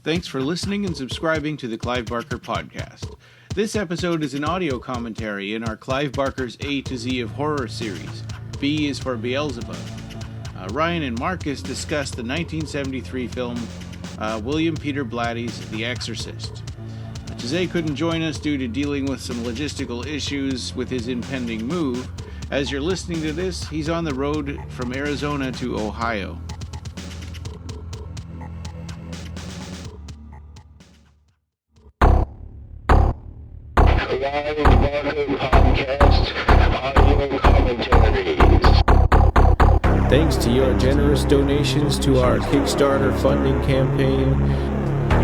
Thanks for listening and subscribing to the Clive Barker Podcast. This episode is an audio commentary in our Clive Barker's A to Z of Horror series. B is for Beelzebub. Ryan and Marcus discussed the 1973 film William Peter Blatty's The Exorcist. Jose couldn't join us due to dealing with some logistical issues with his impending move. As you're listening to this, he's on the road from Arizona to Ohio. Clive Barker Podcast Audio Commentaries. Thanks to your generous donations to our Kickstarter funding campaign,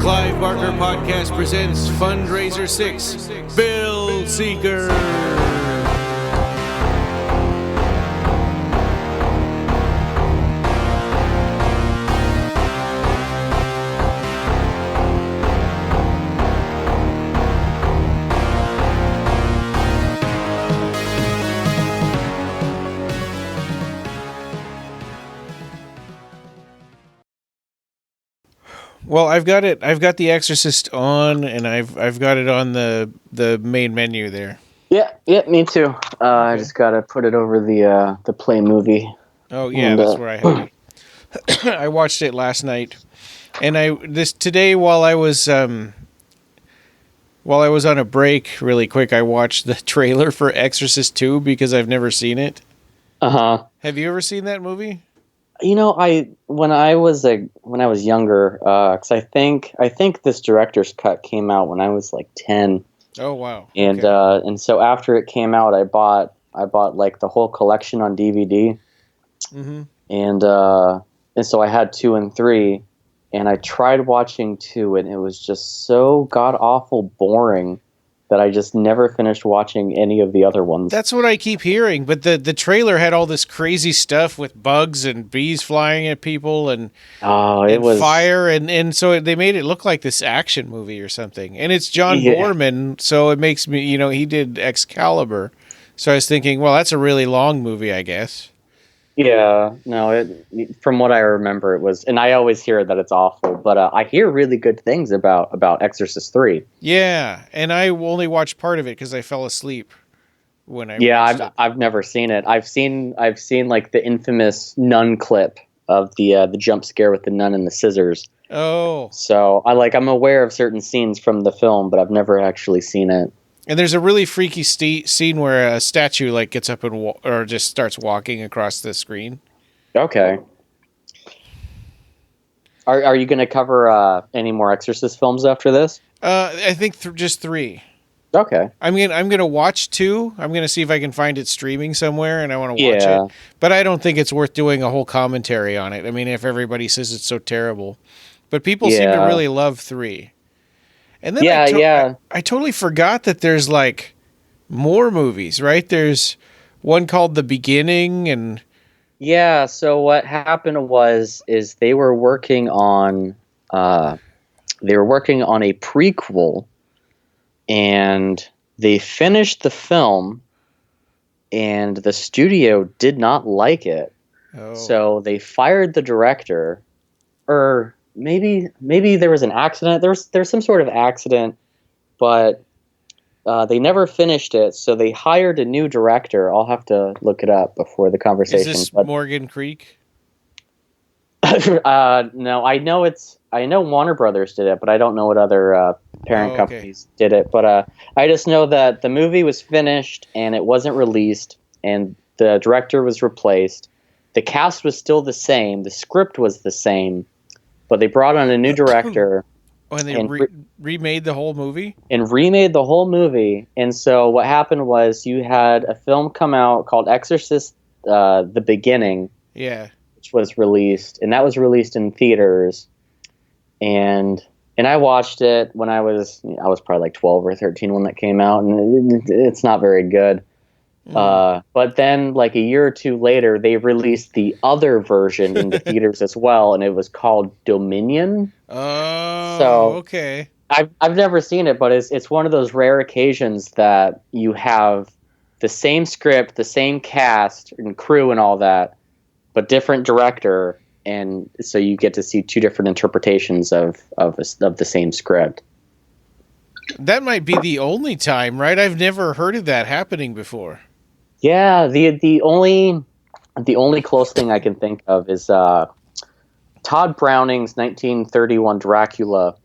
Clive Barker Podcast presents Fundraiser 6, Bill Seeker. Well, I've got it. I've got The Exorcist on, and I've got it on the main menu there. Yeah, me too. I just gotta put it over the play movie. Oh yeah, that's where I have it. I watched it last night, and today while I was on a break, really quick, I watched the trailer for Exorcist II because I've never seen it. Have you ever seen that movie? You know, when I was younger, because I think this director's cut came out when I was like 10. Oh wow! And okay. And so after it came out, I bought like the whole collection on DVD. Mm-hmm. And so I had 2 and 3, and I tried watching 2, and it was just so god awful boring that I just never finished watching any of the other ones. That's what I keep hearing, but the trailer had all this crazy stuff with bugs and bees flying at people and fire, and so they made it look like this action movie or something. And it's John Boorman, so it makes me, he did Excalibur. So I was thinking, well, that's a really long movie, I guess. Yeah, no, from what I remember, it was, and I always hear that it's awful, but I hear really good things about Exorcist 3. Yeah, and I only watched part of it because I fell asleep when I watched it. I've never seen it. I've seen like the infamous nun clip of the jump scare with the nun and the scissors. Oh. So I'm aware of certain scenes from the film, but I've never actually seen it. And there's a really freaky scene where a statue gets up or just starts walking across the screen. Okay. Are you going to cover any more Exorcist films after this? I think just 3. Okay. I'm gonna watch 2. I'm gonna see if I can find it streaming somewhere, and I want to watch it. But I don't think it's worth doing a whole commentary on it. I mean, if everybody says it's so terrible, but people seem to really love 3. And then I totally forgot that there's more movies, right? There's one called The Beginning, and so what happened is they were working on a prequel, and they finished the film, and the studio did not like it. Oh. So they fired the director, or maybe there was an accident. There's some sort of accident, but they never finished it. So they hired a new director. I'll have to look it up before the conversation. Is this Morgan Creek? No, I know Warner Brothers did it, but I don't know what other parent companies did it. But I just know that the movie was finished and it wasn't released, and the director was replaced. The cast was still the same. The script was the same. But they brought on a new director. And they remade the whole movie? And so what happened was you had a film come out called Exorcist, The Beginning. Yeah. Which was released. And that was released in theaters. And I watched it when I was probably 12 or 13 when that came out. And it's not very good. But then a year or 2 later, they released the other version in the theaters as well, and it was called Dominion. Oh, so, okay. I've never seen it, but it's one of those rare occasions that you have the same script, the same cast and crew and all that, but different director, and so you get to see two different interpretations of the same script. That might be the only time, right? I've never heard of that happening before. Yeah, the only close thing I can think of is Todd Browning's 1931 Dracula.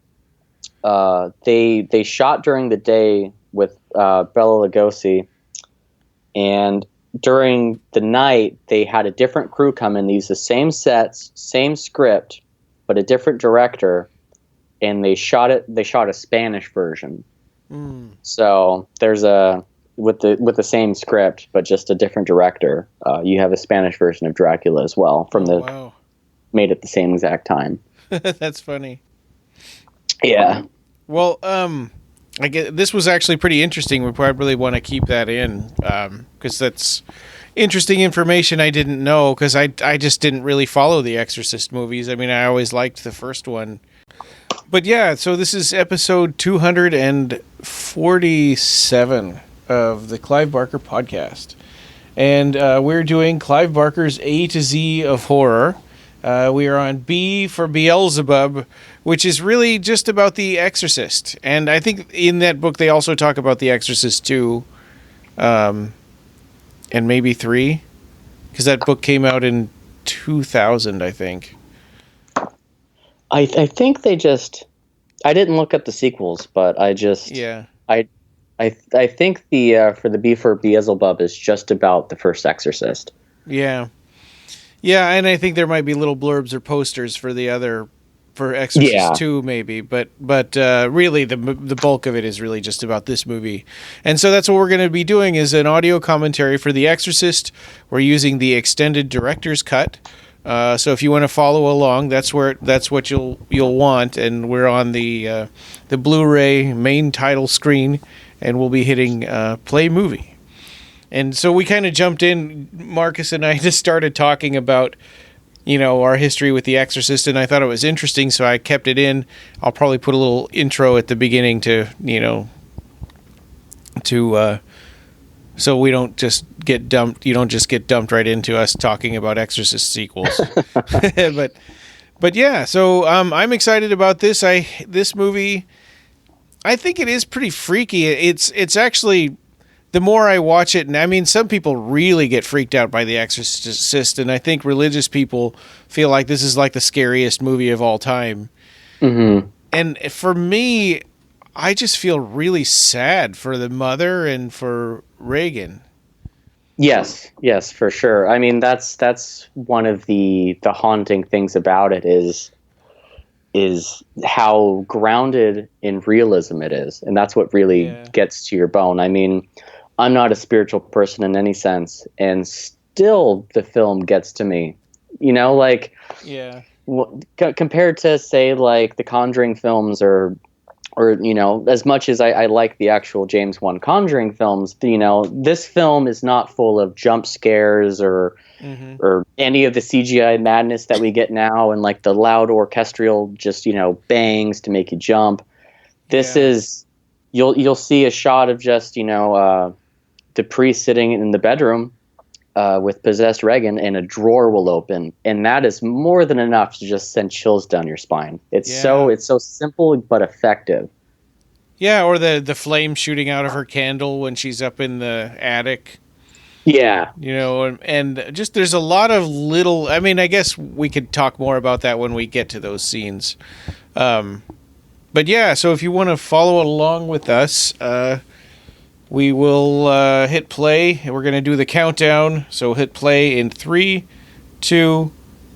They shot during the day with Bela Lugosi, and during the night they had a different crew come in. They used the same sets, same script, but a different director, and they shot a Spanish version. So there's with the same script but just a different director. You have a Spanish version of Dracula as well made at the same exact time. That's funny. Yeah. Well, I guess this was actually pretty interesting. We probably want to keep that in because that's interesting information I didn't know, because I just didn't really follow the Exorcist movies. I mean, I always liked the first one. But yeah, so this is episode 247 of the Clive Barker podcast. And we're doing Clive Barker's A to Z of horror. We are on B for Beelzebub, which is really just about The Exorcist. And I think in that book they also talk about The Exorcist II, and maybe 3, because that book came out in 2000, I think. I think they just... I didn't look up the sequels, but I just... Yeah. I think the for the B for Beelzebub is just about the first Exorcist. Yeah. Yeah, and I think there might be little blurbs or posters for the other, for Exorcist 2 maybe, but really the bulk of it is really just about this movie. And so that's what we're going to be doing, is an audio commentary for The Exorcist. We're using the extended director's cut. So if you want to follow along, that's what you'll want, and we're on the Blu-ray main title screen, and we'll be hitting play movie. And so we kind of jumped in, Marcus and I just started talking about, our history with The Exorcist, and I thought it was interesting, so I kept it in. I'll probably put a little intro at the beginning so we don't just get dumped. You don't just get dumped right into us talking about Exorcist sequels. But yeah, so I'm excited about this. This movie, I think it is pretty freaky. It's actually... The more I watch it, and I mean, some people really get freaked out by The Exorcist, and I think religious people feel like this is like the scariest movie of all time. Mm-hmm. And for me, I just feel really sad for the mother and for Regan. Yes, for sure. I mean, that's one of the haunting things about it is how grounded in realism it is, and that's what really gets to your bone. I mean, I'm not a spiritual person in any sense, and still the film gets to me. Compared to, say, like the Conjuring films, or as much as I like the actual James Wan Conjuring films, this film is not full of jump scares or any of the CGI madness that we get now, and like the loud orchestral just bangs to make you jump. This is you'll see a shot of just the priest sitting in the bedroom with possessed Regan, and a drawer will open, and that is more than enough to just send chills down your spine. It's so simple but effective. Yeah, or the flame shooting out of her candle when she's up in the attic. Yeah. And just there's a lot of little... I mean, I guess we could talk more about that when we get to those scenes. But yeah, so if you want to follow along with us... we will hit play, and we're going to do the countdown. So hit play in 3, 2,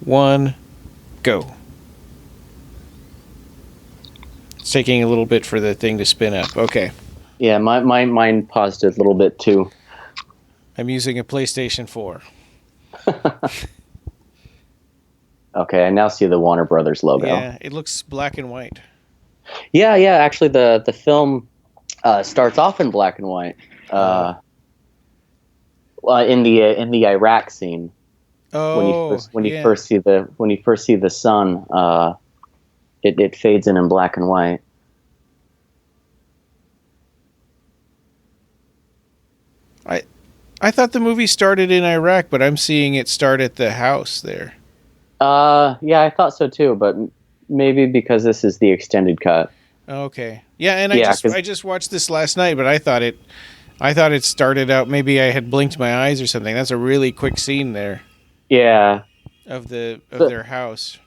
1, go. It's taking a little bit for the thing to spin up. Okay. Yeah, my mind paused a little bit too. I'm using a PlayStation 4. Okay, I now see the Warner Brothers logo. Yeah, it looks black and white. Yeah. Actually, the film... starts off in black and white. In the Iraq scene, when you first see the sun, it fades in black and white. I thought the movie started in Iraq, but I'm seeing it start at the house there. Yeah, I thought so too, but maybe because this is the extended cut. Okay. Yeah, and Yeah, I just watched this last night, but I thought it started out, maybe I had blinked my eyes or something. That's a really quick scene there Yeah. of So- their house.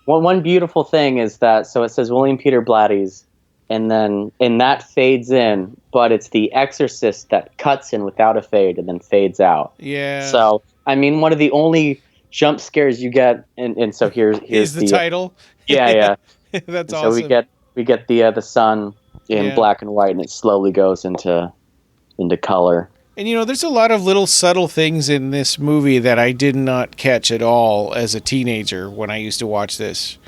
One beautiful thing is that, so it says William Peter Blatty's, and that fades in, but it's the Exorcist that cuts in without a fade and then fades out. Yeah. So, I mean, one of the only jump scares you get, and so here's the title. Yeah. That's So awesome. we get the sun in black and white, and it slowly goes into color. And there's a lot of little subtle things in this movie that I did not catch at all as a teenager when I used to watch this.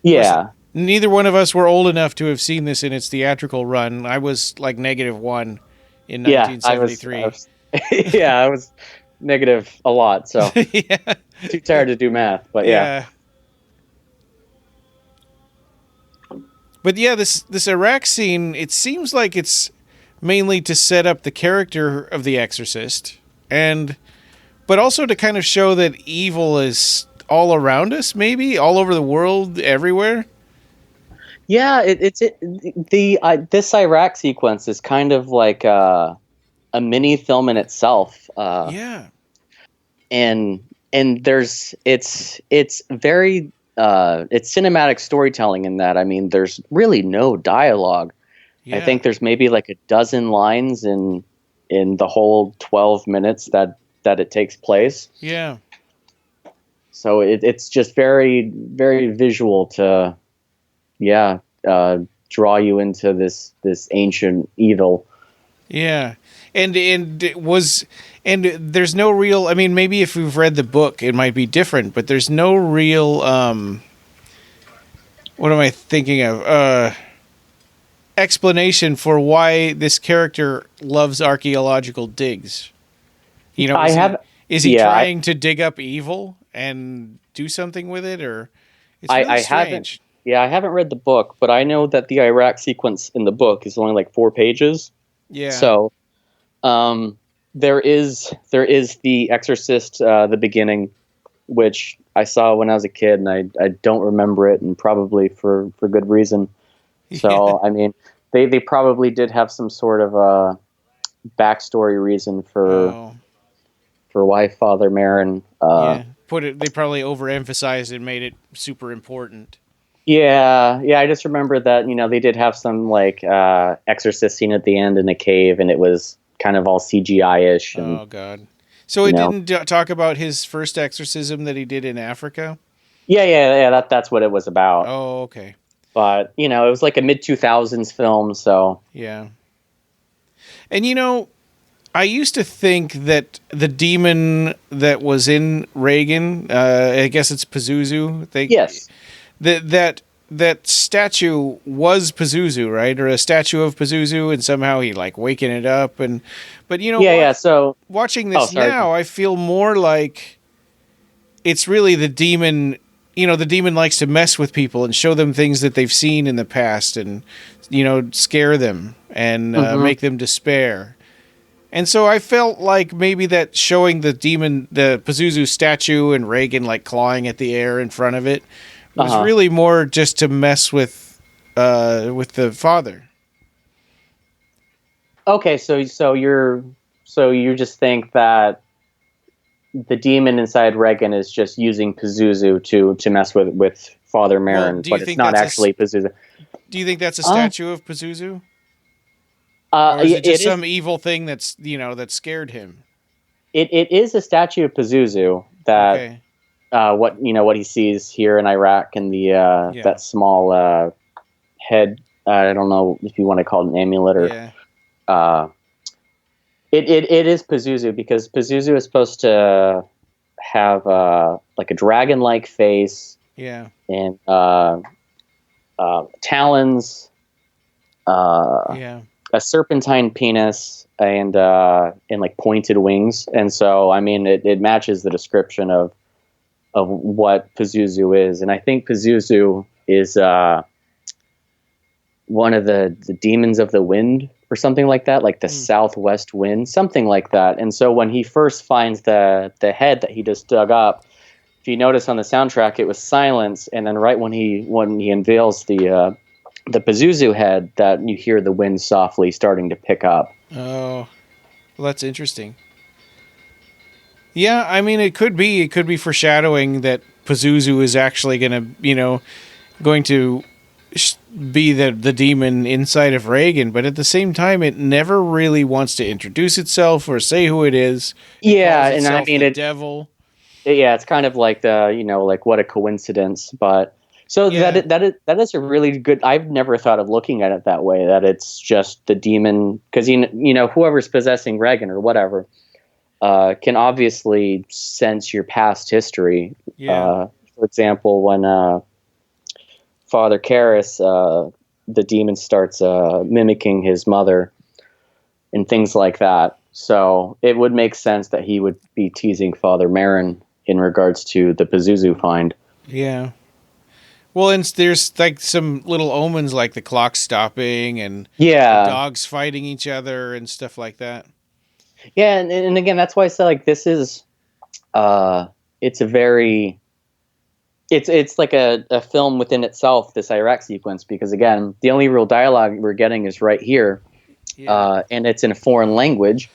Yeah. Neither one of us were old enough to have seen this in its theatrical run. I was like -1 in 1973. I was negative a lot, so Yeah. too tired to do math, but yeah. But yeah, this Iraq scene, it seems like it's mainly to set up the character of the Exorcist, but also to kind of show that evil is all around us, maybe all over the world, everywhere. Yeah, this Iraq sequence is kind of like a mini film in itself. Yeah. And it's very it's cinematic storytelling in that. I mean, there's really no dialogue. Yeah. I think there's maybe like a dozen lines in the whole 12 minutes that it takes place. Yeah. So it's just very, very visual to, draw you into this ancient evil. Yeah. And there's no real, I mean, maybe if we've read the book, it might be different, but there's no real, what am I thinking of? Explanation for why this character loves archaeological digs. Is he trying to dig up evil and do something with it, or it's really strange. I haven't read the book, but I know that the Iraq sequence in the book is only like 4 pages. Yeah. So, there is the Exorcist, the Beginning, which I saw when I was a kid, and I don't remember it, and probably for good reason. So, I mean, they probably did have some sort of a backstory reason for why Father Merrin. They probably overemphasized and made it super important. Yeah. I just remember that they did have some like exorcist scene at the end in a cave, and it was kind of all CGI-ish. And, oh God! So it didn't talk about his first exorcism that he did in Africa. Yeah. That's what it was about. Oh, okay. But it was like a mid-2000s film, so yeah. And I used to think that the demon that was in Reagan, I guess it's Pazuzu. Yes. That statue was Pazuzu, right? Or a statue of Pazuzu, and somehow he like waking it up. But So watching this now, I feel more like it's really the demon. The demon likes to mess with people and show them things that they've seen in the past, and scare them and make them despair. And so I felt like maybe that showing the demon, the Pazuzu statue, and Reagan like clawing at the air in front of it was really more just to mess with the father. Okay, so you just think that the demon inside Reagan is just using Pazuzu to mess with Father Merrin, but it's not actually Pazuzu. Do you think that's a statue of Pazuzu? Or is it just some evil thing that's that scared him? It is a statue of Pazuzu that what he sees here in Iraq, and the that small head. I don't know if you want to call it an amulet or. It is Pazuzu, because Pazuzu is supposed to have like a dragon-like face, and talons, a serpentine penis, and like pointed wings. And so, I mean, it matches the description of what Pazuzu is, and I think Pazuzu is one of the demons of the wind, or something like that, like the southwest wind, something like that. And so when he first finds the head that he just dug up, if you notice on the soundtrack, it was silence, and then right when he unveils the Pazuzu head, that you hear the wind softly starting to pick up. Oh, well, that's interesting. Yeah, I mean, it could be foreshadowing that Pazuzu is actually going to be the demon inside of Reagan, but at the same time, it never really wants to introduce itself or say who it is. Yeah, and I mean, the devil. Yeah, it's kind of like like what a coincidence. But so Yeah. that is a really good. I've never thought of looking at it that way. That it's just the demon, because whoever's possessing Reagan or whatever can obviously sense your past history. Yeah. For example, when Father Karras, the demon starts mimicking his mother and things like that. So it would make sense that he would be teasing Father Marin in regards to the Pazuzu find. Yeah. Well, and there's like some little omens like the clock stopping and the dogs fighting each other and stuff like that. Yeah, and again, that's why I said like this is it's like a film within itself, this Iraq sequence, because again, the only real dialogue we're getting is right here. Yeah. And it's in a foreign language.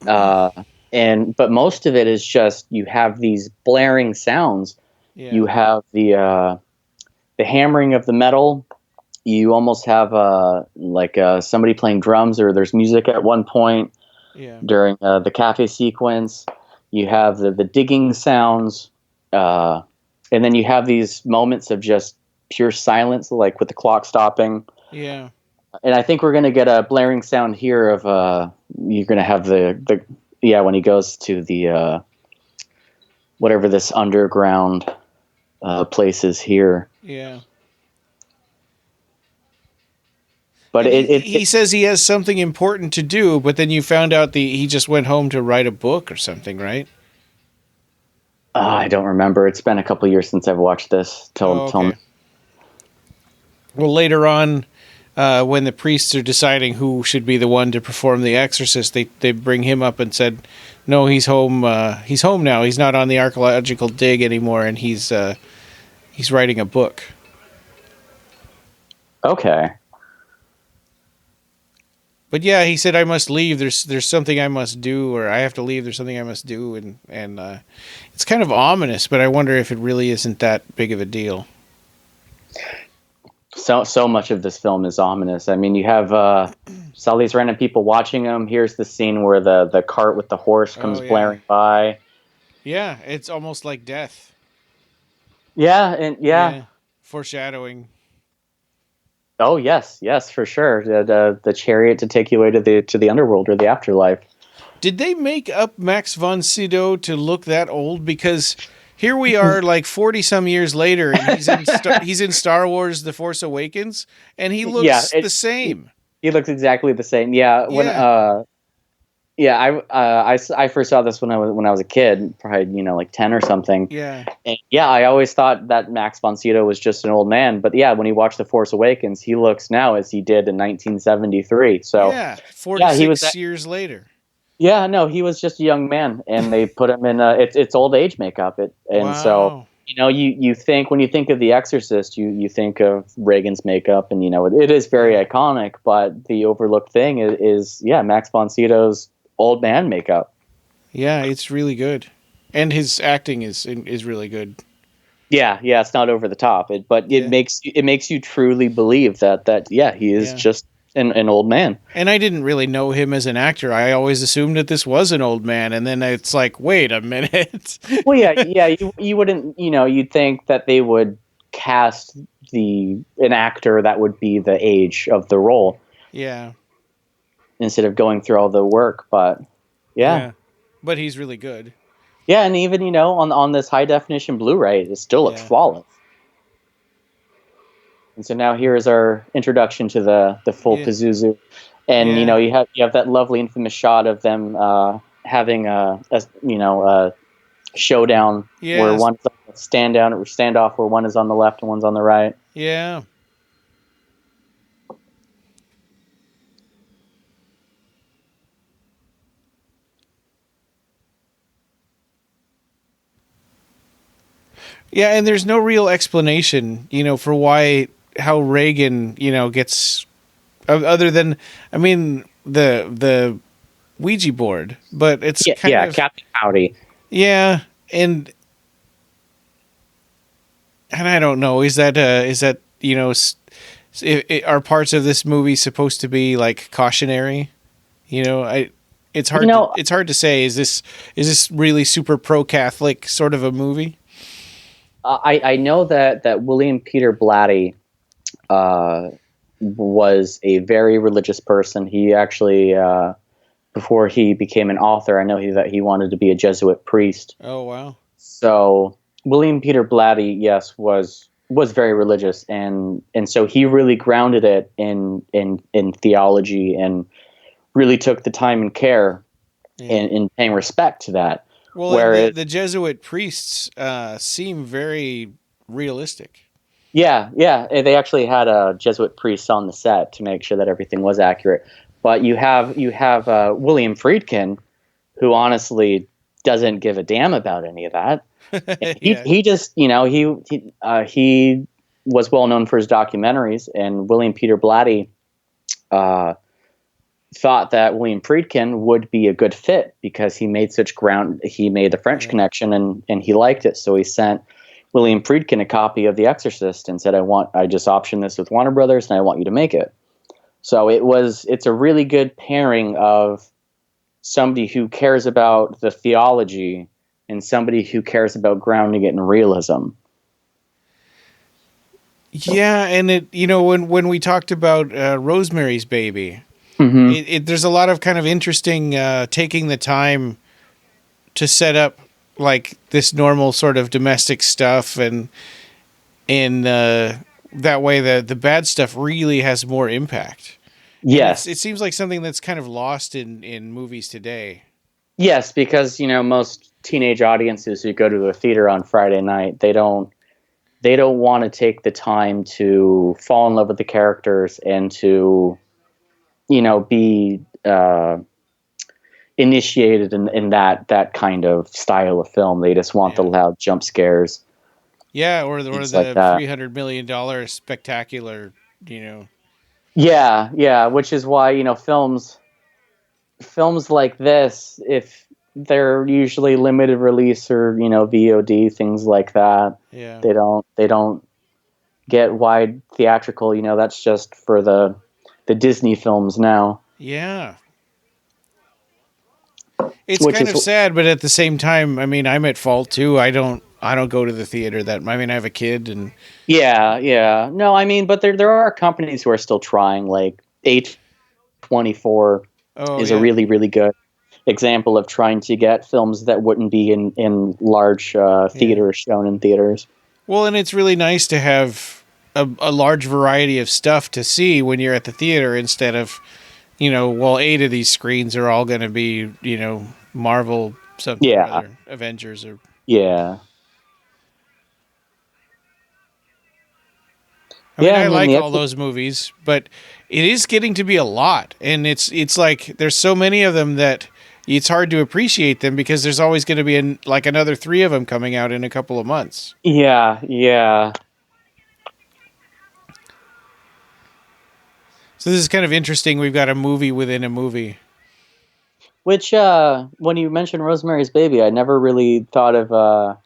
But most of it is just, you have these blaring sounds. Yeah. You have the hammering of the metal. You almost have somebody playing drums, or there's music at one point during the cafe sequence. You have the digging sounds, and then you have these moments of just pure silence, like with the clock stopping. Yeah. And I think we're going to get a blaring sound here of you're going to have the when he goes to the whatever this underground place is here. Yeah. But he says he has something important to do, but then you found out he just went home to write a book or something, right? I don't remember. It's been a couple of years since I've watched this. Tell me. Well, later on, when the priests are deciding who should be the one to perform the Exorcist, they bring him up and said, "No, he's home. He's home now. He's not on the archaeological dig anymore, and he's writing a book." Okay. But yeah, he said, "I must leave. There's something I must do, or I have to leave. There's something I must do," and it's kind of ominous. But I wonder if it really isn't that big of a deal. So much of this film is ominous. I mean, you have all these random people watching him. Here's the scene where the cart with the horse comes blaring by. Yeah, it's almost like death. Yeah. Foreshadowing. Oh yes, for sure. The chariot to take you away to the underworld or the afterlife. Did they make up Max von Sydow to look that old? Because here we are, like 40 some years later, and he's in Star Wars: The Force Awakens, and he looks the same. He looks exactly the same. Yeah. I first saw this when I was a kid, probably like 10 or something. Yeah. And I always thought that Max von Sydow was just an old man, but when you watch The Force Awakens, he looks now as he did in 1973. So 46 years later. Yeah, no, he was just a young man, and they put him in it's old age makeup. So you think, when you think of The Exorcist, you think of Reagan's makeup, and it is very iconic. But the overlooked thing is Max von Sydow's old man makeup. Yeah, it's really good, and his acting is really good. Yeah, it's not over the top, but it makes you truly believe that he is just an old man. And I didn't really know him as an actor. I always assumed that this was an old man, and then it's like, wait a minute. Well, you wouldn't, you'd think that they would cast an actor that would be the age of the role. Yeah. Instead of going through all the work, but but he's really good. Yeah, and even on this high definition Blu-ray, it still looks flawless. And so now here is our introduction to the full Pazuzu, and you have that lovely infamous shot of them having a showdown where one's standoff where one is on the left and one's on the right. Yeah. Yeah, and there's no real explanation, for how Reagan, gets other than, I mean, the Ouija board, but it's kind of Captain Howdy. Yeah, and I don't know. Is that are parts of this movie supposed to be like cautionary? It's hard. It's hard to say. Is this really super pro-Catholic sort of a movie? I know that William Peter Blatty was a very religious person. He actually, before he became an author, I know that he wanted to be a Jesuit priest. Oh wow! So William Peter Blatty, yes, was very religious, and so he really grounded it in theology and really took the time and care in paying respect to that. Well, whereas the Jesuit priests seem very realistic. Yeah, they actually had a Jesuit priest on the set to make sure that everything was accurate. But you have William Friedkin, who honestly doesn't give a damn about any of that. He just, he was well known for his documentaries, and William Peter Blatty thought that William Friedkin would be a good fit because he made the French Connection and he liked it. So he sent William Friedkin a copy of The Exorcist and said, I just optioned this with Warner Brothers and I want you to make it. So it's a really good pairing of somebody who cares about the theology and somebody who cares about grounding it in realism. Yeah. And when we talked about Rosemary's Baby, there's a lot of kind of interesting taking the time to set up like this normal sort of domestic stuff, and that way the bad stuff really has more impact. Yes, it seems like something that's kind of lost in movies today. Yes, because most teenage audiences who go to a theater on Friday night, they don't want to take the time to fall in love with the characters and to be initiated in that kind of style of film. They just want the loud jump scares. Yeah, or the like $300 million spectacular, Yeah, which is why, films like this, if they're usually limited release or, VOD, things like that. Yeah. They don't get wide theatrical, that's just for the Disney films now. Yeah. It's kind of sad, but at the same time, I mean, I'm at fault too. I don't go to the theater I have a kid and Yeah. No, I mean, but there are companies who are still trying, like A24 is a really, really good example of trying to get films that wouldn't be in large theaters shown in theaters. Well, and it's really nice to have a large variety of stuff to see when you're at the theater instead of, 8 of these screens are all going to be, Marvel something or other, Avengers or yeah. I like all those movies, but it is getting to be a lot, and it's like there's so many of them that it's hard to appreciate them because there's always going to be another 3 of them coming out in a couple of months. Yeah. So this is kind of interesting. We've got a movie within a movie. Which, when you mentioned Rosemary's Baby, I never really thought of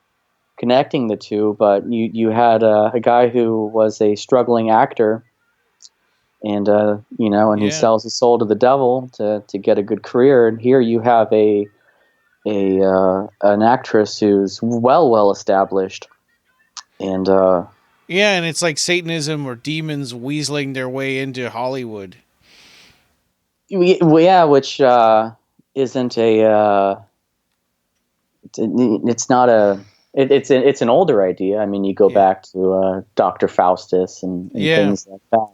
connecting the two, but you had a guy who was a struggling actor, and he sells his soul to the devil to get a good career. And here you have an actress who's well established, and yeah, and it's like Satanism or demons weaseling their way into Hollywood. Yeah, which isn't a. It's not a. It's an older idea. I mean, you go back to Dr. Faustus and things like that.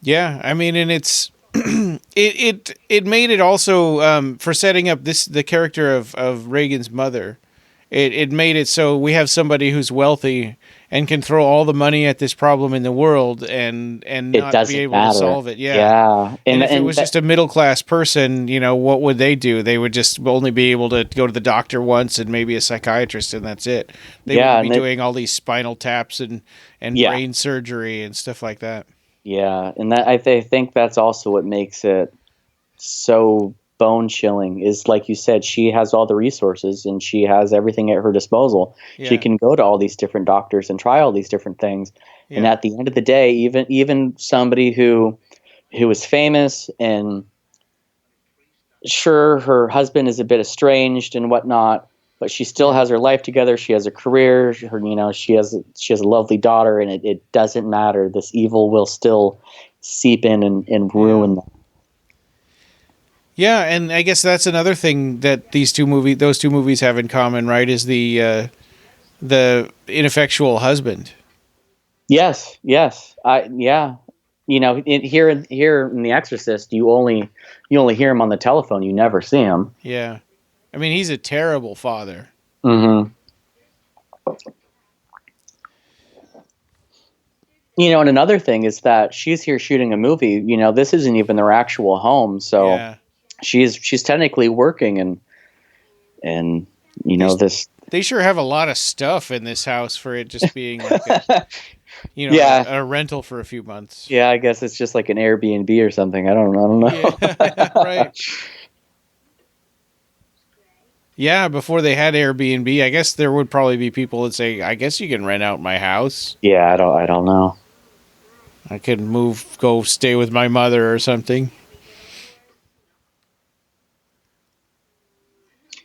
Yeah, I mean, and it's it made it also for setting up the character of Reagan's mother. it made it so we have somebody who's wealthy and can throw all the money at this problem in the world and not be able to solve it. Yeah. And if it was just a middle class person, what would they do? They would just only be able to go to the doctor once and maybe a psychiatrist, and that's it. They wouldn't be doing all these spinal taps and brain surgery and stuff like that. Yeah, and I think that's also what makes it so bone chilling is, like you said, she has all the resources and she has everything at her disposal. Yeah. She can go to all these different doctors and try all these different things. Yeah. And at the end of the day, even somebody who is famous, and sure, her husband is a bit estranged and whatnot, but she still has her life together. She has a career. She has a lovely daughter, and it doesn't matter. This evil will still seep in and ruin them. Yeah, and I guess that's another thing that those two movies have in common, right? Is the ineffectual husband. Yes. Yeah. Here in The Exorcist, you only hear him on the telephone. You never see him. Yeah, I mean, he's a terrible father. Mm-hmm. And another thing is that she's here shooting a movie. This isn't even their actual home, so. Yeah. She's technically working and this. They sure have a lot of stuff in this house for it just being like a rental for a few months. Yeah, I guess it's just like an Airbnb or something. I don't know. Yeah, right. Yeah, before they had Airbnb, I guess there would probably be people that say, "I guess you can rent out my house." Yeah, I don't know. I could go stay with my mother or something.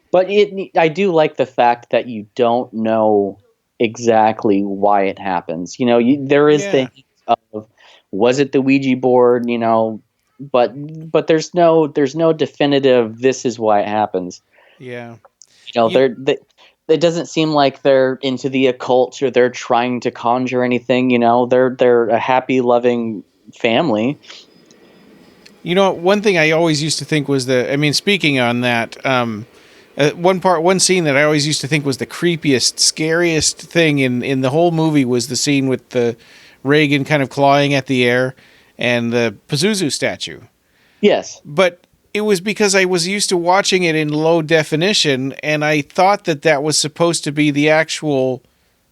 But I do like the fact that you don't know exactly why it happens. There is the hint of, was it the Ouija board? But there's no definitive. This is why it happens. Yeah. It doesn't seem like they're into the occult or they're trying to conjure anything. They're a happy, loving family. One thing I always used to think was speaking on that. One scene that I always used to think was the creepiest, scariest thing in the whole movie was the scene with the Reagan kind of clawing at the air and the Pazuzu statue. Yes. But it was because I was used to watching it in low definition, and I thought that was supposed to be the actual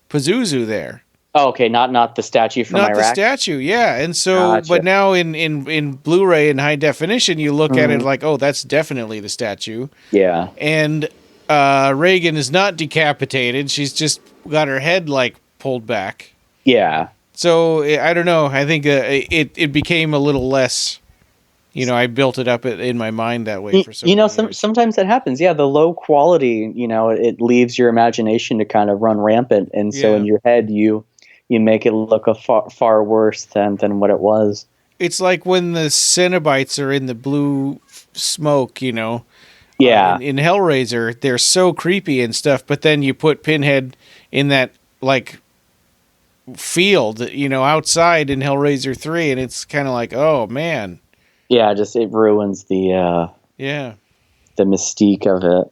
Pazuzu there. Oh, okay, not the statue from Iraq. Not the statue, yeah. And so, gotcha. But now in Blu-ray in high definition, you look at it like, oh, that's definitely the statue. Yeah. And Reagan is not decapitated; she's just got her head pulled back. Yeah. So I don't know. I think it became a little less. I built it up in my mind that way for so many years. Sometimes that happens. Yeah, the low quality, it leaves your imagination to kind of run rampant, and so in your head you make it look far worse than what it was. It's like when the Cenobites are in the blue smoke, Yeah. In Hellraiser, they're so creepy and stuff, but then you put Pinhead in that field, outside in Hellraiser 3, and it's kind of like, oh man. Yeah, it ruins the mystique of it.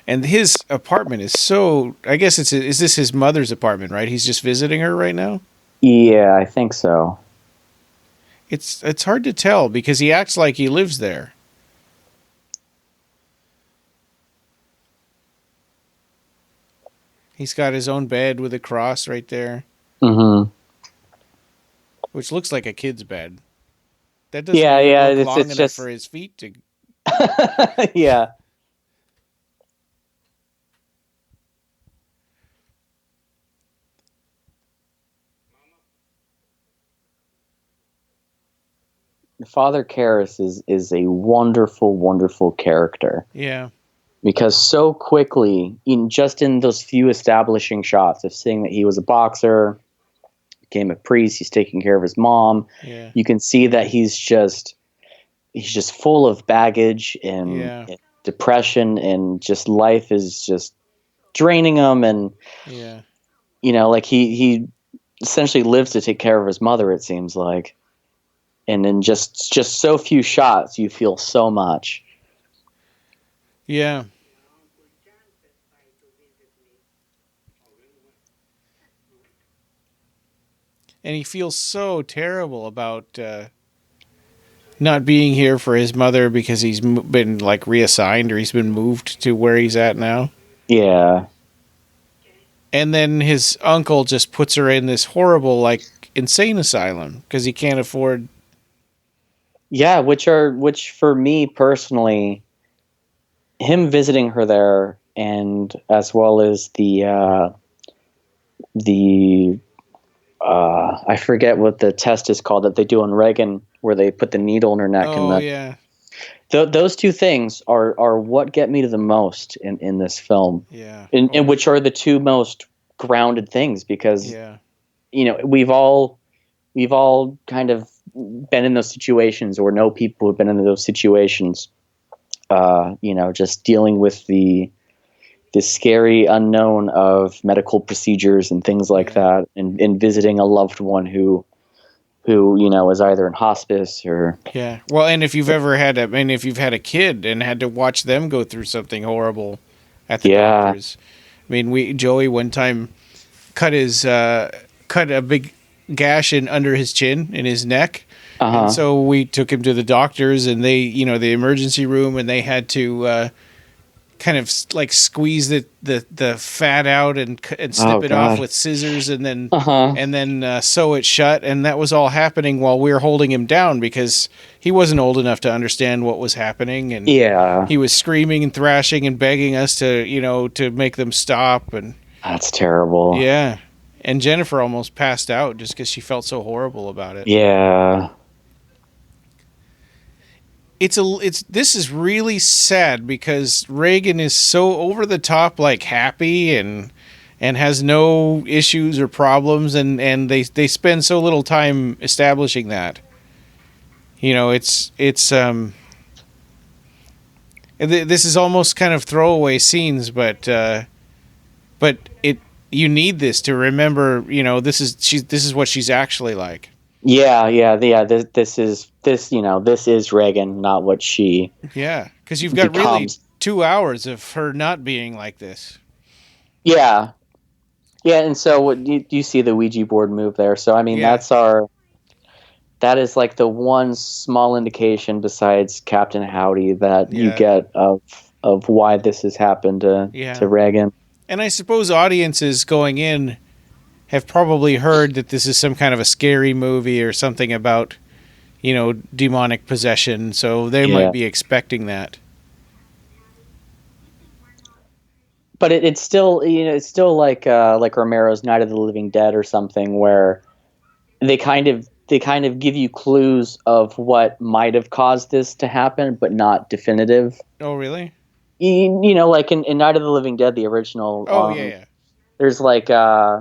And his apartment is so... I guess is this his mother's apartment, right? He's just visiting her right now? Yeah, I think so. It's hard to tell because he acts like he lives there. He's got his own bed with a cross right there. Mm-hmm. Which looks like a kid's bed. That doesn't look long enough just... for his feet to... Yeah. Father Karras is a wonderful, wonderful character. Yeah. Because so quickly, in those few establishing shots of seeing that he was a boxer, became a priest, he's taking care of his mom. Yeah. You can see that he's just full of baggage and depression, and just life is just draining him. And he essentially lives to take care of his mother, it seems like. And in just so few shots, you feel so much. Yeah. And he feels so terrible about not being here for his mother because he's been like reassigned, or he's been moved to where he's at now. Yeah. And then his uncle just puts her in this horrible, like, insane asylum because he can't afford. Yeah, which for me personally, him visiting her there, and as well as the I forget what the test is called that they do on Reagan, where they put the needle in her neck. Oh, yeah. Those two things are what get me to the most in this film. Yeah. And which are the two most grounded things, because we've all kind of been in those situations, or know people who've been in those situations. Just dealing with the scary unknown of medical procedures and things like that, and visiting a loved one who is either in hospice or... Yeah. Well, and if you've ever had if you've had a kid and had to watch them go through something horrible at the doctors. I mean, Joey one time cut a big gash under his chin, in his neck. And so we took him to the doctors, and they, the emergency room, and they had to kind of like squeeze the fat out and snip it off with scissors, and then sew it shut. And that was all happening while we were holding him down, because he wasn't old enough to understand what was happening. And he was screaming and thrashing and begging us to make them stop. And that's terrible. Yeah. And Jennifer almost passed out just because she felt so horrible about it. Yeah. This is really sad, because Reagan is so over the top, like, happy and has no issues or problems, and they spend so little time establishing that. This is almost kind of throwaway scenes, but you need this to remember, this is what she's actually like. Yeah. This is Reagan, not what she. Yeah, because you've got really 2 hours of her not being like this. Yeah, and so what you see the Ouija board move there. So I mean, that is like the one small indication besides Captain Howdy that you get of why this has happened to Reagan. And I suppose audiences going in have probably heard that this is some kind of a scary movie or something about, demonic possession. So they might be expecting that. But it's still, it's still like Romero's Night of the Living Dead or something, where they kind of give you clues of what might have caused this to happen, but not definitive. Oh, really? Like in Night of the Living Dead, the original. Oh, yeah. There's like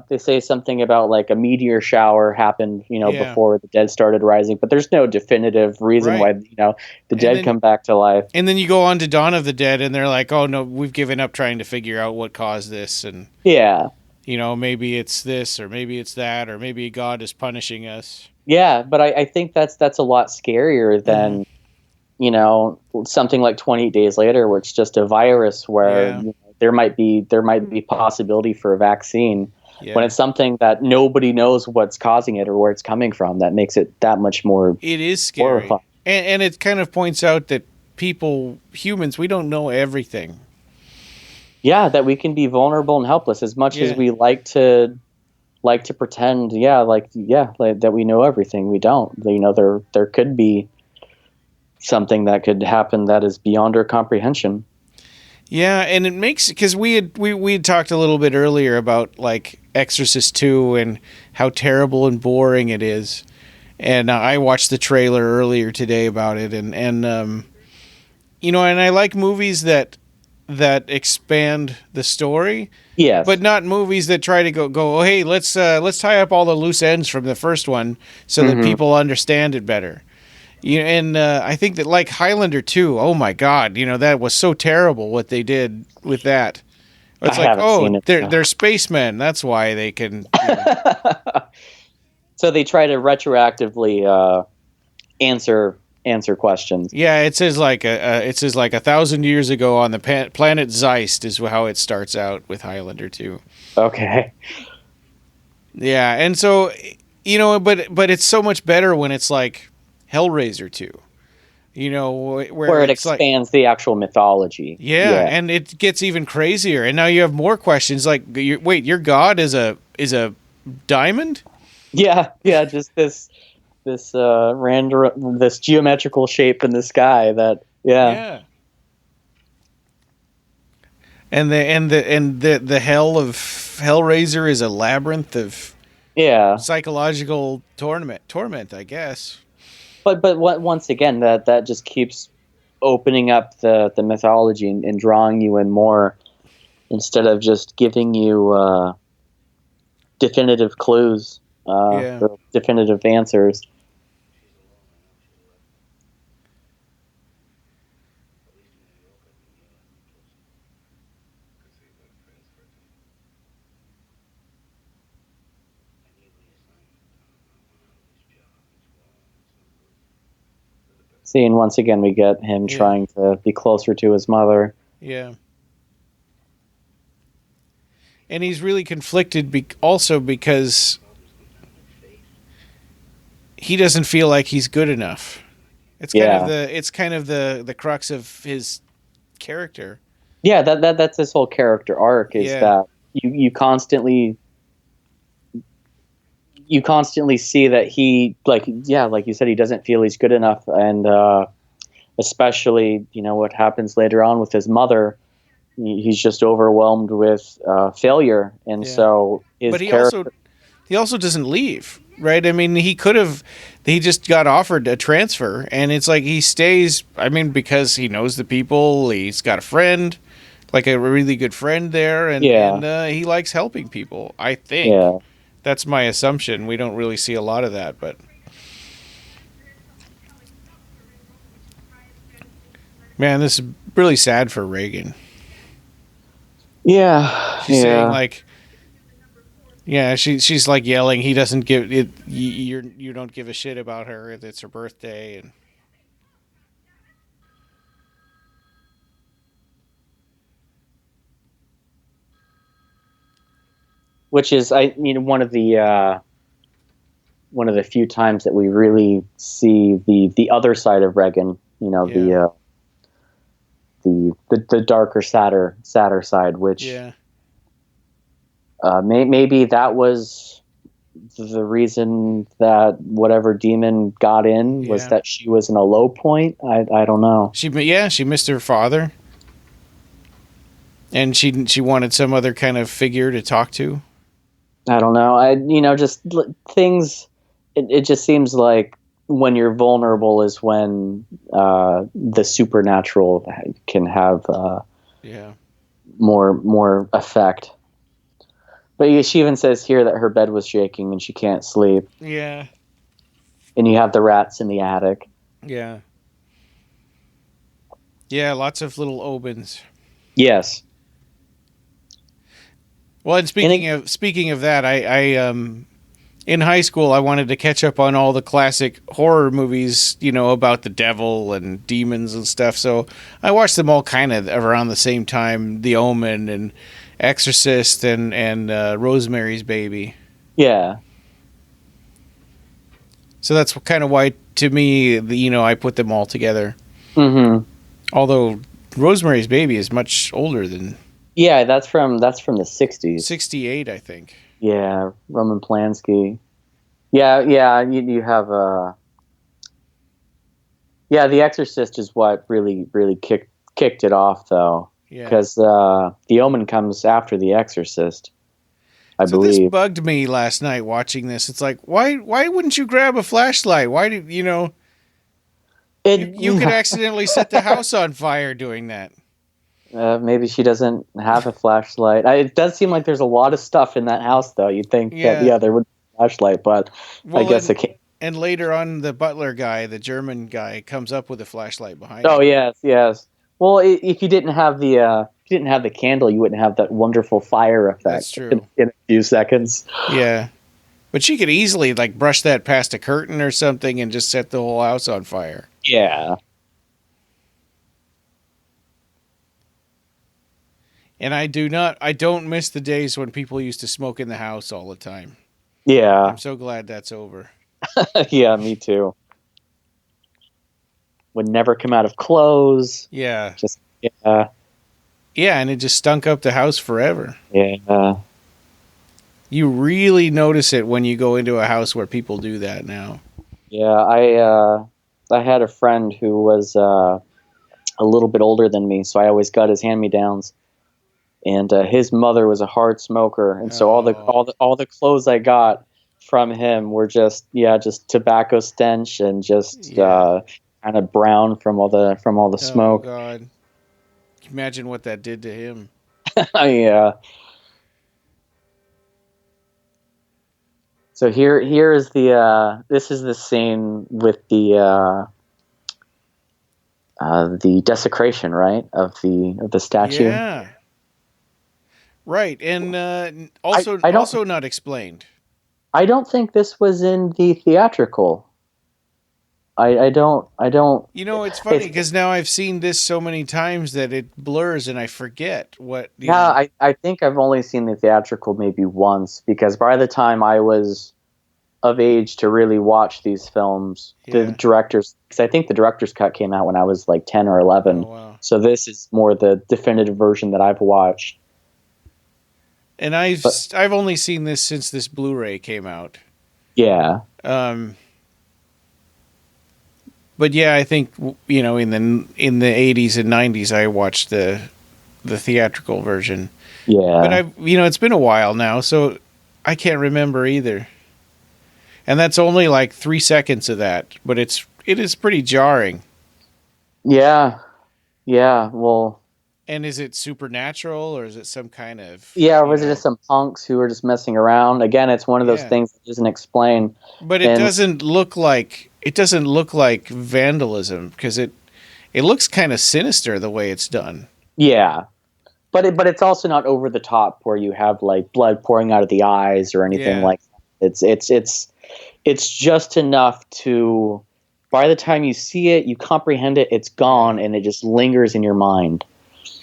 they say something about like a meteor shower happened, before the dead started rising, but there's no definitive reason why the dead come back to life. And then you go on to Dawn of the Dead, and they're like, "Oh no, we've given up trying to figure out what caused this," and maybe it's this, or maybe it's that, or maybe God is punishing us. Yeah, but I think that's a lot scarier than something like 28 Days Later, where it's just a virus where. There might be possibility for a vaccine when it's something that nobody knows what's causing it or where it's coming from. That makes it that much more. It is scary, and it kind of points out that humans, we don't know everything. Yeah, that we can be vulnerable and helpless as much as we like to pretend. That we know everything. We don't. There could be something that could happen that is beyond our comprehension. Yeah, and it makes, because we had talked a little bit earlier about like Exorcist II and how terrible and boring it is, and I watched the trailer earlier today about it, and and I like movies that expand the story, but not movies that try to go oh hey, let's tie up all the loose ends from the first one so that people understand it better. I think that like Highlander 2, oh my God, that was so terrible what they did with that. It's they're spacemen. That's why they can. So they try to retroactively answer answer questions. Yeah, it says like 1,000 years ago on the planet Zeist is how it starts out with Highlander 2. Okay. Yeah, and so, but it's so much better when it's like Hellraiser 2. Where it it's expands the actual mythology. Yeah, and it gets even crazier. And now you have more questions like, wait, your god is a diamond? Yeah, just this random, this geometrical shape in the sky that, Yeah. And the hell of Hellraiser is a labyrinth of psychological torment, I guess. But once again, that just keeps opening up the mythology and drawing you in more, instead of just giving you definitive clues, or definitive answers. See, and once again, we get him trying to be closer to his mother. Yeah. And he's really conflicted also because he doesn't feel like he's good enough. It's kind of the crux of his character. Yeah, that's his whole character arc, is that you constantly see that he, like you said, he doesn't feel he's good enough, and especially what happens later on with his mother. He's just overwhelmed with failure, and so he also doesn't leave, right? I mean, he just got offered a transfer, and it's like he stays. I mean, because he knows the people, he's got a friend, like a really good friend there, and he likes helping people, I think. Yeah. That's my assumption. We don't really see a lot of that, but man, this is really sad for Reagan. Yeah, she's saying like, she's like yelling. He doesn't give it. You don't give a shit about her. It's her birthday, and which is one of the few times that we really see the other side of Reagan. The darker, sadder side, which maybe that was the reason that whatever demon got in was that she was in a low point. I don't know. She missed her father, and she wanted some other kind of figure to talk to. I don't know. Just things. It just seems like when you're vulnerable is when the supernatural can have more effect. But she even says here that her bed was shaking and she can't sleep. Yeah. And you have the rats in the attic. Yeah. Yeah, lots of little omens. Yes. Well, and speaking of that, I in high school I wanted to catch up on all the classic horror movies, about the devil and demons and stuff. So I watched them all kind of around the same time: The Omen and Exorcist and Rosemary's Baby. Yeah. So that's kind of why, to me, I put them all together. Mm-hmm. Although Rosemary's Baby is much older than. Yeah, that's from the 60s. 68, I think. Yeah, Roman Polanski. Yeah, you have The Exorcist is what really kicked it off, though. Yeah. Because The Omen comes after The Exorcist, I believe. So this bugged me last night watching this. It's like, why wouldn't you grab a flashlight? Why do you could accidentally set the house on fire doing that. Maybe she doesn't have a flashlight. It does seem like there's a lot of stuff in that house, though. You'd think that, there would be a flashlight, but I guess it can't. And later on, the butler guy, the German guy, comes up with a flashlight behind him. Oh, yes. Well, if you didn't have the candle, you wouldn't have that wonderful fire effect. That's true. In a few seconds. Yeah. But she could easily brush that past a curtain or something and just set the whole house on fire. Yeah. And I don't miss the days when people used to smoke in the house all the time. Yeah. I'm so glad that's over. Yeah, me too. Would never come out of clothes. Yeah. Just, yeah. Yeah, and it just stunk up the house forever. Yeah. You really notice it when you go into a house where people do that now. Yeah, I had a friend who was a little bit older than me, so I always got his hand-me-downs. And his mother was a hard smoker, and so all the clothes I got from him were just tobacco stench and just kind of brown from all the smoke. Oh God! Imagine what that did to him. Yeah. So here is this is the scene with the desecration, right, of the statue. Yeah. Right, and also not explained. I don't think this was in the theatrical. I don't. You know, it's funny because now I've seen this so many times that it blurs and I forget what. I think I've only seen the theatrical maybe once, because by the time I was of age to really watch these films, the director's, because I think the director's cut came out when I was like 10 or 11. Oh, wow. So this is more the definitive version that I've watched. And I've only seen this since this Blu-ray came out. Yeah. But yeah, I think, you know, in the 80s and 90s, I watched the theatrical version. Yeah. But it's been a while now, so I can't remember either. And that's only like 3 seconds of that, but it is pretty jarring. Yeah. Yeah. Well. And is it supernatural, or is it some kind of... Yeah, or was it just some punks who were just messing around? Again, it's one of those things that doesn't explain. But it doesn't look like vandalism, because it looks kind of sinister the way it's done. Yeah. But it's also not over the top where you have like blood pouring out of the eyes or anything like that. It's just enough to, by the time you see it, you comprehend it, it's gone, and it just lingers in your mind.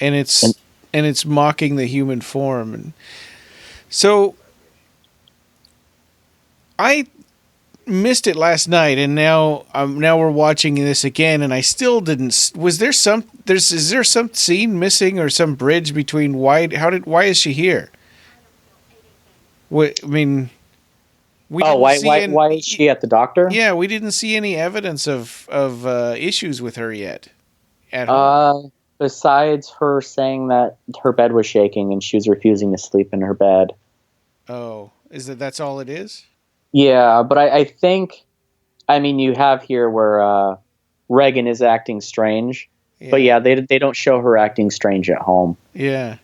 And it's mocking the human form. And so I missed it last night, and now we're watching this again, and I still didn't. Is there some scene missing, or some bridge between why is she here? Why is she at the doctor? Yeah, we didn't see any evidence of issues with her yet at home. Besides her saying that her bed was shaking and she was refusing to sleep in her bed. Oh, that's all it is? Yeah, but I think, you have here where Regan is acting strange. Yeah. But yeah, they don't show her acting strange at home. Yeah.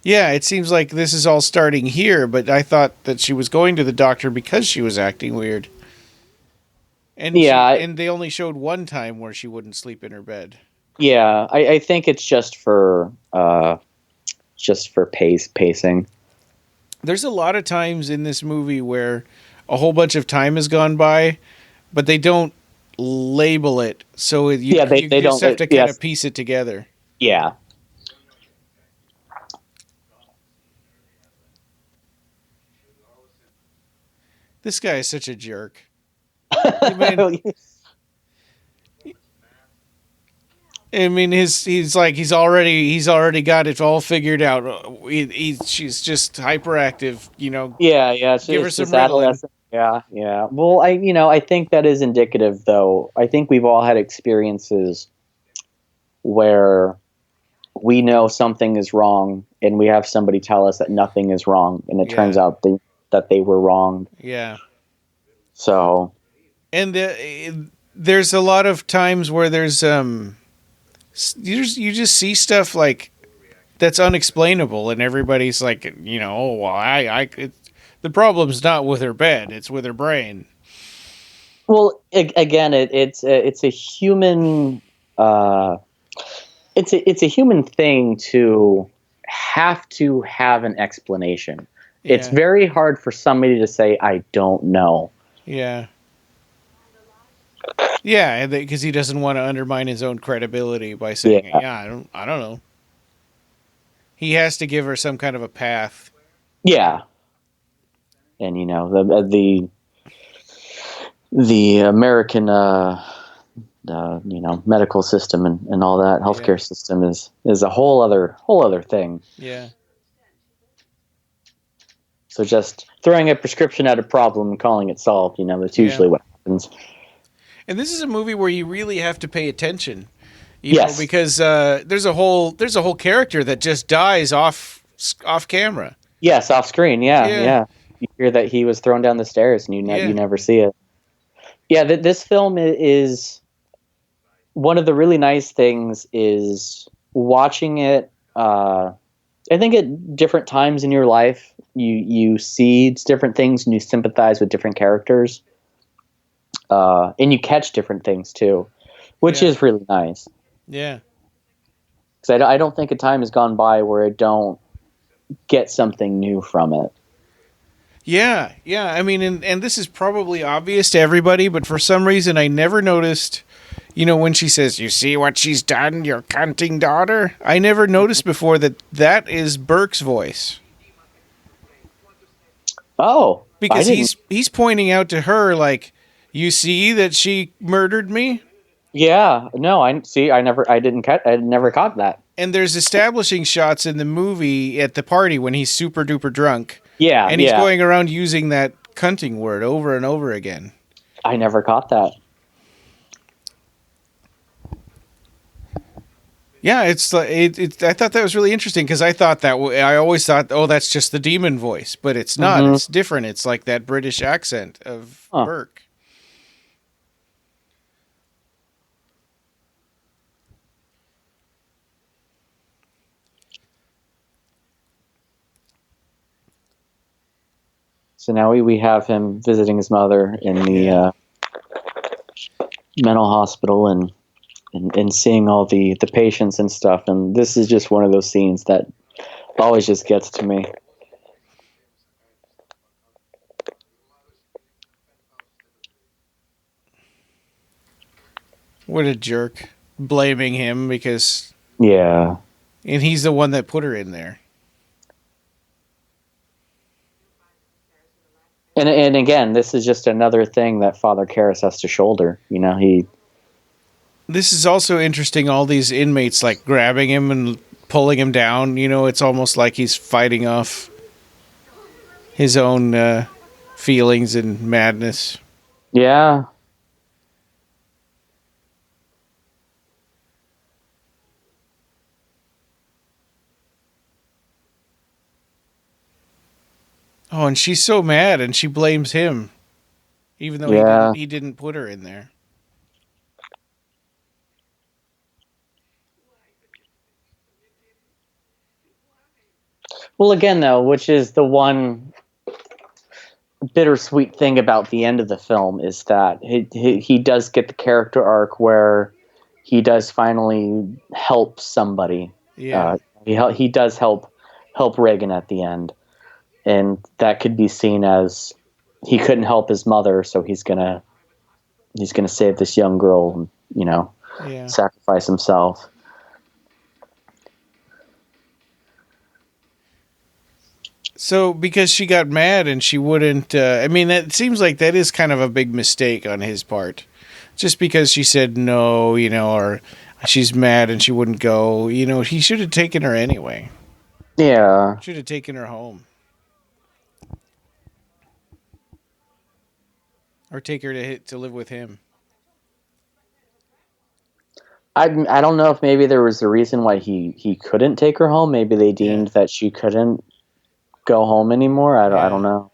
Yeah, it seems like this is all starting here, but I thought that she was going to the doctor because she was acting weird. And and they only showed one time where she wouldn't sleep in her bed. Yeah, I think it's just for pacing. There's a lot of times in this movie where a whole bunch of time has gone by, but they don't label it, so you just have to kind of piece it together. Yeah. This guy is such a jerk. He's already got it all figured out. She's just hyperactive, Yeah. Give her some Ritalin. Yeah. Well, I think that is indicative, though. I think we've all had experiences where we know something is wrong, and we have somebody tell us that nothing is wrong, and it turns out that they were wrong. Yeah. So. And there's a lot of times where there's you just see stuff like that's unexplainable, and everybody's like, the problem's not with her bed, it's with her brain. Well, again, it's a human it's a human thing to have an explanation. Yeah. It's very hard for somebody to say, I don't know. Yeah. Yeah, because he doesn't want to undermine his own credibility by saying, Yeah. "Yeah, I don't know." He has to give her some kind of a path. Yeah. And the American medical system and all that healthcare system is a whole other thing. Yeah. So just throwing a prescription at a problem and calling it solved, that's usually what happens. And this is a movie where you really have to pay attention, Yes. because there's a whole character that just dies off camera. Yes, off screen. Yeah. You hear that he was thrown down the stairs, and you never see it. Yeah, this film is one of the really nice things is watching it. I think at different times in your life, you see different things and you sympathize with different characters, and you catch different things too, which is really nice. Yeah, because I don't think a time has gone by where I don't get something new from it. Yeah. I mean, and this is probably obvious to everybody, but for some reason I never noticed, when she says, "You see what she's done, your cunting daughter?" I never noticed before that is Burke's voice. Oh. Because he's pointing out to her, like, "You see that she murdered me?" Yeah. No, I never caught that. And there's establishing shots in the movie at the party when he's super duper drunk. Yeah. And he's going around using that cunting word over and over again. I never caught that. Yeah, it's I thought that was really interesting because I always thought, oh, that's just the demon voice, but it's not. Mm-hmm. It's different. It's like that British accent of Burke. So now we have him visiting his mother in the mental hospital and seeing all the patients and stuff. And this is just one of those scenes that always just gets to me. What a jerk. Blaming him because... Yeah. And he's the one that put her in there. And again, this is just another thing that Father Karras has to shoulder. This is also interesting, all these inmates, like, grabbing him and pulling him down. It's almost like he's fighting off his own feelings and madness. Yeah. Oh, and she's so mad, and she blames him, even though he didn't put her in there. Well, again, though, which is the one bittersweet thing about the end of the film is that he does get the character arc where he does finally help somebody. Yeah, he does help Reagan at the end. And that could be seen as he couldn't help his mother, so he's gonna save this young girl, and, sacrifice himself. So because she got mad and she wouldn't, that seems like that is kind of a big mistake on his part. Just because she said no, or she's mad and she wouldn't go, he should have taken her anyway. Yeah. Should have taken her home. Or take her to live with him. I don't know if maybe there was a reason why he couldn't take her home. Maybe they deemed that she couldn't go home anymore. I don't know.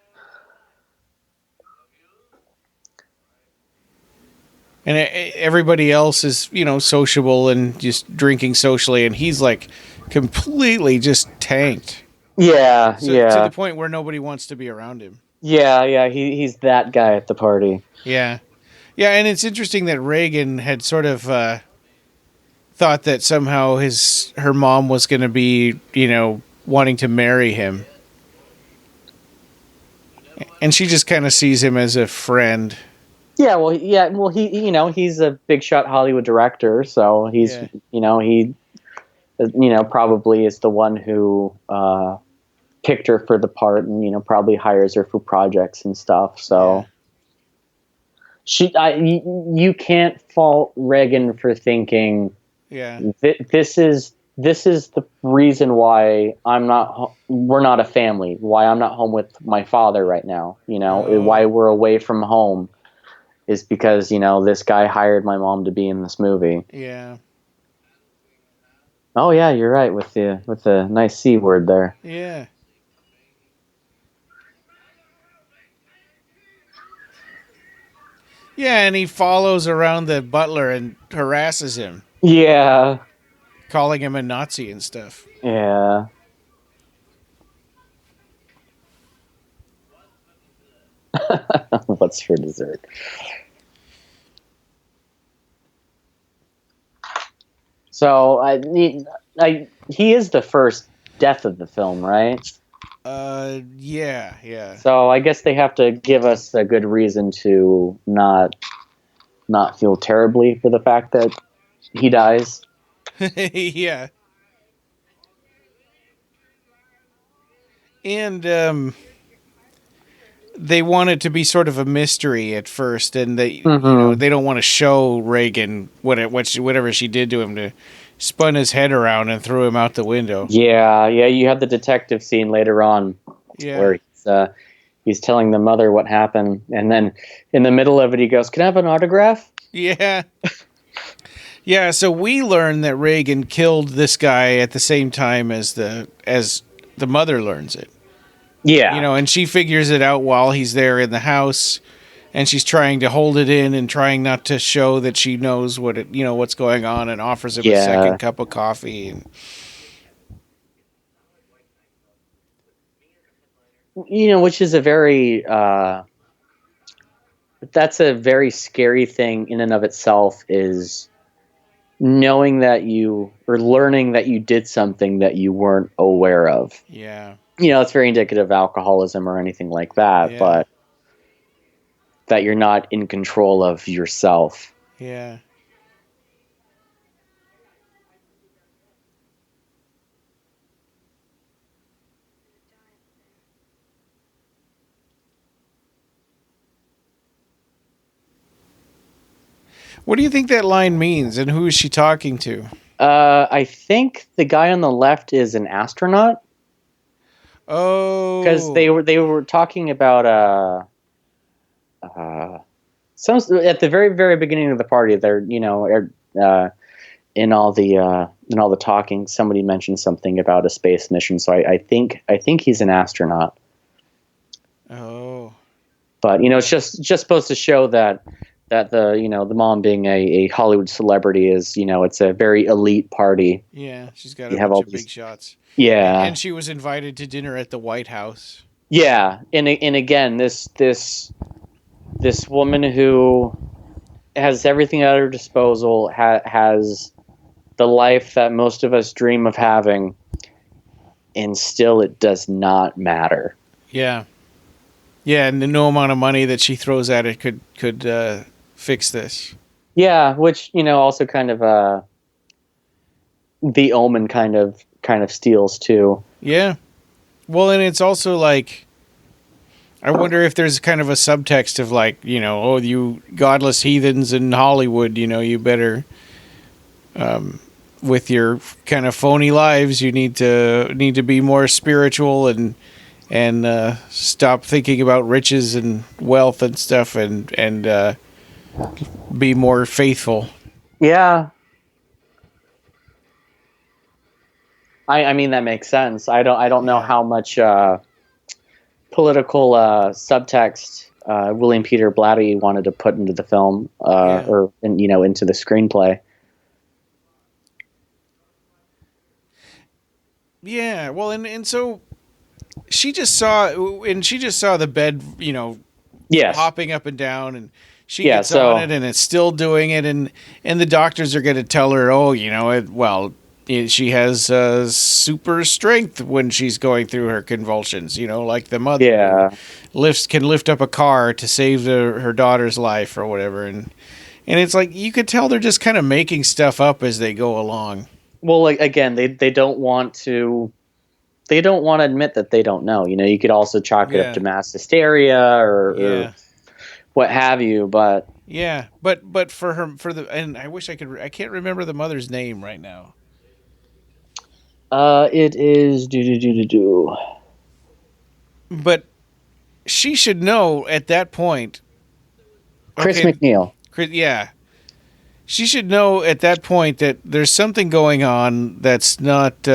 And everybody else is, sociable and just drinking socially, and he's like completely just tanked. Yeah, To the point where nobody wants to be around him. Yeah, he's that guy at the party. Yeah, and it's interesting that Reagan had sort of thought that somehow her mom was going to be, wanting to marry him. And she just kind of sees him as a friend. Yeah, well, he's a big shot Hollywood director, so he's, he probably is the one who picked her for the part, and probably hires her for projects and stuff. So you can't fault Reagan for thinking, this is the reason why we're not a family, why I'm not home with my father right now, why we're away from home is because, this guy hired my mom to be in this movie. Yeah. Oh yeah, you're right with the nice C word there. Yeah. Yeah, and he follows around the butler and harasses him. Yeah. Calling him a Nazi and stuff. Yeah. What's for dessert? So he is the first death of the film, right? Yeah. So I guess they have to give us a good reason to not feel terribly for the fact that he dies. Yeah. And they want it to be sort of a mystery at first, and they they don't want to show Reagan whatever she did to him, to spun his head around and threw him out the window. Yeah. You have the detective scene later on, where he's telling the mother what happened, and then in the middle of it, he goes, "Can I have an autograph?" Yeah. Yeah. So we learn that Reagan killed this guy at the same time as the mother learns it. Yeah. And she figures it out while he's there in the house, and she's trying to hold it in and trying not to show that she knows what's going on, and offers him a second cup of coffee. And which is a very that's a very scary thing in and of itself, is knowing that learning that you did something that you weren't aware of. Yeah. It's very indicative of alcoholism or anything like that, but that you're not in control of yourself. Yeah. What do you think that line means, and who is she talking to? I think the guy on the left is an astronaut. Oh, because they were talking about some at the very, very beginning of the party. They're in all the talking, somebody mentioned something about a space mission. So I think he's an astronaut. Oh, but it's just supposed to show that the mom being a Hollywood celebrity is, it's a very elite party. Yeah, she's got a bunch of big shots. Yeah, and she was invited to dinner at the White House. Yeah, and again, this woman who has everything at her disposal, has the life that most of us dream of having, and still it does not matter. Yeah, and no amount of money that she throws at it could fix this. Yeah, which also kind of the Omen kind of steals too. Yeah, well, and it's also like, I wonder if there's kind of a subtext of like, oh, you godless heathens in Hollywood, you better, with your kind of phony lives, you need to be more spiritual and stop thinking about riches and wealth and stuff, and be more faithful. Yeah. I mean, that makes sense. I don't know how much political subtext William Peter Blatty wanted to put into the film, or into the screenplay. Yeah, well, and so she just saw the bed, yes, hopping up and down, and she gets on it, and it's still doing it, and the doctors are going to tell her, she has super strength when she's going through her convulsions. Like the mother Yeah. can lift up a car to save her daughter's life or whatever, and it's like you could tell they're just kind of making stuff up as they go along. Well, like, again, they don't want to. They don't want to admit that they don't know. You could also chalk it up to mass hysteria or what have you. But yeah, but and I wish I can't remember the mother's name right now. It is do. But she should know at that point. Chris McNeil. Yeah. She should know at that point that there's something going on that's not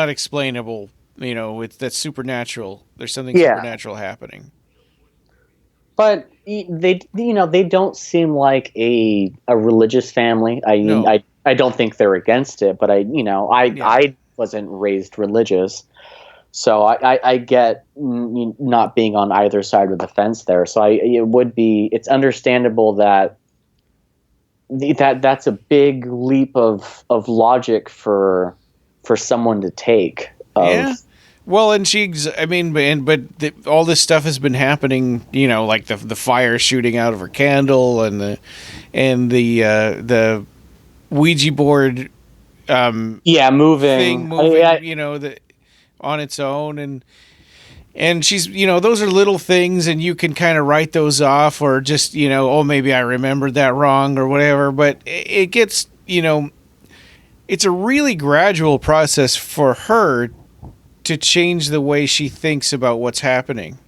explainable. That's supernatural. There's something supernatural happening. But they don't seem like a religious family. I don't think they're against it, but I wasn't raised religious, so I get not being on either side of the fence there. So it's understandable that's a big leap of logic for someone to take. Well, and all this stuff has been happening, like the fire shooting out of her candle and the Ouija board, moving, on its own, and she's, those are little things, and you can kind of write those off, or just, maybe I remembered that wrong or whatever. But it gets, it's a really gradual process for her to change the way she thinks about what's happening.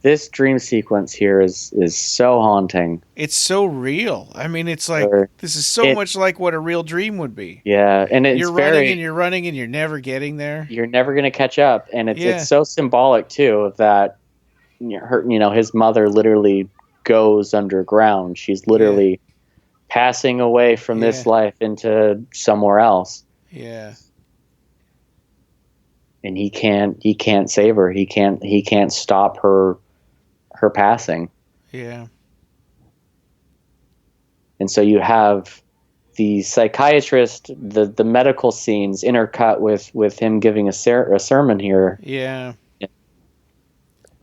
This dream sequence here is so haunting. It's so real. I mean, it's like this is so much like what a real dream would be. Yeah, and you're running and you're never getting there. You're never going to catch up, and it's so symbolic too of that. His mother literally goes underground. She's literally passing away from this life into somewhere else. Yeah. And he can't save her. He can't stop her passing. Yeah. And so you have the psychiatrist, the medical scenes intercut with him giving a sermon here. Yeah.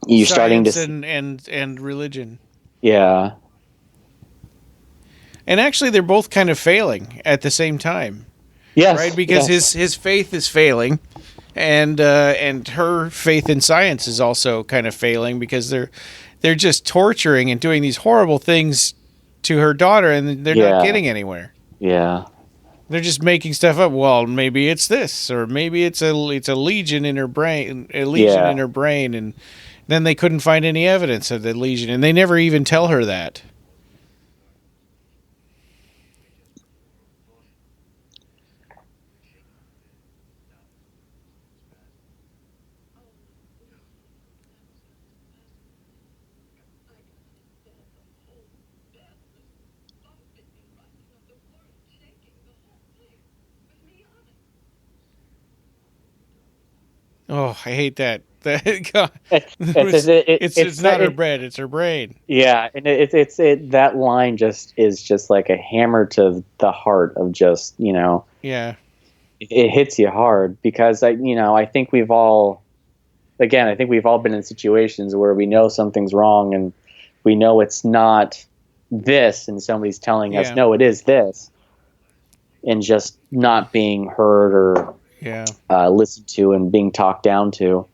You're starting to and religion. Yeah. And actually, they're both kind of failing at the same time. Yes. Right, because his faith is failing. And her faith in science is also kind of failing, because they're just torturing and doing these horrible things to her daughter, and they're not getting anywhere. Yeah, they're just making stuff up. Well, maybe it's this, or maybe it's a lesion in her brain, and then they couldn't find any evidence of the lesion, and they never even tell her that. Oh, I hate that. It's not her bread; it's her brain. Yeah, and that line is just like a hammer to the heart of just Yeah, it hits you hard, because I think we've all been in situations where we know something's wrong and we know it's not this, and somebody's telling us no, it is this, and just not being heard or listened to and being talked down to.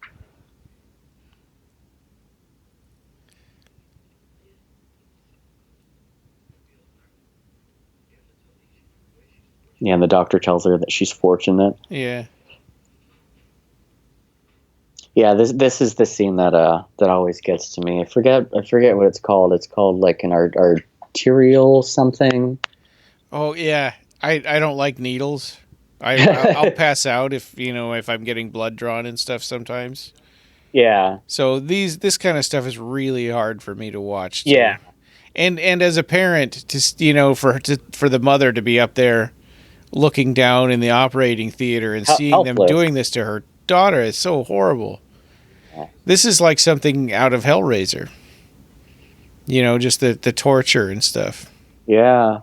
Yeah, and the doctor tells her that she's fortunate. Yeah. Yeah, this is the scene that always gets to me. I forget what it's called. It's called like an arterial something. Oh yeah, I don't like needles. I'll pass out if I'm getting blood drawn and stuff sometimes. Yeah. So this kind of stuff is really hard for me to watch. Yeah. And as a parent, for the mother to be up there looking down in the operating theater and seeing them doing this to her daughter is so horrible. Yeah. This is like something out of Hellraiser. Just the torture and stuff. Yeah.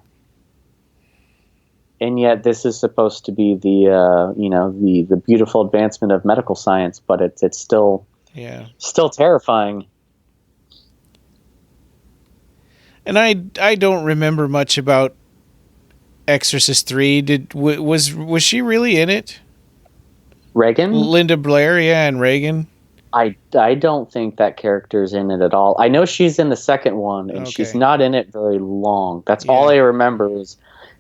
and yet this is supposed to be the beautiful advancement of medical science, but it's still terrifying. And I don't remember much about Exorcist 3. Was she really in it? Reagan? Linda Blair, yeah, and Reagan. I don't think that character's in it at all. I know she's in the second one, and she's not in it very long. That's all I remember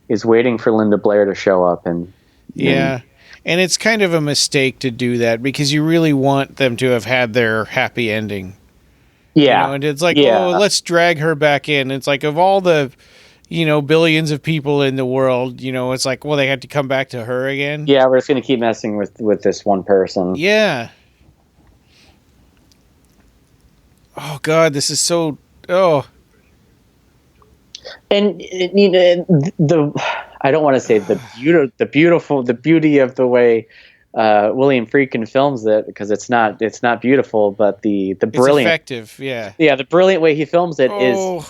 is waiting for Linda Blair to show up. And it's kind of a mistake to do that because you really want them to have had their happy ending. Yeah. And it's like, let's drag her back in. It's like, of all the, billions of people in the world, it's like, well, they had to come back to her again. Yeah, we're just going to keep messing with this one person. Yeah. Oh, God, this is so... Oh. And, I don't want to say the beauty of the way William Friedkin films it, because it's not beautiful, but the brilliant, it's effective, yeah, the brilliant way he films it is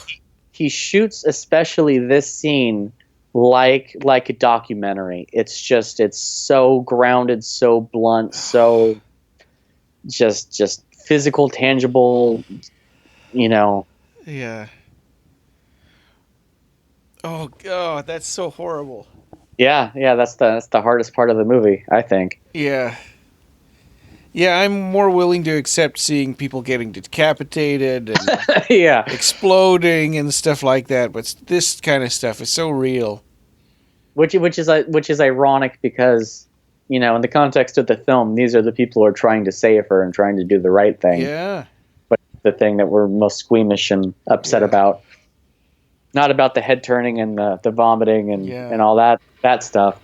he shoots especially this scene like a documentary. It's so grounded, so blunt, so just physical, tangible, Yeah. Oh God, that's so horrible. Yeah, that's the hardest part of the movie, I think. Yeah. Yeah, I'm more willing to accept seeing people getting decapitated and exploding and stuff like that, but this kind of stuff is so real. Which is ironic because, in the context of the film, these are the people who are trying to save her and trying to do the right thing. Yeah. But the thing that we're most squeamish and upset about. Not about the head turning and the vomiting and all that stuff.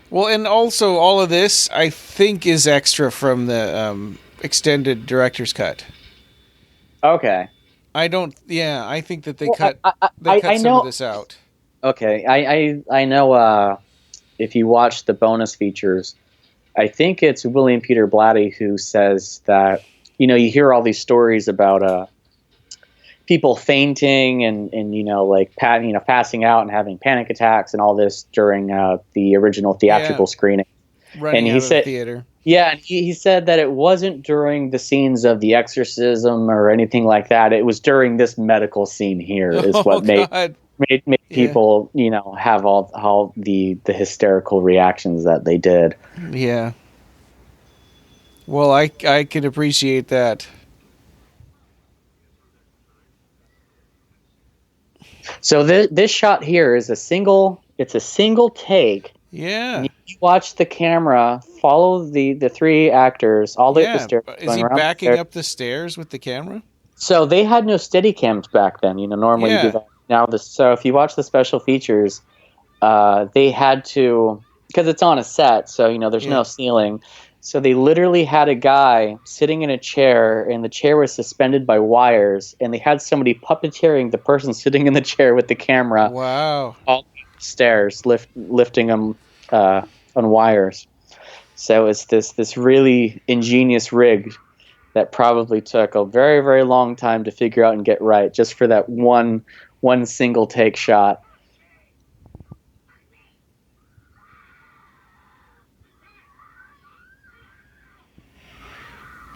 Well, and also all of this, I think, is extra from the extended director's cut. Okay. I think that they cut some of this out. Okay, I know if you watch the bonus features, I think it's William Peter Blatty who says that, you hear all these stories about people fainting and passing out and having panic attacks and all this during the original theatrical screening. Running out of the theater. Yeah, and he said that it wasn't during the scenes of the exorcism or anything like that. It was during this medical scene here is what made people, have all the hysterical reactions that they did. Yeah. Well, I could appreciate that. So this shot here is a single take. Yeah. You watch the camera follow the three actors all the way up the stairs. Is he backing up the stairs with the camera? So they had no steady cams back then. Normally you do that. Now so if you watch the special features, they had to, because it's on a set, so there's no ceiling. So they literally had a guy sitting in a chair, and the chair was suspended by wires, and they had somebody puppeteering the person sitting in the chair with the camera. Wow! All the stairs, lifting them on wires. So it's this really ingenious rig that probably took a very, very long time to figure out and get right, just for that one single take shot.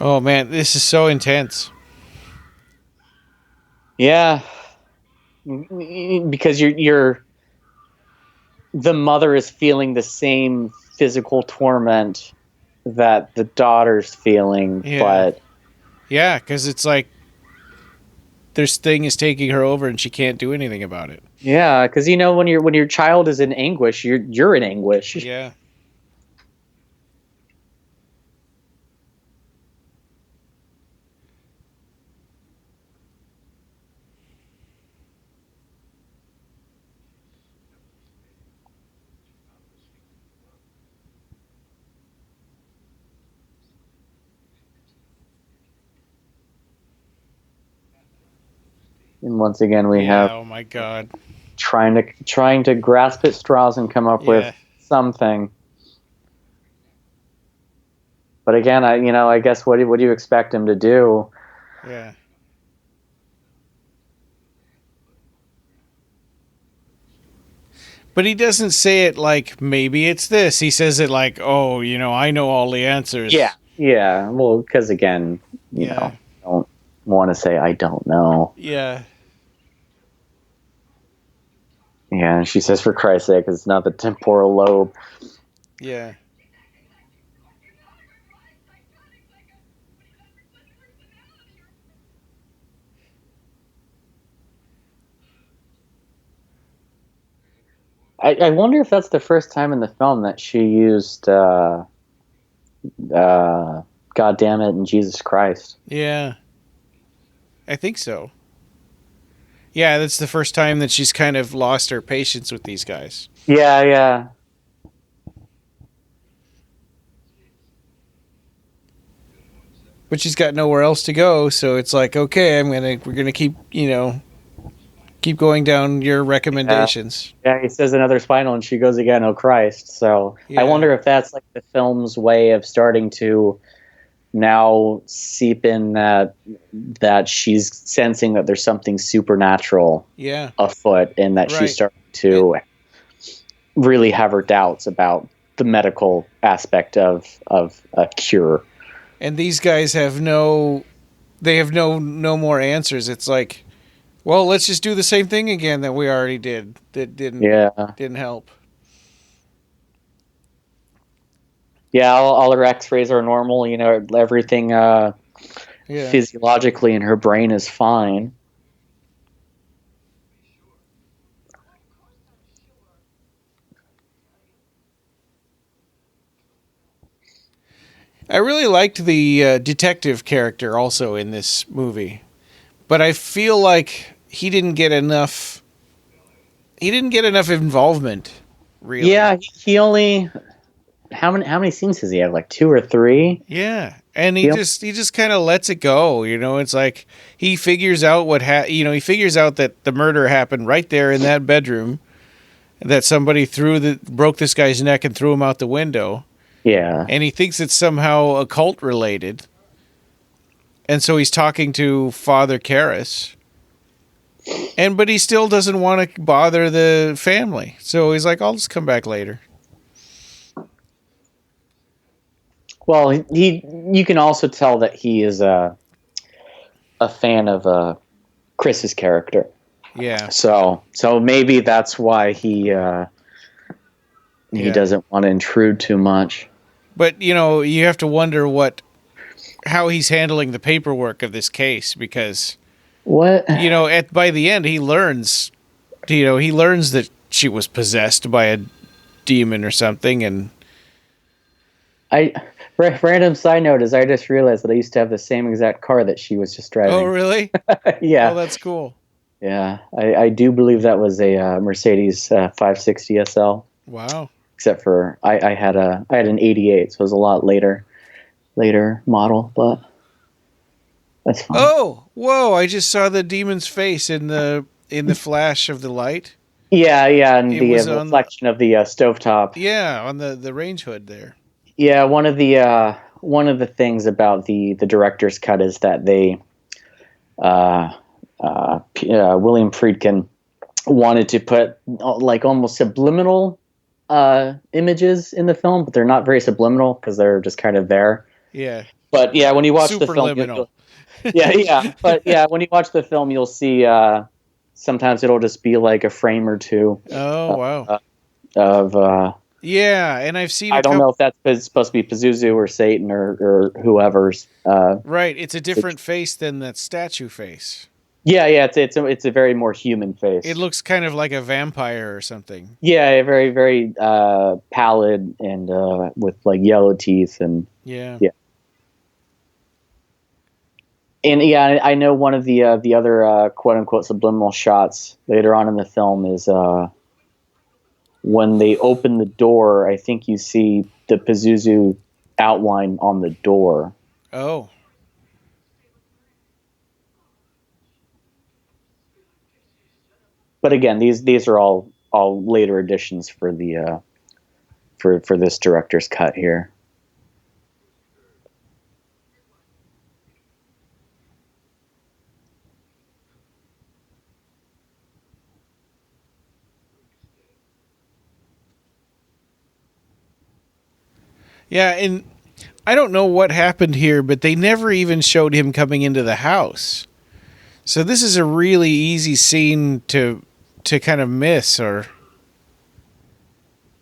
Oh man, this is so intense. Yeah, because you're the mother is feeling the same physical torment that the daughter's feeling, but because it's like this thing is taking her over and she can't do anything about it. Yeah, because when your child is in anguish, you're in anguish. Yeah. And once again, we have oh my God, trying to grasp at straws and come up with something. But again, I guess what do you expect him to do? Yeah. But he doesn't say it like, maybe it's this. He says it like, oh, I know all the answers. Yeah. Yeah. Well, because again, you know, I don't want to say I don't know. Yeah. Yeah. And she says, for Christ's sake, it's not the temporal lobe. Yeah. I wonder if that's the first time in the film that she used God damn it and Jesus Christ. Yeah. I think so. Yeah, that's the first time that she's kind of lost her patience with these guys. Yeah, yeah. But she's got nowhere else to go, so it's like, okay, we're gonna keep keep going down your recommendations. Yeah, he says another spinal and she goes again, oh Christ. So Yeah. I wonder if that's like the film's way of starting to now seep in that she's sensing that there's something supernatural afoot, and that she's starting to really have her doubts about the medical aspect of a cure. And these guys have no more answers. It's like, well, let's just do the same thing again that we already did. That didn't help. Yeah, all her X-rays are normal. Everything physiologically in her brain is fine. I really liked the detective character also in this movie, but I feel like he didn't get enough involvement. Really? Yeah, he only. How many scenes does he have? Like 2 or 3? Yeah, and he just kind of lets it go. It's like he figures out he figures out that the murder happened right there in that bedroom, that somebody broke this guy's neck and threw him out the window. Yeah, and he thinks it's somehow occult related, and so he's talking to Father Karras, but he still doesn't want to bother the family. So he's like, I'll just come back later. Well, you can also tell that he is a fan of Chris's character. Yeah. So maybe that's why he doesn't want to intrude too much. But you have to wonder how he's handling the paperwork of this case, because by the end he learns that she was possessed by a demon or something, and Random side note is I just realized that I used to have the same exact car that she was just driving. Oh, really? Yeah. Oh, that's cool. Yeah, I do believe that was a Mercedes 560 SL. Wow. Except for I had an 88, so it was a lot later model, but that's fine. Oh, whoa! I just saw the demon's face in the flash of the light. Yeah, and the reflection of the stovetop. Yeah, on the range hood there. Yeah, one of the things about the director's cut is that they William Friedkin wanted to put like almost subliminal images in the film, but they're not very subliminal because they're just kind of there. Yeah. But yeah, when you watch the film, But yeah, when you watch the film, you'll see sometimes it'll just be like a frame or two. Oh wow. Yeah, and I've seen. I don't know if that's supposed to be Pazuzu or Satan or whoever's. Right, it's a different face than that statue face. Yeah, it's a very more human face. It looks kind of like a vampire or something. Yeah, very very pallid and with like yellow teeth and yeah. And yeah, I know one of the other quote unquote subliminal shots later on in the film is when they open the door. I think you see the Pazuzu outline on the door. Oh. But again, these are all later additions for the for this director's cut here. Yeah, and I don't know what happened here, but they never even showed him coming into the house. So this is a really easy scene to kind of miss, or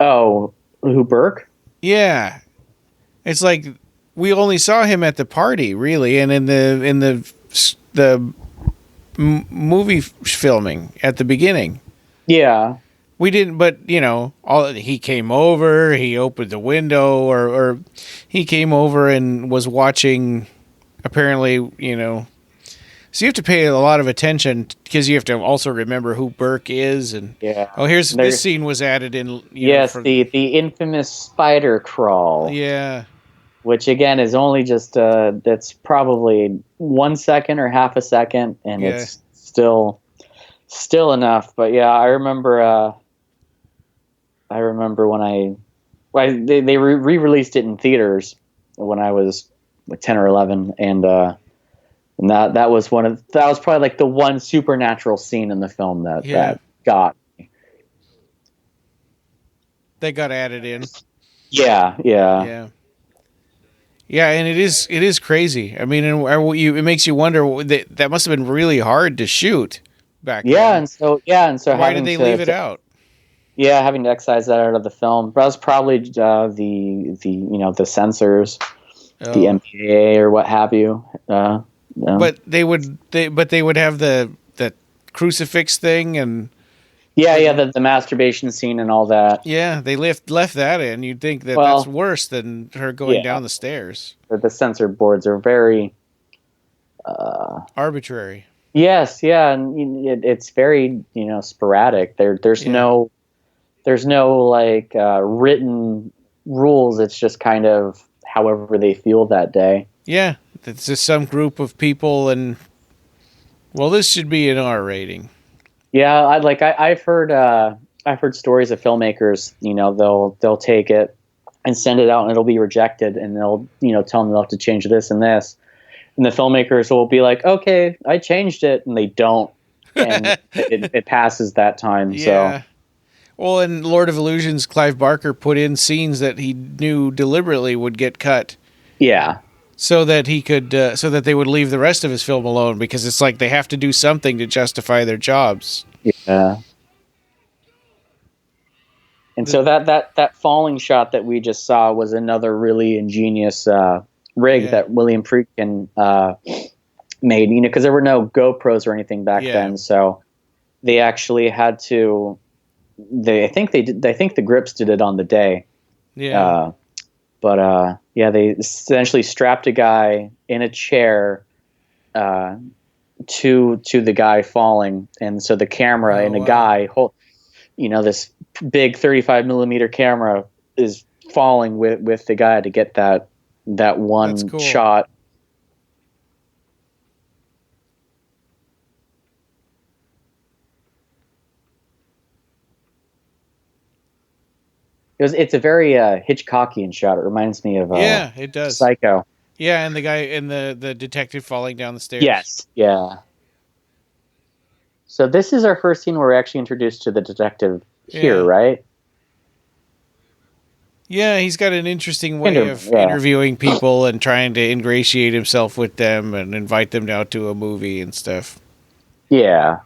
Oh, who, Burke? yeah, it's like we only saw him at the party, really, and in the movie filming at the beginning. Yeah. We didn't, but he came over, he opened the window, or he came over and was watching. Apparently, so you have to pay a lot of attention because you have to also remember who Burke is, and this scene was added in. The infamous spider crawl. Yeah, which again is only just that's probably 1 second or half a second, and it's still enough. But yeah, I remember when they re-released it in theaters when I was like 10 or 11, and that was probably like the one supernatural scene in the film that got me. They got added in. Yeah. Yeah, and it is crazy. I mean, it makes you wonder that must have been really hard to shoot back then. And so why did they leave it out? Yeah, having to excise that out of the film. That was probably the censors, the MPAA or what have you. But they would have the crucifix thing and the masturbation scene and all that. Yeah, they left that in. You'd think that's worse than her going down the stairs. The censor boards are very arbitrary. Yes, and it's very sporadic. There's no like written rules. It's just kind of however they feel that day. Yeah, it's just some group of people, and this should be an R rating. Yeah, I've heard stories of filmmakers. They'll take it and send it out, and it'll be rejected, and they'll tell them they'll have to change this and this, and the filmmakers will be like, "Okay, I changed it," and they don't, and it passes that time. Yeah. So. Well, in Lord of Illusions, Clive Barker put in scenes that he knew deliberately would get cut. Yeah. So that he could, so that they would leave the rest of his film alone, because it's like they have to do something to justify their jobs. Yeah. And so that falling shot that we just saw was another really ingenious rig that William Friedkin made. Because there were no GoPros or anything back then, so they actually had to. I think the grips did it on the day. Yeah. They essentially strapped a guy in a chair to the guy falling, and so the camera and a guy this big 35 millimeter camera is falling with the guy to get that one shot. It's a very Hitchcockian shot. It reminds me of it does. Psycho. Yeah, and the guy and the detective falling down the stairs. Yes. Yeah. So this is our first scene where we're actually introduced to the detective here, right? Yeah, he's got an interesting way of interviewing people and trying to ingratiate himself with them and invite them out to a movie and stuff. Yeah.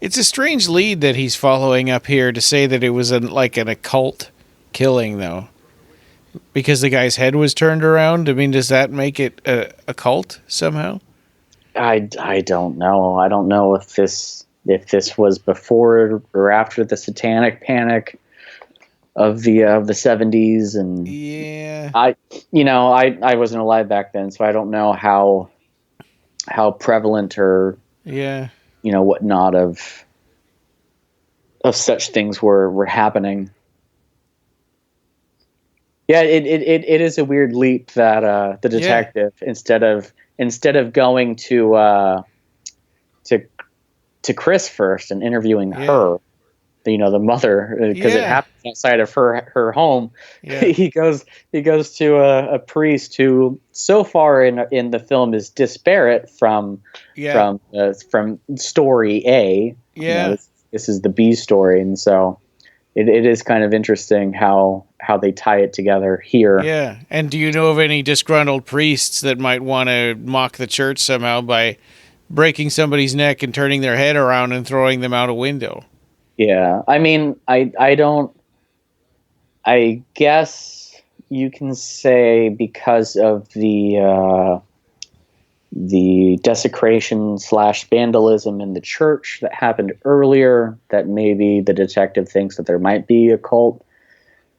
It's a strange lead that he's following up here to say that it was an occult killing, though. Because the guy's head was turned around? I mean, does that make it a cult somehow? I don't know. I don't know if this was before or after the Satanic Panic of the 70s, and I wasn't alive back then, so I don't know how prevalent or whatnot of such things were happening. Yeah, it is a weird leap that the detective instead of going to Chris first and interviewing her, the mother, because it happens outside of her home. Yeah. he goes to a priest who so far in the film is disparate from story A. Yeah. This is the B story, and so it is kind of interesting how they tie it together here. Yeah. And do you know of any disgruntled priests that might want to mock the church somehow by breaking somebody's neck and turning their head around and throwing them out a window? Yeah. I mean, I guess you can say because of the desecration / vandalism in the church that happened earlier, that maybe the detective thinks that there might be a cult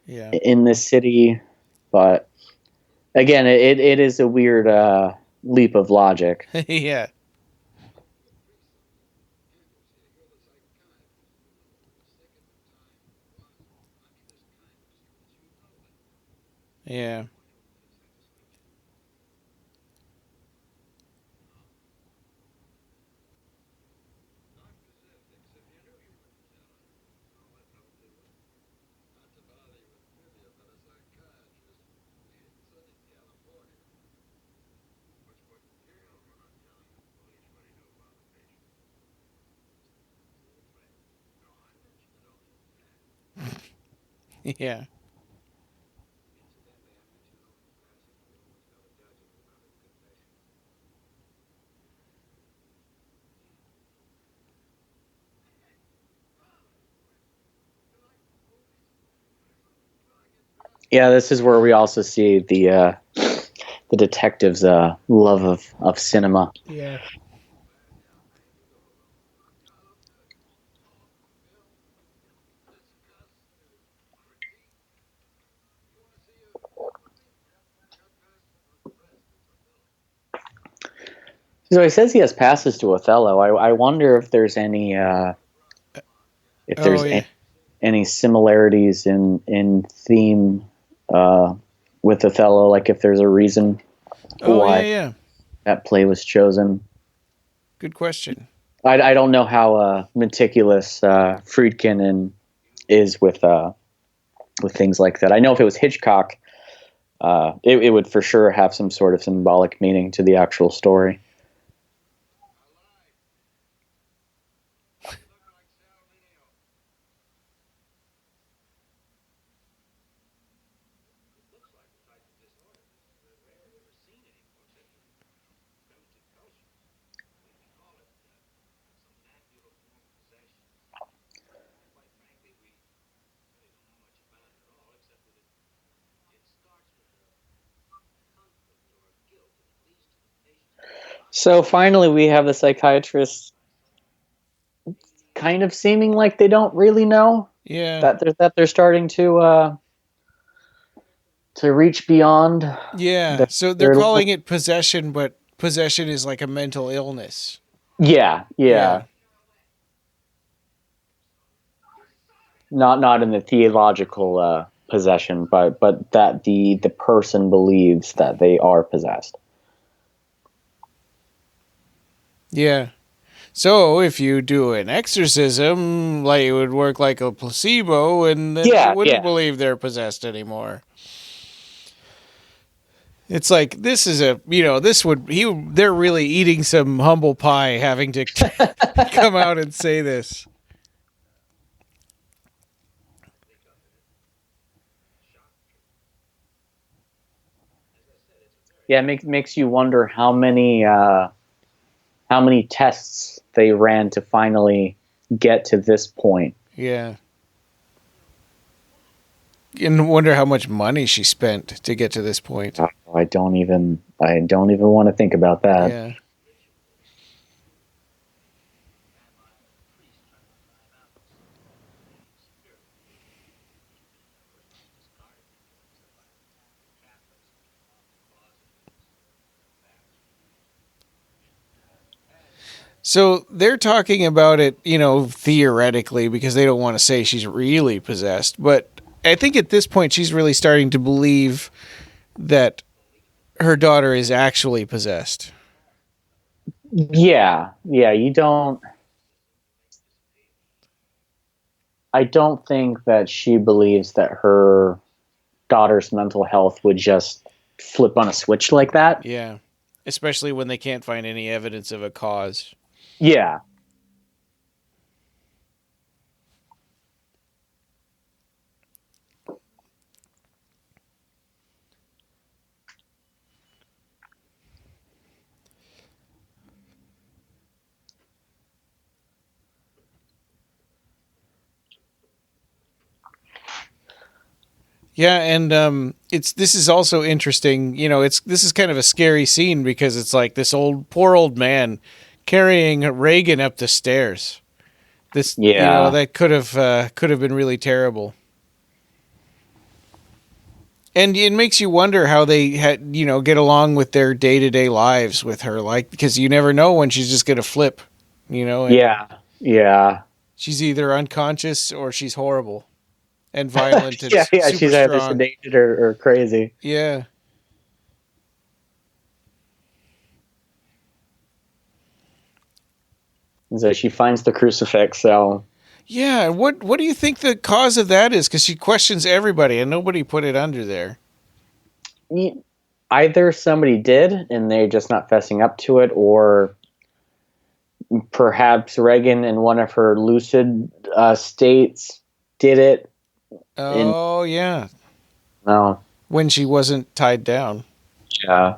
in this city. But again, it is a weird leap of logic. Yeah. Yeah. Yeah. Yeah, this is where we also see the detective's love of cinema. Yeah. So he says he has passes to Othello. I wonder if there's any any similarities in theme with Othello, like if there's a reason why that play was chosen. Good question. I don't know how meticulous Friedkin is with things like that. I know if it was Hitchcock, it would for sure have some sort of symbolic meaning to the actual story. So finally, we have the psychiatrist kind of seeming like they don't really know that they're starting to reach beyond. Yeah. So they're calling it possession, but possession is like a mental illness. Yeah. Not in the theological possession, but that the person believes that they are possessed. Yeah. So if you do an exorcism, like it would work like a placebo, and then they wouldn't believe they're possessed anymore. It's like this is they're really eating some humble pie having to come out and say this. Yeah, it makes you wonder how many tests they ran to finally get to this point. Yeah. And wonder how much money she spent to get to this point. I don't even want to think about that. Yeah. So they're talking about it, theoretically, because they don't want to say she's really possessed. But I think at this point she's really starting to believe that her daughter is actually possessed. Yeah. I don't think that she believes that her daughter's mental health would just flip on a switch like that. Yeah. Especially when they can't find any evidence of a cause. Yeah. Yeah, and this is also interesting. This is kind of a scary scene because it's like this poor old man carrying Reagan up the stairs. That could have been really terrible. And it makes you wonder how they get along with their day-to-day lives with her, like, because you never know when she's just going to flip, Yeah. She's either unconscious or she's horrible and violent and yeah, super she's either strong. sedated or crazy. Yeah. So she finds the crucifix, so... Yeah, what do you think the cause of that is? Because she questions everybody, and nobody put it under there. Either somebody did, and they're just not fessing up to it, or perhaps Reagan in one of her lucid states did it. Oh, yeah. No. When she wasn't tied down. Yeah.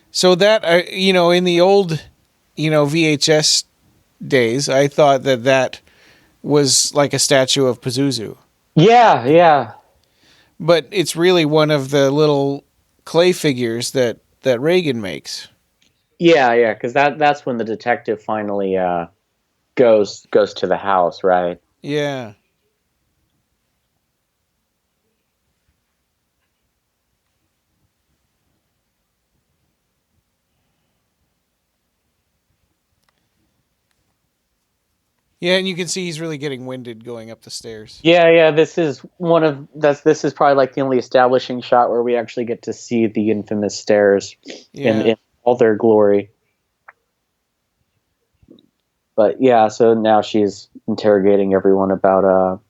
So that, in the old, VHS days, I thought that was like a statue of Pazuzu. Yeah. But it's really one of the little clay figures that Reagan makes. Yeah, because that's when the detective finally goes to the house, right? Yeah. Yeah, and you can see he's really getting winded going up the stairs. Yeah. This is probably like the only establishing shot where we actually get to see the infamous stairs in all their glory. But yeah, so now she's interrogating everyone about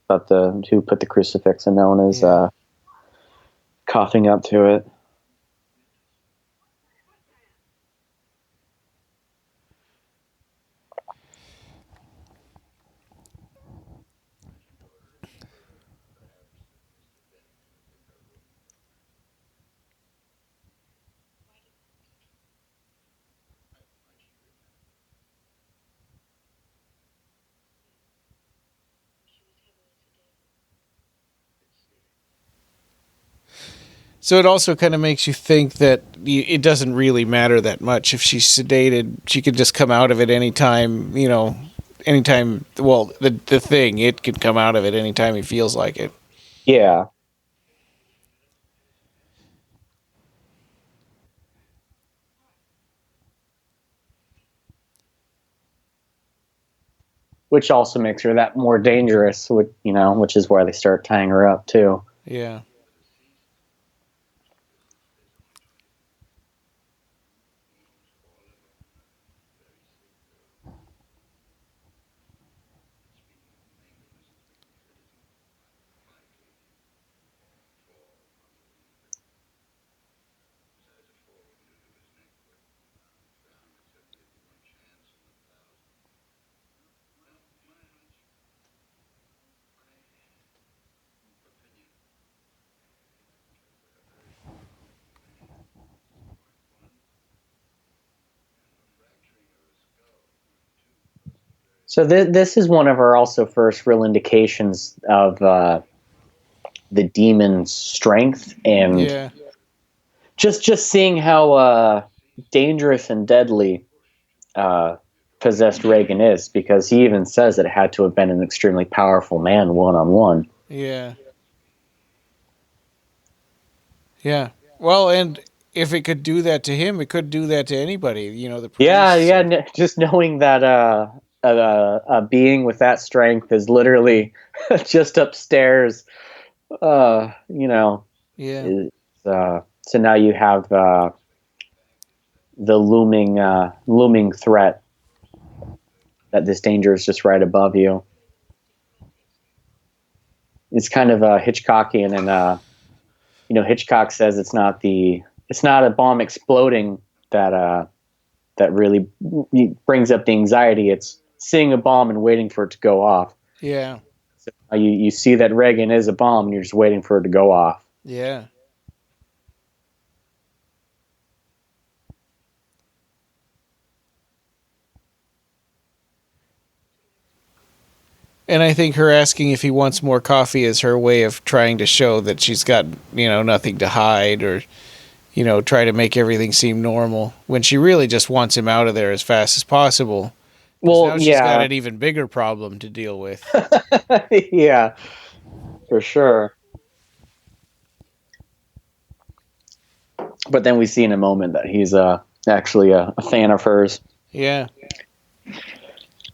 the who put the crucifix, and no one is coughing up to it. So it also kind of makes you think that it doesn't really matter that much. If she's sedated, she could just come out of it anytime, anytime. Well, the thing, it could come out of it anytime he feels like it. Yeah. Which also makes her that more dangerous, which is why they start tying her up too. Yeah. So this is one of our also first real indications of the demon's strength, and just seeing how dangerous and deadly possessed Reagan is, because he even says that it had to have been an extremely powerful man one-on-one. Yeah. Yeah. Well, and if it could do that to him, it could do that to anybody, the police. Yeah, just knowing that a being with that strength is literally just upstairs. You know, Yeah. so now you have the looming threat that this danger is just right above you. It's kind of Hitchcockian, and Hitchcock says it's not a bomb exploding that really brings up the anxiety. It's seeing a bomb and waiting for it to go off. Yeah. So you see that Reagan is a bomb, and you're just waiting for it to go off. Yeah. And I think her asking if he wants more coffee is her way of trying to show that she's got, nothing to hide, or, try to make everything seem normal, when she really just wants him out of there as fast as possible. Well, now she's got an even bigger problem to deal with. Yeah, for sure. But then we see in a moment that he's actually a fan of hers. Yeah.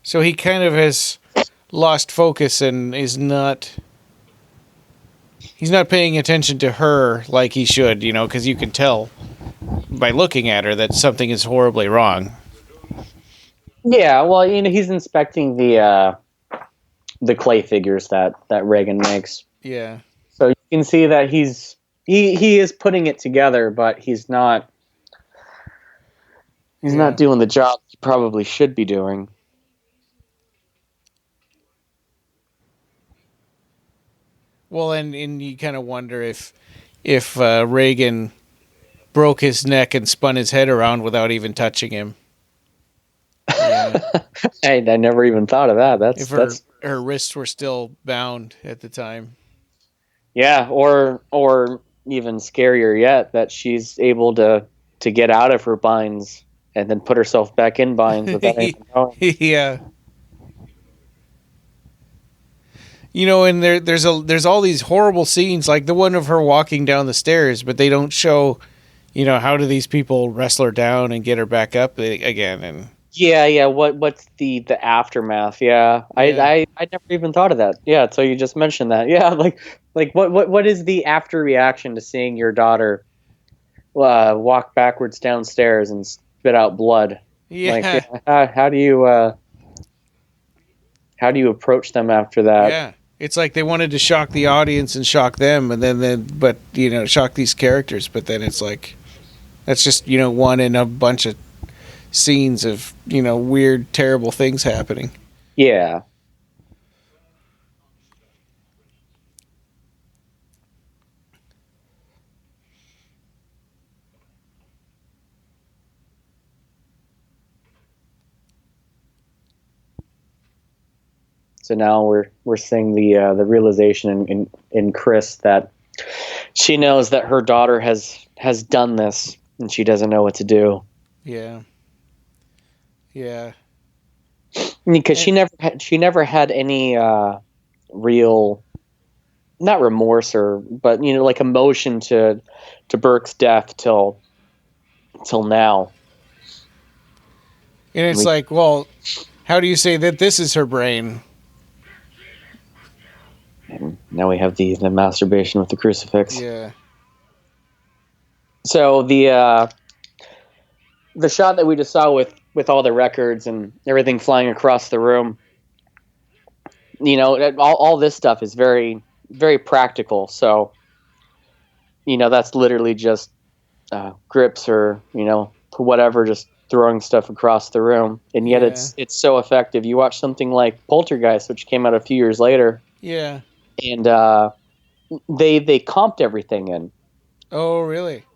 So he kind of has lost focus and he's not paying attention to her like he should, because you can tell by looking at her that something is horribly wrong. Yeah, well, he's inspecting the clay figures that Reagan makes. Yeah. So you can see that he is putting it together, but he's not doing the job he probably should be doing. Well, and you kind of wonder if Reagan broke his neck and spun his head around without even touching him. Yeah. I never even thought of that. That's her wrists were still bound at the time. Yeah, or even scarier yet, that she's able to get out of her binds and then put herself back in binds without even knowing. Yeah. And there's all these horrible scenes, like the one of her walking down the stairs, but they don't show, how do these people wrestle her down and get her back up again? And yeah. What's the aftermath? Yeah. I never even thought of that. Yeah. So you just mentioned that. Yeah. Like what is the after reaction to seeing your daughter walk backwards downstairs and spit out blood? Yeah. Like, how do you approach them after that? Yeah. It's like they wanted to shock the audience and shock them, and then shock these characters. But then it's like, that's just, one in a bunch of scenes of, weird, terrible things happening. Yeah. So now we're seeing the realization in Chris that she knows that her daughter has done this and she doesn't know what to do. Yeah. Yeah. Because she never had any real, not remorse but like emotion to Burke's death till now. And it's like, well, how do you say that this is her brain? And now we have the masturbation with the crucifix. Yeah. So the shot that we just saw with all the records and everything flying across the room, all this stuff is very, very practical. So, that's literally just grips or, whatever, just throwing stuff across the room. And yet it's so effective. You watch something like Poltergeist, which came out a few years later. Yeah. And they comped everything in. Oh, really?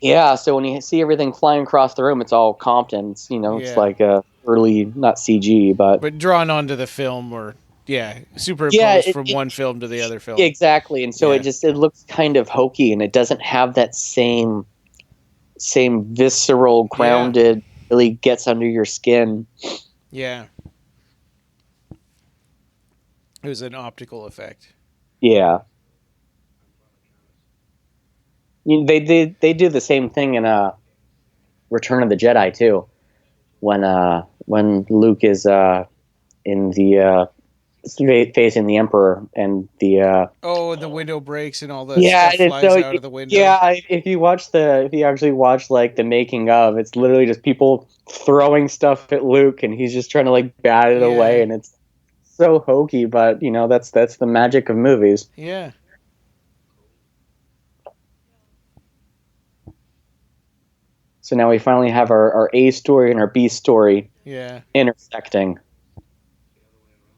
Yeah, so when you see everything flying across the room, it's all comped in. It's, it's like early, not CG, but drawn onto the film, or superimposed from one film to the other film. Exactly, and so it looks kind of hokey, and it doesn't have that same visceral, grounded, really gets under your skin. Yeah. It was an optical effect. Yeah. They do the same thing in Return of the Jedi too, when Luke is in the facing the Emperor, and the and the window breaks and all the yeah, stuff flies out of the window. Yeah, if you actually watch like the making of, it's literally just people throwing stuff at Luke, and he's just trying to like bat it away, and it's so hokey, but that's the magic of movies. Yeah. So now we finally have our A story and our B story intersecting.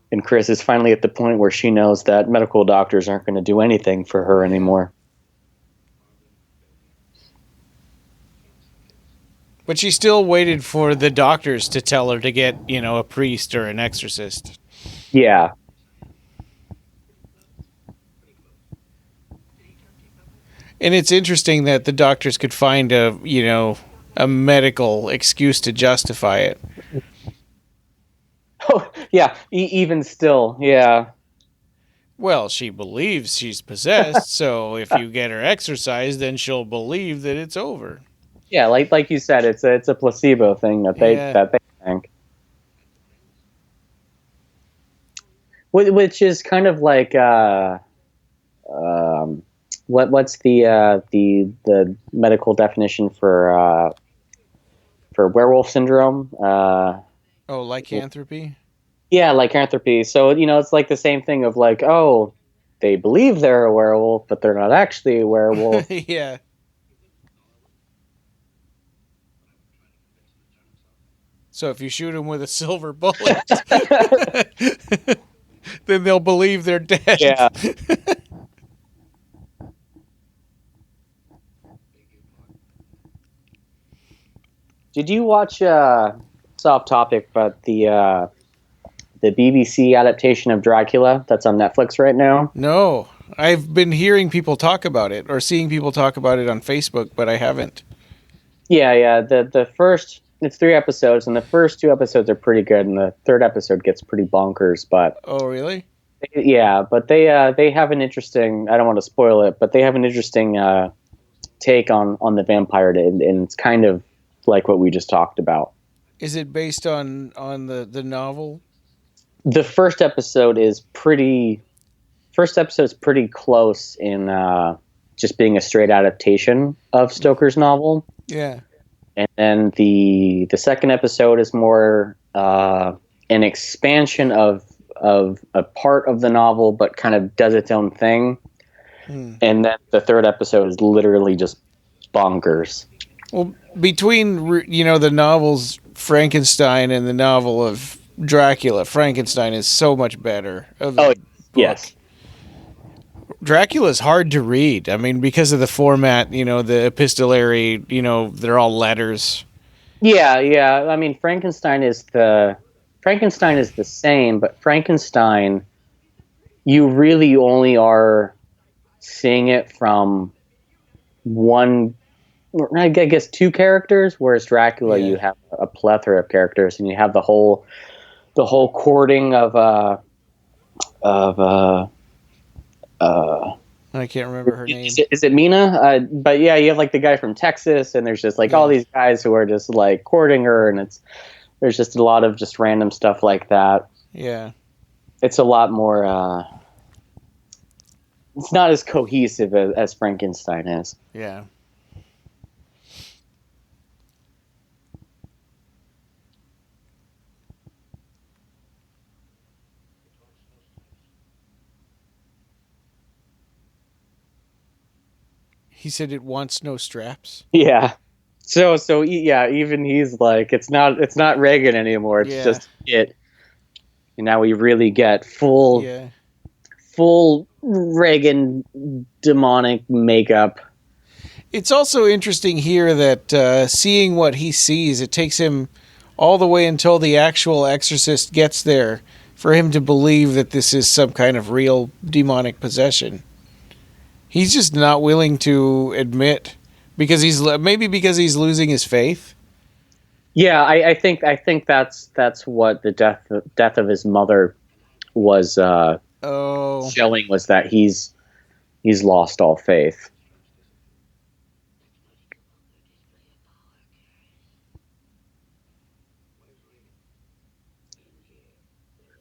And Chris is finally at the point where she knows that medical doctors aren't going to do anything for her anymore. But she still waited for the doctors to tell her to get, a priest or an exorcist. Yeah. And it's interesting that the doctors could find a medical excuse to justify it. Oh, yeah. Even still, yeah. Well, she believes she's possessed, so if you get her exorcised, then she'll believe that it's over. Yeah, like you said, it's a placebo thing that they think. Which is kind of like what's the medical definition for werewolf syndrome? Lycanthropy? Yeah, lycanthropy. So, it's like the same thing of like, oh, they believe they're a werewolf, but they're not actually a werewolf. Yeah. So if you shoot them with a silver bullet, then they'll believe they're dead. Yeah. Did you watch it's off topic, but the BBC adaptation of Dracula that's on Netflix right now? No. I've been hearing people talk about it or seeing people talk about it on Facebook, but I haven't. Yeah. The first, it's 3 episodes, and the first 2 episodes are pretty good, and the third episode gets pretty bonkers. But oh, really? Yeah, but they have an interesting. I don't want to spoil it, but they have an interesting take on the vampire, and it's kind of like what we just talked about. Is it based on the novel? The first episode is pretty close in just being a straight adaptation of Stoker's novel. Yeah. And then the second episode is more an expansion of a part of the novel, but kind of does its own thing. And then the third episode is literally just bonkers. Well, between the novels Frankenstein and the novel of Dracula, Frankenstein is so much better. Yes. Dracula's hard to read. I mean, because of the format, the epistolary, they're all letters. Yeah. I mean, Frankenstein is the same, but Frankenstein, you really only are seeing it from one, I guess, 2 characters, whereas Dracula, you have a plethora of characters, and you have the whole courting of I can't remember her name. Is it Mina? But yeah, you have like the guy from Texas, and there's just like all these guys who are just like courting her, and there's just a lot of just random stuff like that. Yeah. It's a lot more, it's not as cohesive as Frankenstein is. Yeah. He said it wants no straps. Yeah. So yeah, even he's like, it's not Reagan anymore. It's just it. And now we really get full Reagan demonic makeup. It's also interesting here that seeing what he sees, it takes him all the way until the actual exorcist gets there for him to believe that this is some kind of real demonic possession. He's just not willing to admit because he's losing his faith. Yeah, I think that's what the death of his mother was showing, was that he's lost all faith.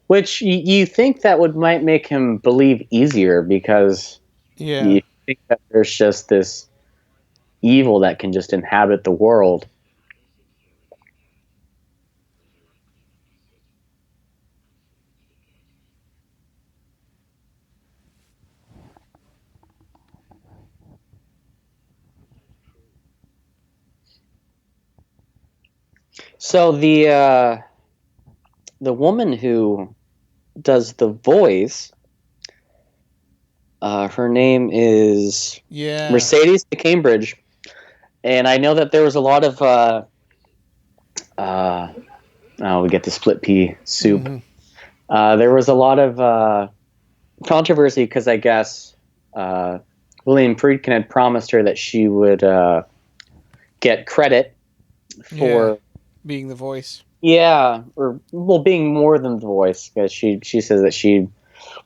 Which you think that might make him believe easier, because you think that there's just this evil that can just inhabit the world. So the woman who does the voice, her name is Mercedes de Cambridge, and I know that there was a lot of we get the split pea soup. Mm-hmm. There was a lot of controversy because I guess William Friedkin had promised her that she would get credit for being the voice. Yeah, or being more than the voice, because she says that she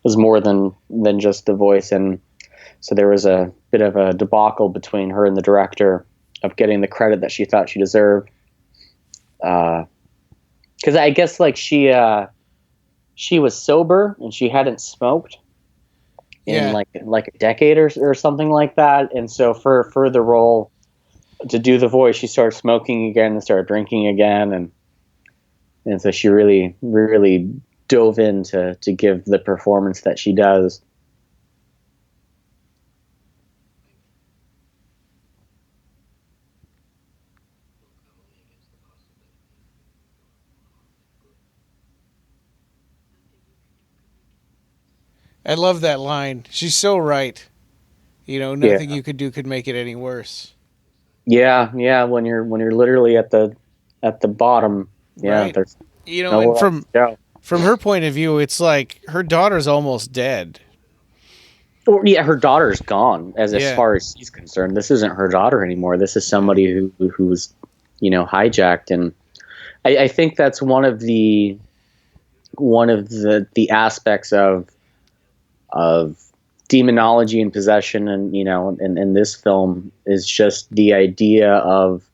was more than just the voice, and so there was a bit of a debacle between her and the director of getting the credit that she thought she deserved. Because I guess like she was sober and she hadn't smoked in like a decade or something like that, and so for the role to do the voice, she started smoking again and started drinking again, and so she really, really dove in to give the performance that she does. I love that line. She's so right. Nothing you could do could make it any worse. Yeah. When you're literally at the bottom. Yeah, right. And from her point of view, it's like her daughter's almost dead. Or her daughter's gone. As far as she's concerned, this isn't her daughter anymore. This is somebody who was, hijacked, and I think that's one of the aspects of demonology and possession, and in this film is just the idea of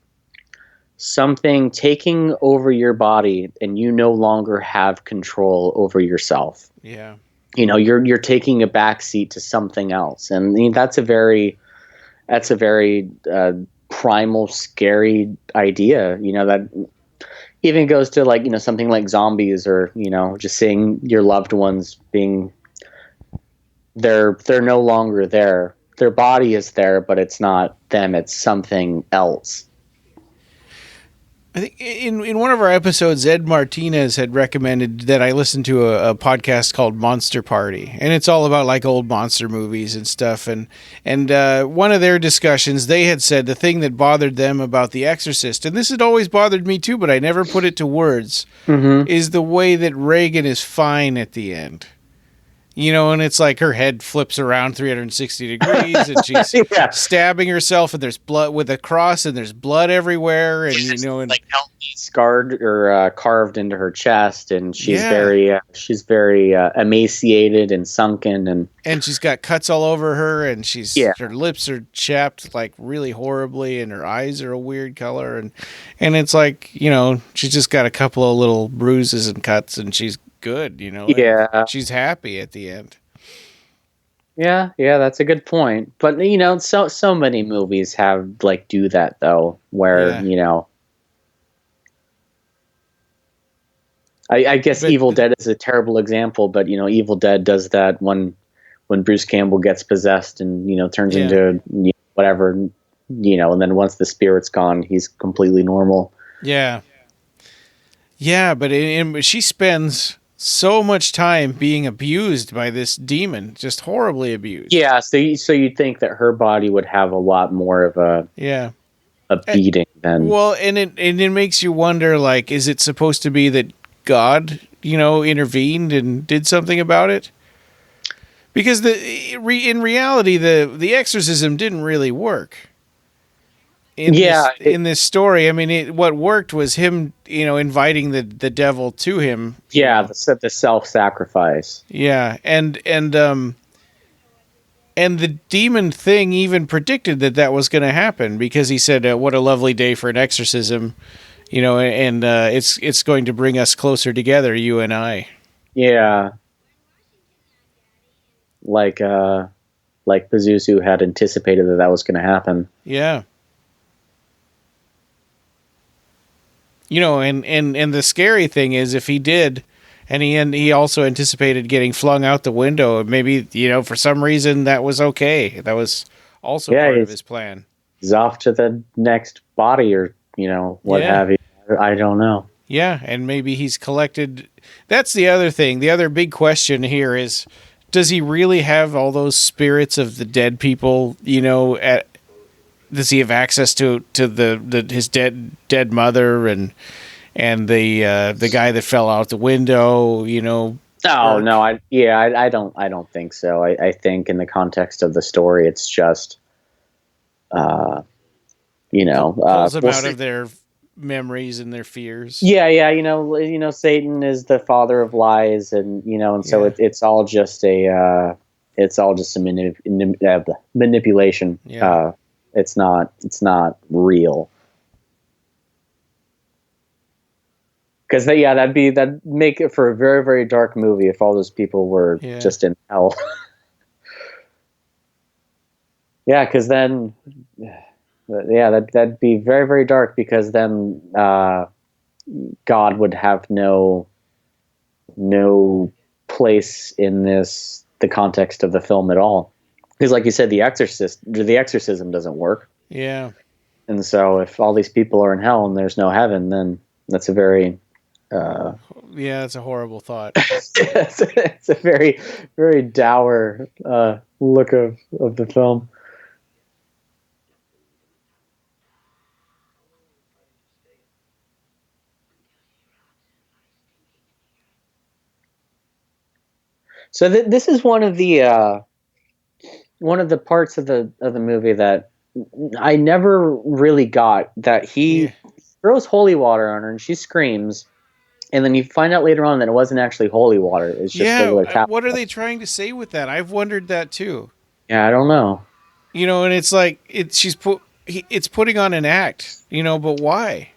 something taking over your body and you no longer have control over yourself. Yeah. You're taking a backseat to something else. And that's a very primal, scary idea, that even goes to like, something like zombies, or, just seeing your loved ones being, they're no longer there. Their body is there, but it's not them. It's something else. I think in one of our episodes, Ed Martinez had recommended that I listen to a podcast called Monster Party, and it's all about like old monster movies and stuff. And one of their discussions, they had said the thing that bothered them about The Exorcist, and this had always bothered me too, but I never put it to words, is the way that Regan is fine at the end. And it's like her head flips around 360 degrees, and she's stabbing herself, and there's blood with a cross, and there's blood everywhere, and and like scarred or carved into her chest, and she's very emaciated and sunken, and she's got cuts all over her, and her lips are chapped like really horribly, and her eyes are a weird color, and it's like she's just got a couple of little bruises and cuts, and she's good, she's happy at the end. Yeah, that's a good point. But so many movies have like do that though, where I guess Evil Dead is a terrible example, but Evil Dead does that when Bruce Campbell gets possessed and turns into whatever, and then once the spirit's gone, he's completely normal. Yeah, but she spends so much time being abused by this demon, just horribly abused. Yeah, so you'd think that her body would have a lot more of a beating than. Well, and it makes you wonder, like, is it supposed to be that God, intervened and did something about it? Because in reality, the exorcism didn't really work. In this story, I mean, what worked was him, inviting the devil to him. Yeah, the self-sacrifice. Yeah, and the demon thing even predicted that was going to happen, because he said, "What a lovely day for an exorcism," and it's going to bring us closer together, you and I. Yeah. Like Pazuzu had anticipated that was going to happen. Yeah. You know, and the scary thing is if he did, and he also anticipated getting flung out the window, maybe, you know, for some reason that was okay. That was also part of his plan. He's off to the next body or, you know, what have you. I don't know. Yeah, and maybe he's collected. That's the other thing. The other big question here is, does he really have all those spirits of the dead people, you know, does he have access to his dead mother and the guy that fell out the window, you know? Oh, no, I don't think so. I think in the context of the story, it's just, you know, pulls them out of their memories and their fears. Yeah, you know, Satan is the father of lies, and you know, and so it's all just a manipulation. Yeah. It's not real. Because that'd make it for a very, very dark movie if all those people were just in hell. Yeah, because then, that'd be very, very dark. Because then, God would have no place in the context of the film at all. Because, like you said, the exorcism doesn't work. Yeah. And so, if all these people are in hell and there's no heaven, then that's a very it's a horrible thought. it's a very, very dour look of the film. So this is one of the parts of the movie that I never really got, that he throws holy water on her and she screams, and then you find out later on that it wasn't actually holy water. It's just regular tap. What are they trying to say with that? I've wondered that too. Yeah, I don't know. You know, and it's like it's putting on an act, you know, but why?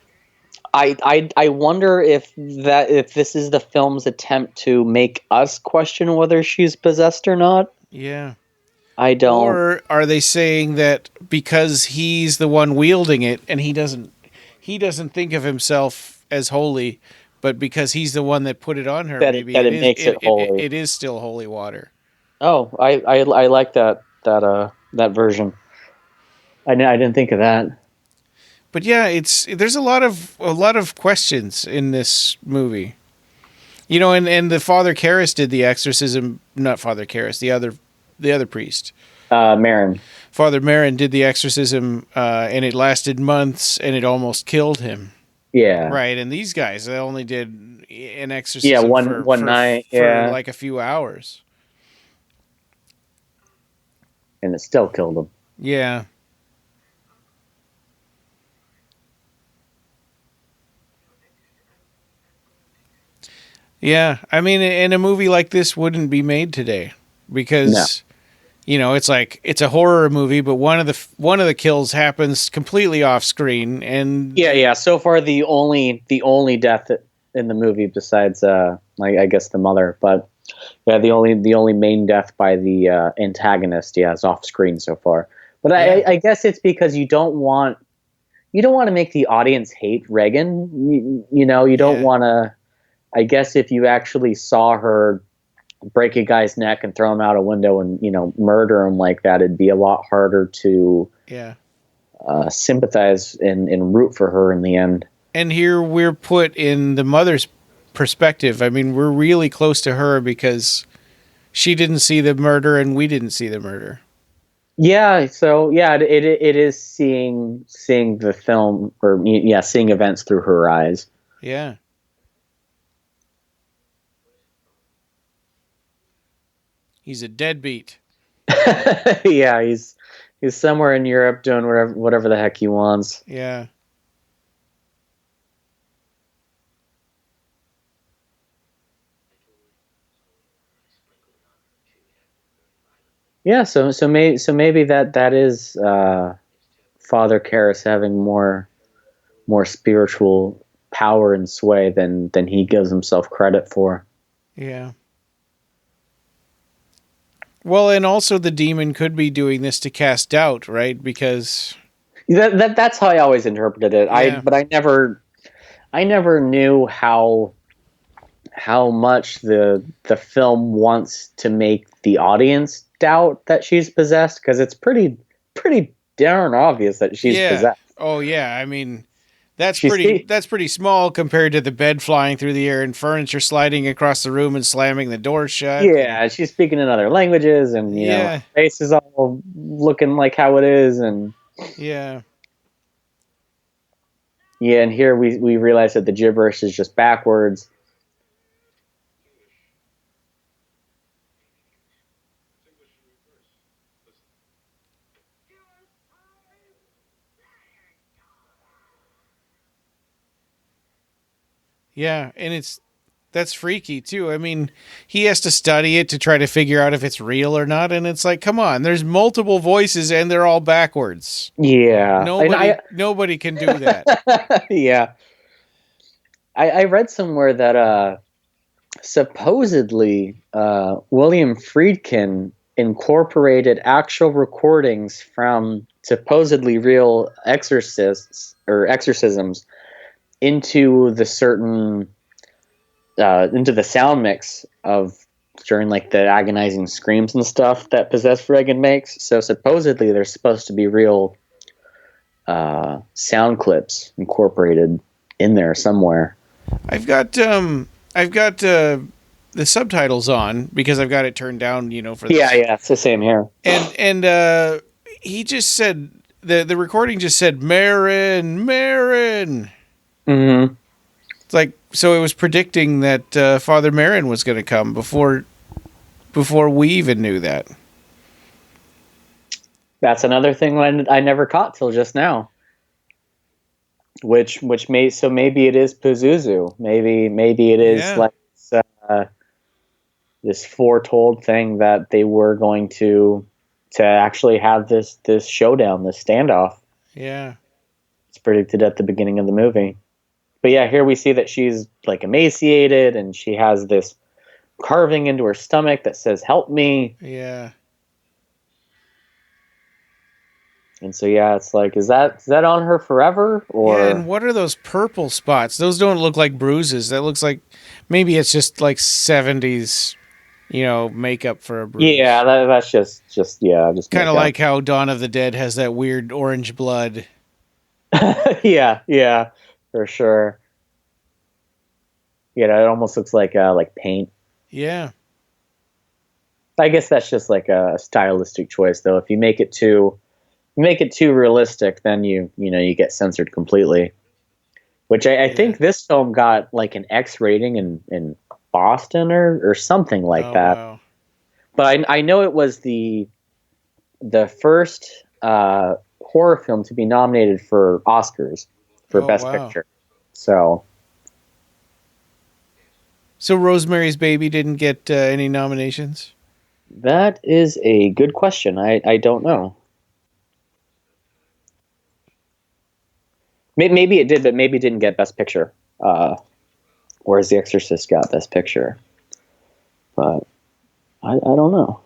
I wonder if this is the film's attempt to make us question whether she's possessed or not. Yeah. I don't. Or are they saying that because he's the one wielding it and he doesn't think of himself as holy, but because he's the one that put it on her, maybe it makes it holy. It is still holy water. Oh, I like that version. I didn't think of that. But yeah, there's a lot of questions in this movie. You know, and the Father Karras did the exorcism, not Father Karras, the other priest. Marin. Father Marin did the exorcism, and it lasted months, and it almost killed him. Yeah. Right, and these guys, they only did an exorcism one night, for like a few hours. And it still killed him. Yeah. Yeah, I mean, and a movie like this wouldn't be made today because, you know, it's like it's a horror movie, but one of the kills happens completely off screen, and So far, the only death in the movie besides, I guess the mother, but the only main death by the antagonist, is off screen so far. But I guess it's because you don't want to make the audience hate Regan. You know, you don't want to. I guess if you actually saw her break a guy's neck and throw him out a window and, you know, murder him like that, it'd be a lot harder to sympathize and root for her in the end. And here we're put in the mother's perspective. I mean, we're really close to her because she didn't see the murder and we didn't see the murder. Yeah, so it is seeing the film, or seeing events through her eyes. Yeah. He's a deadbeat. Yeah, he's somewhere in Europe doing whatever the heck he wants. Yeah. Yeah, so maybe that is Father Karras having more spiritual power and sway than he gives himself credit for. Yeah. Well, and also the demon could be doing this to cast doubt, right? Because that's how I always interpreted it. Yeah. I never knew how much the film wants to make the audience doubt that she's possessed, because it's pretty darn obvious that she's possessed. Oh yeah, I mean that's She's pretty small compared to the bed flying through the air and furniture sliding across the room and slamming the door shut. Yeah, she's speaking in other languages, and you know, her face is all looking like how it is, and yeah. Yeah, and here we realize that the gibberish is just backwards. Yeah, and that's freaky too. I mean, he has to study it to try to figure out if it's real or not, and it's like, come on, there's multiple voices and they're all backwards. Yeah. Nobody can do that. Yeah. I read somewhere that supposedly William Friedkin incorporated actual recordings from supposedly real exorcists or exorcisms into the sound mix of during like the agonizing screams and stuff that possessed Reagan makes. So supposedly there's supposed to be real sound clips incorporated in there somewhere. I've got the subtitles on because I've got it turned down, for this. Yeah, it's the same here. And he just said the recording just said Marin. Mm-hmm. It's like, so it was predicting that Father Marin was going to come before we even knew that. That's another thing I never caught till just now. Maybe it is Pazuzu. Maybe it is like this foretold thing that they were going to actually have this showdown, this standoff. Yeah, it's predicted at the beginning of the movie. But yeah, here we see that she's like emaciated and she has this carving into her stomach that says "Help me." Yeah. And so yeah, it's like, is that on her forever? Or and what are those purple spots? Those don't look like bruises. That looks like maybe it's just like 70s, makeup for a bruise. Yeah, that's just kind of like how Dawn of the Dead has that weird orange blood. yeah, for sure. Yeah, it almost looks like paint. Yeah. I guess that's just like a stylistic choice, though. If you make it too realistic, then you get censored completely. Which I think this film got like an X rating in Boston or something like that. Wow. But I know it was the first horror film to be nominated for Oscars for Best Picture. So Rosemary's Baby didn't get any nominations? That is a good question. I don't know. Maybe it did, but maybe it didn't get Best Picture. Whereas The Exorcist got Best Picture. But I don't know.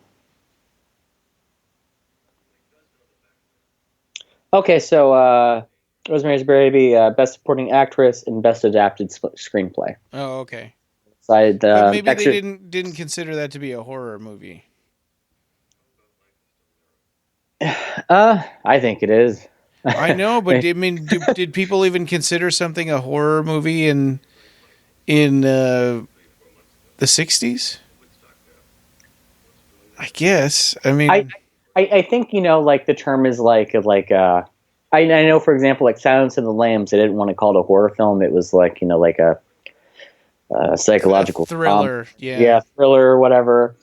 Okay, so Rosemary's Baby, Best Supporting Actress and Best Adapted Screenplay. Oh, okay. But maybe they didn't consider that to be a horror movie. I think it is. I know, but I mean, did people even consider something a horror movie in the 60s? I guess. I mean, I think like the term is like I know, for example, like Silence of the Lambs, they didn't want to call it a horror film. It was like like a psychological thriller, thriller or whatever.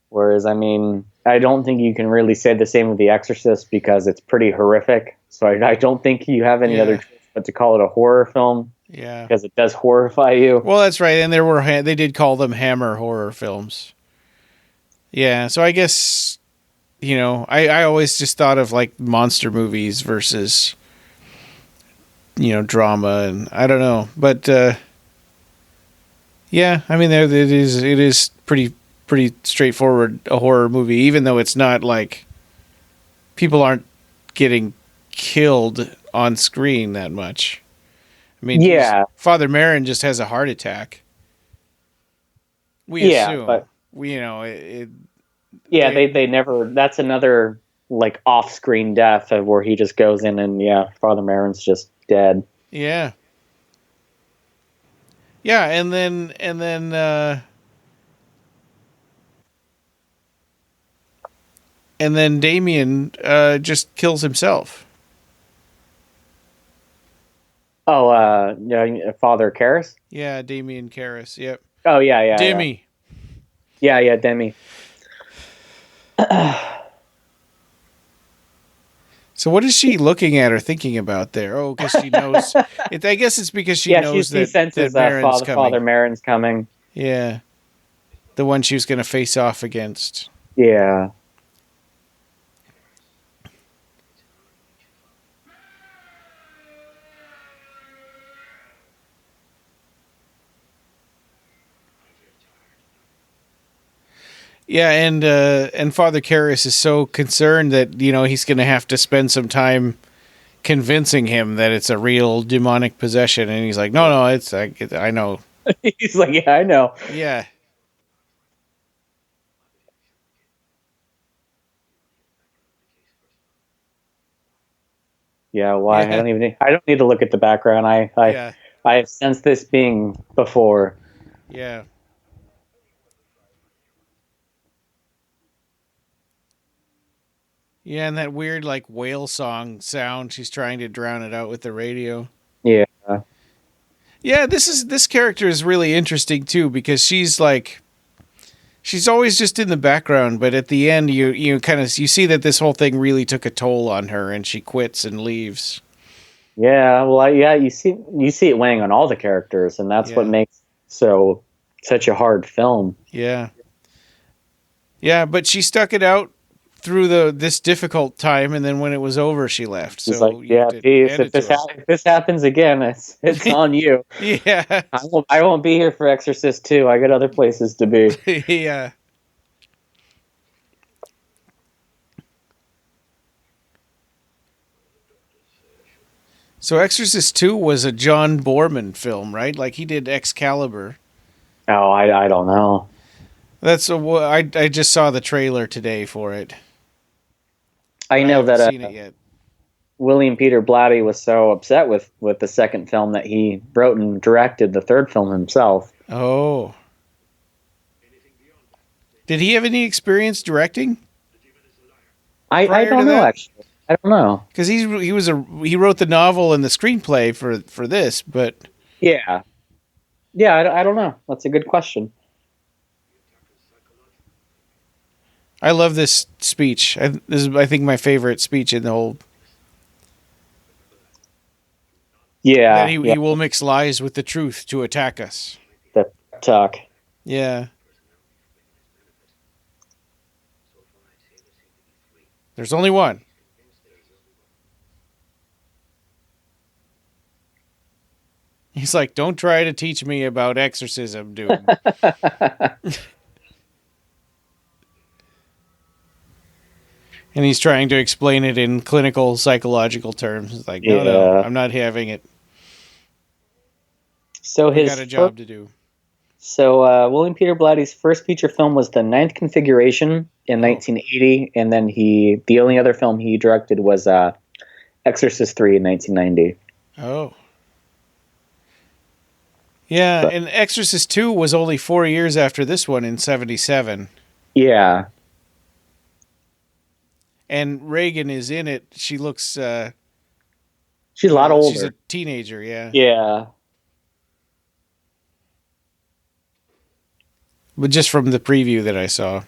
Whereas, I mean, I don't think you can really say the same with The Exorcist because it's pretty horrific. So I don't think you have any other choice but to call it a horror film. Yeah, because it does horrify you. Well, that's right, and they did call them Hammer horror films. Yeah, so I guess I always just thought of like monster movies versus drama, and I don't know, but Yeah, I mean, it is pretty straightforward, a horror movie, even though it's not like people aren't getting killed on screen that much. I mean, Yeah. Father Merrin just has a heart attack. We assume, but they never. That's another like off-screen death of where he just goes in and Father Merrin's just dead. Yeah. Yeah, and then Damien just kills himself. Oh, Father Karras? Yeah, Damien Karras. Yep. Oh, yeah. Demi. Yeah, Demi. So what is she looking at or thinking about there? Oh, because she knows. I guess it's because she knows she senses Merrin's coming. Father Merrin's coming. Yeah. The one she was going to face off against. Yeah. Yeah, and Father Karras is so concerned that he's going to have to spend some time convincing him that it's a real demonic possession, and he's like, no, it's I know. He's like, yeah, I know. Yeah. Yeah, why? Yeah. I don't need to look at the background. I have sensed this being before. Yeah. Yeah, and that weird like whale song sound, she's trying to drown it out with the radio. Yeah. Yeah, this character is really interesting too, because she's always just in the background, but at the end you see that this whole thing really took a toll on her and she quits and leaves. Yeah, well, you see it weighing on all the characters, and that's what makes such a hard film. Yeah. Yeah, but she stuck it out through this difficult time, and then when it was over, she left. So it's like, peace. If this happens again, it's on you. Yeah, I won't be here for Exorcist 2. I got other places to be. Yeah. So Exorcist 2 was a John Boorman film, right? Like he did Excalibur. Oh, I don't know. I just saw the trailer today for it. I know that haven't seen it yet. William Peter Blatty was so upset with the second film that he wrote and directed the third film himself. Oh. Did he have any experience directing? I don't know, actually. I don't know. Because he wrote the novel and the screenplay for this, but yeah, I don't know. That's a good question. I love this speech. This is, I think, my favorite speech in the whole. Yeah, that he will mix lies with the truth to attack us. The talk. Yeah. There's only one. He's like, don't try to teach me about exorcism, dude. And he's trying to explain it in clinical psychological terms. It's like, no, I'm not having it. So He's got a job to do. So William Peter Blatty's first feature film was The Ninth Configuration in 1980, and then the only other film he directed was Exorcist III in 1990. Oh. Yeah, and Exorcist II was only 4 years after this one in 1977. Yeah. And Reagan is in it. She looks... she's a lot older. She's a teenager, yeah. Yeah. But just from the preview that I saw.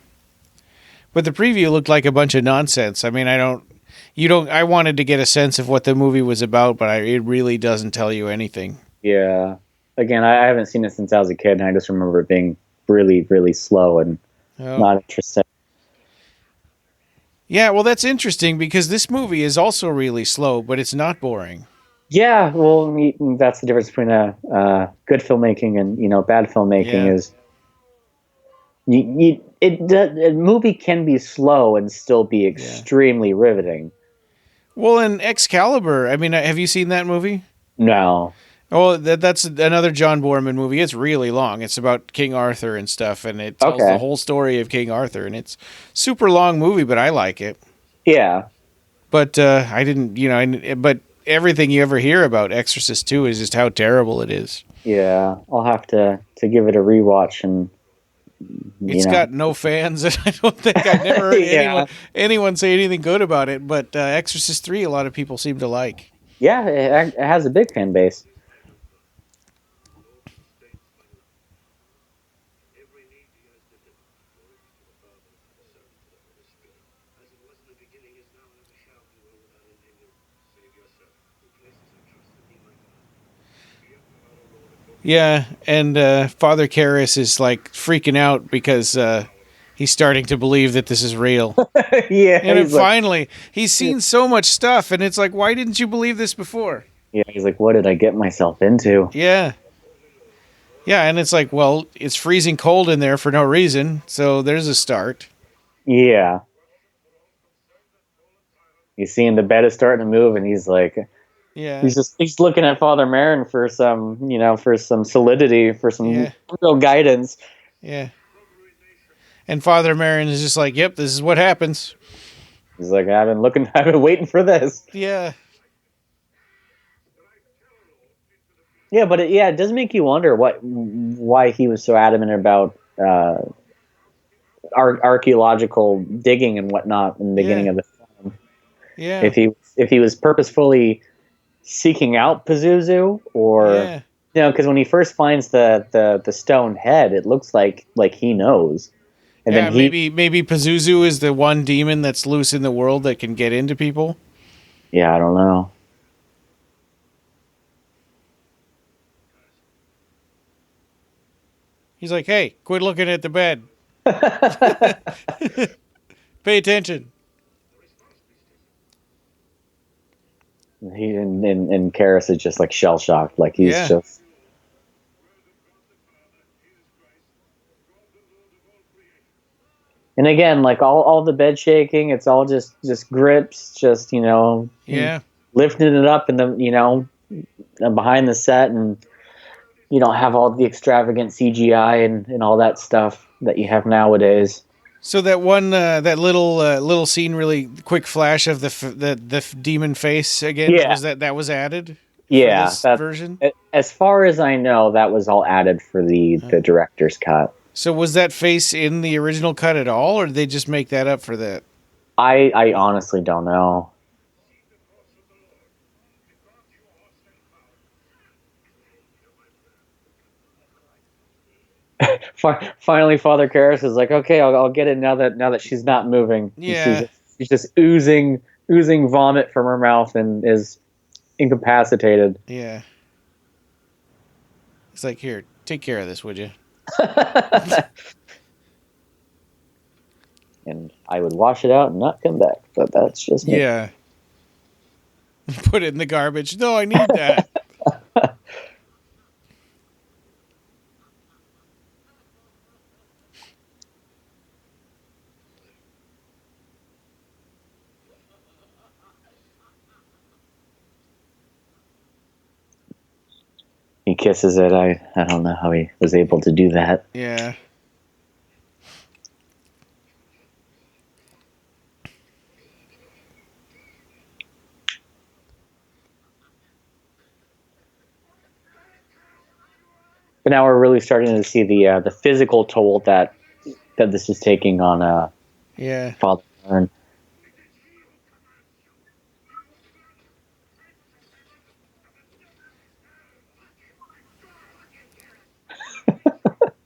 But the preview looked like a bunch of nonsense. I mean, I wanted to get a sense of what the movie was about, but it really doesn't tell you anything. Yeah. Again, I haven't seen it since I was a kid, and I just remember it being really, really slow and not interesting. Yeah, well, that's interesting because this movie is also really slow, but it's not boring. Yeah, well, that's the difference between good filmmaking and bad filmmaking is a movie can be slow and still be extremely riveting. Well, in Excalibur, I mean, have you seen that movie? No. Oh, that's another John Boorman movie. It's really long. It's about King Arthur and stuff, and it tells the whole story of King Arthur, and it's super long movie, but I like it. Yeah. But I didn't, but everything you ever hear about Exorcist 2 is just how terrible it is. Yeah, I'll have to give it a rewatch, and it's got no fans, and I don't think I've never heard anyone say anything good about it. But Exorcist 3, a lot of people seem to like. Yeah, it has a big fan base. Yeah, and Father Karras is like freaking out because he's starting to believe that this is real. Yeah, and then finally, he's seen so much stuff, and it's like, why didn't you believe this before? Yeah, he's like, what did I get myself into? Yeah. Yeah, and it's like, well, it's freezing cold in there for no reason, so there's a start. Yeah. He's seeing the bed is starting to move, and he's like, he's looking at Father Marin for some, for some solidity, for some real guidance. Yeah. And Father Marin is just like, yep, this is what happens. He's like, I've been waiting for this. Yeah. Yeah, but it does make you wonder why he was so adamant about archaeological digging and whatnot in the beginning of the film. Yeah. If he was purposefully seeking out Pazuzu, or because when he first finds the stone head, it looks like he knows. And then maybe Pazuzu is the one demon that's loose in the world that can get into people. Yeah, I don't know. He's like, hey, quit looking at the bed. Pay attention. And Karras is just like shell shocked, like he's just. And again, like all the bed shaking, it's all just grips, just lifting it up in the behind the set, and you don't have all the extravagant CGI and all that stuff that you have nowadays. So that one, that little scene, really quick flash of the demon face again. Yeah. Was that was added? Yeah, for this version. As far as I know, that was all added for the director's cut. So was that face in the original cut at all, or did they just make that up for that? I honestly don't know. Finally, Father Karras is like, okay, I'll get it now that she's not moving. Yeah, she's just oozing vomit from her mouth and is incapacitated. Yeah, it's like, here, take care of this, would you? And I would wash it out and not come back, but that's just me. Yeah. Put it in the garbage. No, I need that. He kisses it. I don't know how he was able to do that. Yeah. But now we're really starting to see the physical toll that this is taking on Father Marin.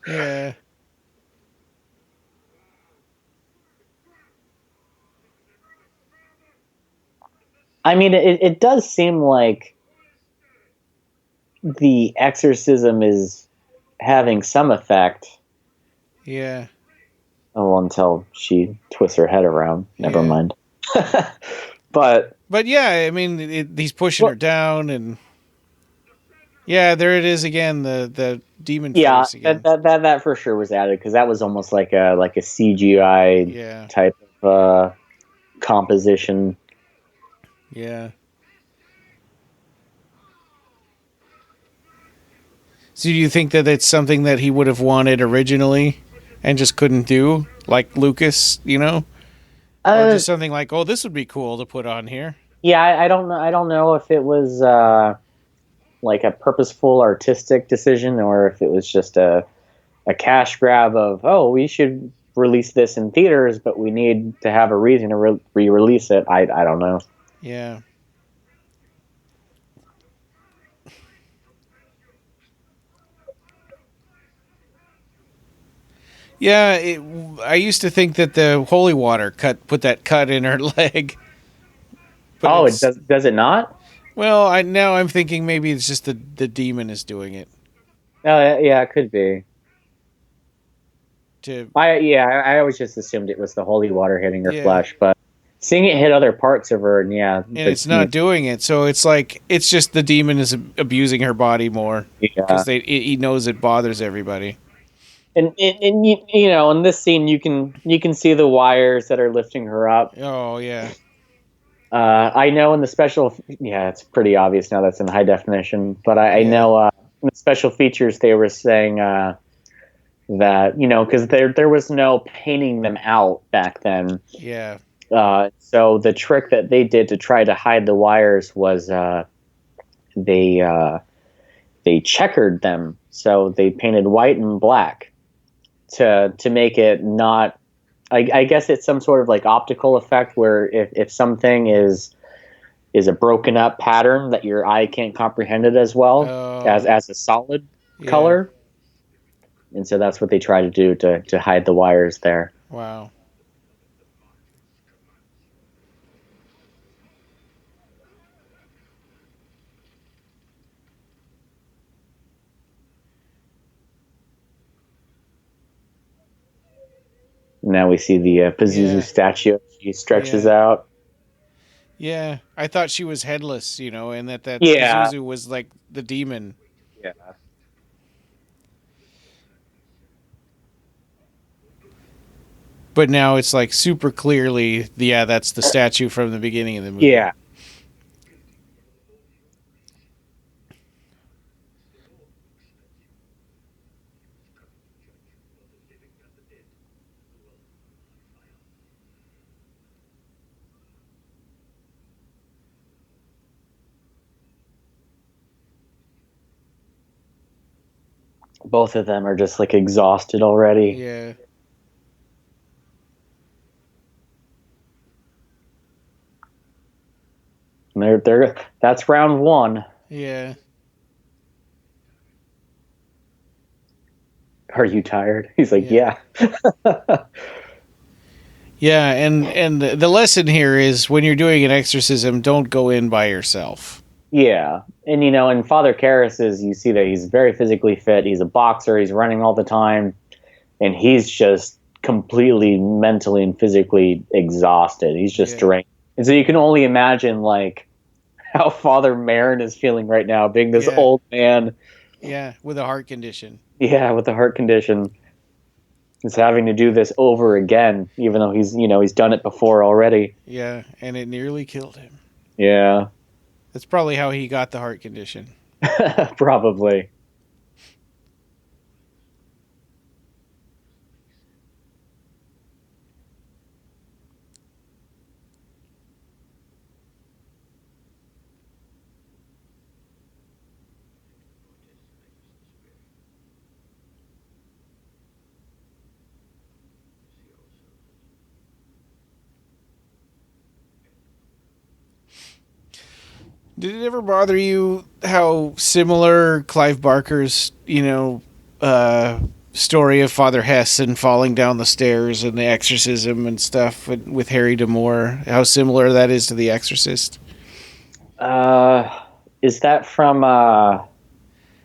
Yeah. I mean, it does seem like the exorcism is having some effect. Yeah. Oh, until she twists her head around. Never mind. But But yeah, I mean, he's pushing her down, and yeah, there it is again, the demon face again. that for sure was added because that was almost like a CGI type of composition. Yeah. So do you think that it's something that he would have wanted originally and just couldn't do, like Lucas, or just something like, oh, this would be cool to put on here? Yeah, I don't know. I don't know if it was like a purposeful artistic decision or if it was just a cash grab of, oh, we should release this in theaters, but we need to have a reason to re-release it. I don't know. Yeah. Yeah, I used to think that the holy water put that cut in her leg. But does it not? Well, now I'm thinking maybe it's just the demon is doing it. Yeah, it could be. I always just assumed it was the holy water hitting her flesh, but seeing it hit other parts of her, and it's not doing it. So it's like it's just the demon is abusing her body more because he knows it bothers everybody. And in this scene you can see the wires that are lifting her up. Oh yeah. I know in the special, it's pretty obvious now that's in high definition. But I know in the special features they were saying that because there was no painting them out back then. Yeah. So the trick that they did to try to hide the wires was they checkered them. So they painted white and black to make it not. I guess it's some sort of like optical effect where if something is a broken up pattern that your eye can't comprehend it as well as a solid color. And so that's what they try to do to hide the wires there. Wow. Now we see the Pazuzu statue. She stretches out. Yeah, I thought she was headless, and that Pazuzu was like the demon. Yeah. But now it's like super clearly, that's the statue from the beginning of the movie. Yeah. Both of them are just like exhausted already. Yeah. And that's round one. Yeah. Are you tired? He's like, yeah. Yeah, and the lesson here is when you're doing an exorcism, don't go in by yourself. Yeah. And, in Father Karras, you see that he's very physically fit. He's a boxer. He's running all the time. And he's just completely mentally and physically exhausted. He's just drained. And so you can only imagine, like, how Father Marin is feeling right now, being this old man. Yeah, with a heart condition. Yeah, with a heart condition. He's having to do this over again, even though he's done it before already. Yeah, and it nearly killed him. Yeah. That's probably how he got the heart condition. Probably. Did it ever bother you how similar Clive Barker's, story of Father Hess and falling down the stairs and the exorcism and stuff with Harry D'Amour, how similar that is to The Exorcist? Is that from...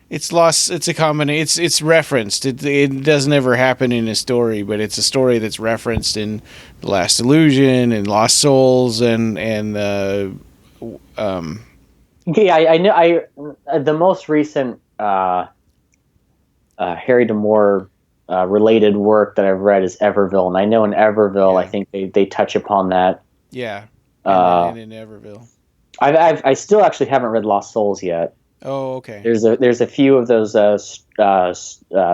It's lost. It's a combination. It's referenced. It doesn't ever happen in a story, but it's a story that's referenced in The Last Illusion and Lost Souls and Yeah, I know. The most recent Harry D'Amour related work that I've read is Everville, and I know in Everville, I think they touch upon that. Yeah, and in Everville. I still actually haven't read Lost Souls yet. Oh, okay. There's a few of those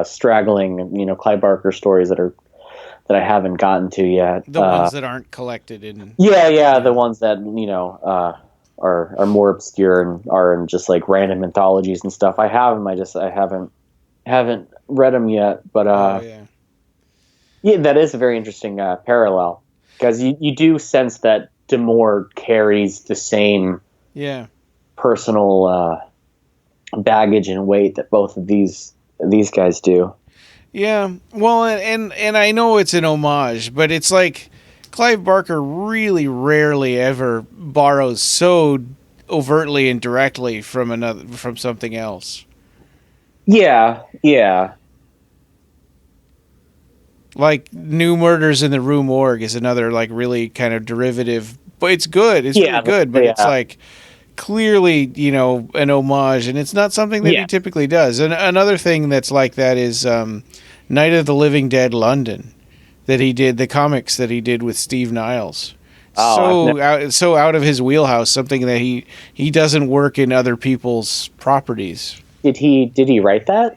straggling, Clive Barker stories that I haven't gotten to yet. The ones that aren't collected in. Yeah, the ones that are more obscure and are in just like random anthologies and stuff. I have them. I haven't read them yet. But yeah, that is a very interesting parallel, because you do sense that D'Amour carries the same personal baggage and weight that both of these guys do. Yeah, well, and I know it's an homage, but it's like Clive Barker really rarely ever borrows so overtly and directly from something else. Yeah. Like New Murders in the Rue Morgue is another like really kind of derivative, but it's good. It's really good, but it's like clearly, an homage, and it's not something that he typically does. And another thing that's like that is Night of the Living Dead London, that he did, the comics that he did with Steve Niles. So out of his wheelhouse, something that he doesn't work in other people's properties. Did he write that?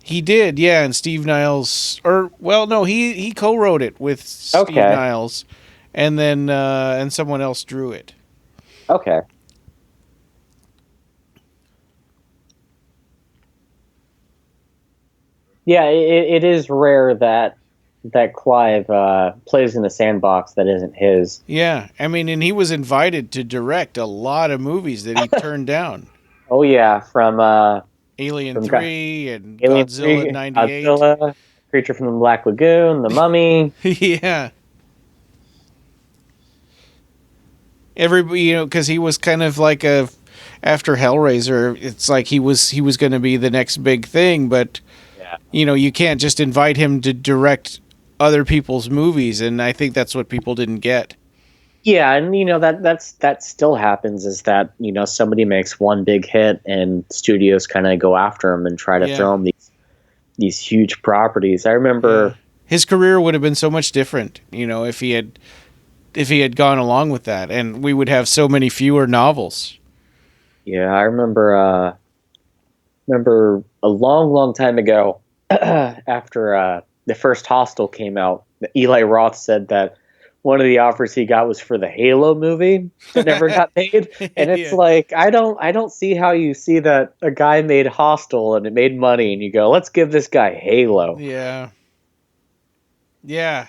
He did, yeah. And Steve Niles, he co-wrote it with Steve Niles, and then and someone else drew it. Okay. Yeah, it is rare that Clive plays in a sandbox that isn't his. Yeah, I mean, and he was invited to direct a lot of movies that he turned down. Oh yeah, from Alien 3 and Godzilla 98. Godzilla, Creature from the Black Lagoon, The Mummy. Yeah. Everybody, because he was kind of like after Hellraiser, it's like he was going to be the next big thing, but you can't just invite him to direct other people's movies, and I think that's what people didn't get. Yeah, and that still happens, is that somebody makes one big hit and studios kind of go after him and try to throw him these huge properties. I remember his career would have been so much different, if he had gone along with that, and we would have so many fewer novels. Yeah, I remember a long time ago, after the first Hostel came out, Eli Roth said that one of the offers he got was for the Halo movie that never got made. And it's like, I don't see how you see that a guy made Hostel and it made money and you go, let's give this guy Halo. Yeah. Yeah.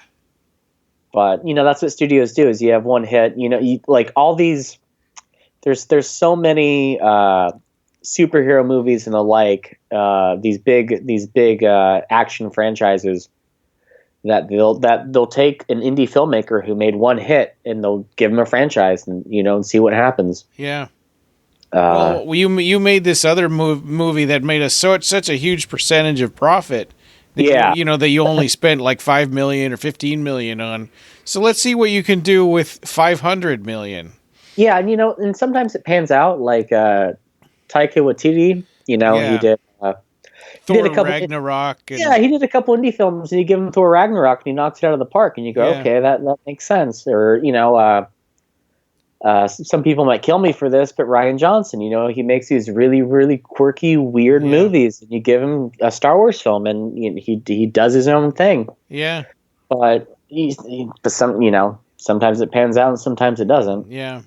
But, that's what studios do, is you have one hit, you like all these, there's so many superhero movies and the like, these big action franchises that they'll take an indie filmmaker who made one hit and they'll give him a franchise and see what happens. Yeah. Well, you made this other movie that made such a huge percentage of profit. That that you only spent like $5 million or $15 million on. So let's see what you can do with $500 million. Yeah, and and sometimes it pans out. Like Taika Waititi, he did. Thor Ragnarok. He did a couple indie films, and you give him Thor Ragnarok, and he knocks it out of the park, and you go, okay, that makes sense. Or some people might kill me for this, but Rian Johnson, he makes these really, really quirky, weird movies, and you give him a Star Wars film, and he does his own thing. Yeah, but sometimes it pans out, and sometimes it doesn't. Yeah.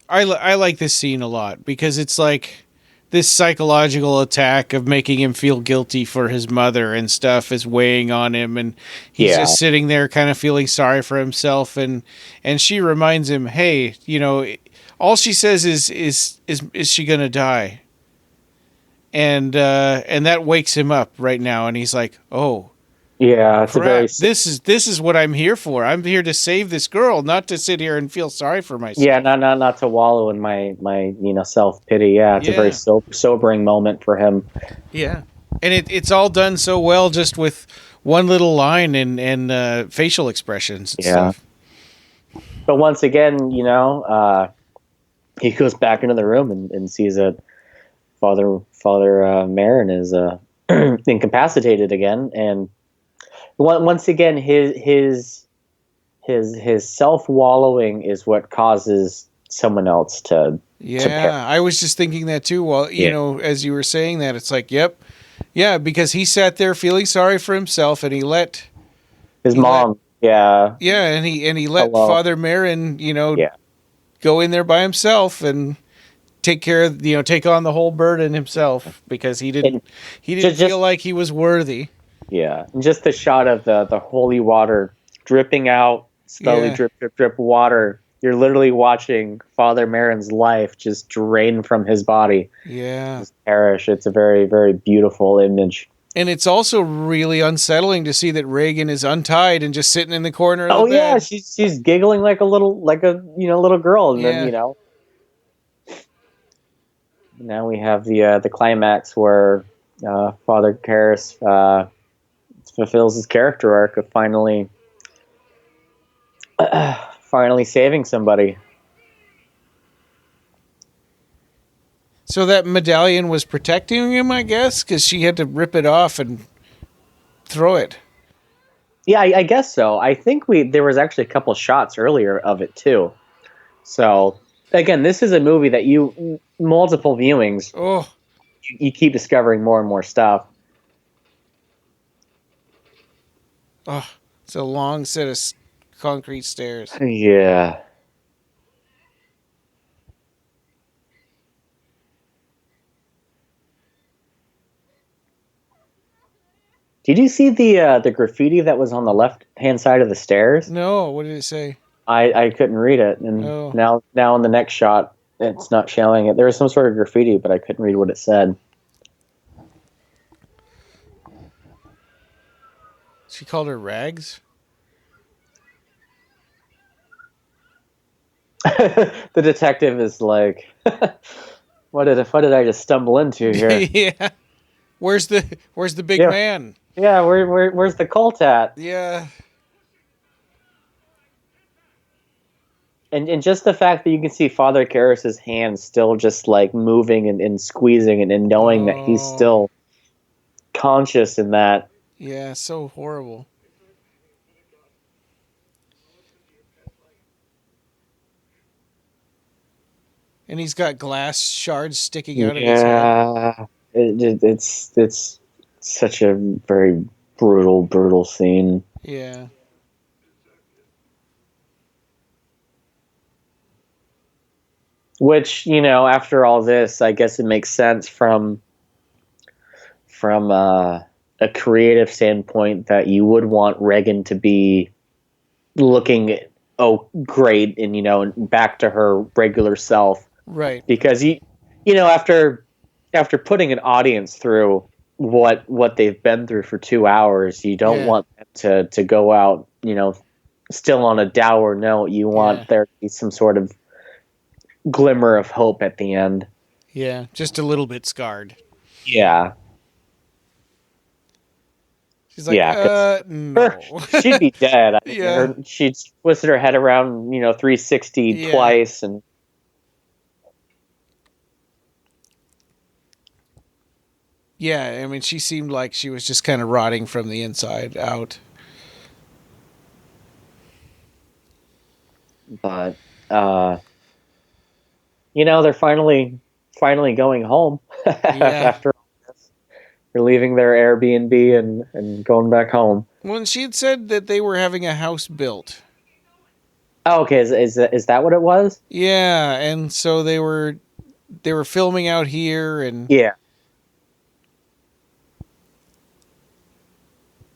I like this scene a lot because it's like this psychological attack of making him feel guilty for his mother and stuff is weighing on him, and he's just sitting there kind of feeling sorry for himself, and she reminds him, hey, all she says is she gonna die? And that wakes him up right now, and he's like, oh. Yeah, it's crap. This is what I'm here for. I'm here to save this girl, not to sit here and feel sorry for myself. Yeah, not to wallow in my self-pity. Yeah, it's a very sobering moment for him. Yeah. And it's all done so well just with one little line and facial expressions and stuff. But once again, he goes back into the room and sees that Father Marin is incapacitated again, and once again his self wallowing is what causes someone else to. I was just thinking that too. Well, as you were saying that, it's like, yep, yeah, because he sat there feeling sorry for himself, and he let his mom, and he let Father Marin, go in there by himself and take on the whole burden himself, because he didn't feel like he was worthy. Yeah, and just the shot of the holy water dripping out slowly, drip, drip, drip water. You're literally watching Father Marin's life just drain from his body. Yeah. Just perish. It's a very, very beautiful image. And it's also really unsettling to see that Reagan is untied and just sitting in the corner of the bed. Yeah, she's giggling like a little girl, and then now we have the climax where Father Karras fulfills his character arc of finally saving somebody. So that medallion was protecting him, I guess, because she had to rip it off and throw it. Yeah, I guess so. I think there was actually a couple shots earlier of it too. So again, this is a movie that multiple viewings. Oh, you keep discovering more and more stuff. Oh, it's a long set of concrete stairs. Yeah. Did you see the graffiti that was on the left-hand side of the stairs? No, what did it say? I couldn't read it, and now in the next shot, it's not showing it. There was some sort of graffiti, but I couldn't read what it said. She called her Rags? The detective is like, what did I just stumble into here? Yeah. Where's the big man? Yeah, where's the cult at? Yeah. And just the fact that you can see Father Karras' hands still just like moving and squeezing and knowing that he's still conscious in that. Yeah, so horrible. And he's got glass shards sticking out of his head. It's such a very brutal scene. Yeah. Which, after all this, I guess it makes sense from a creative standpoint that you would want Regan to be looking great and back to her regular self. Right. Because after putting an audience through what they've been through for 2 hours, you don't want them to go out, still on a dour note. You want there to be some sort of glimmer of hope at the end. Yeah, just a little bit scarred. Yeah. She's like, no. She'd be dead. Yeah. She'd twisted her head around, 360 twice, and yeah, I mean, she seemed like she was just kind of rotting from the inside out. But, they're finally going home after all this. They're leaving their Airbnb and going back home. Well, she had said that they were having a house built. Oh, okay. Is that what it was? Yeah, and so they were filming out here, and yeah.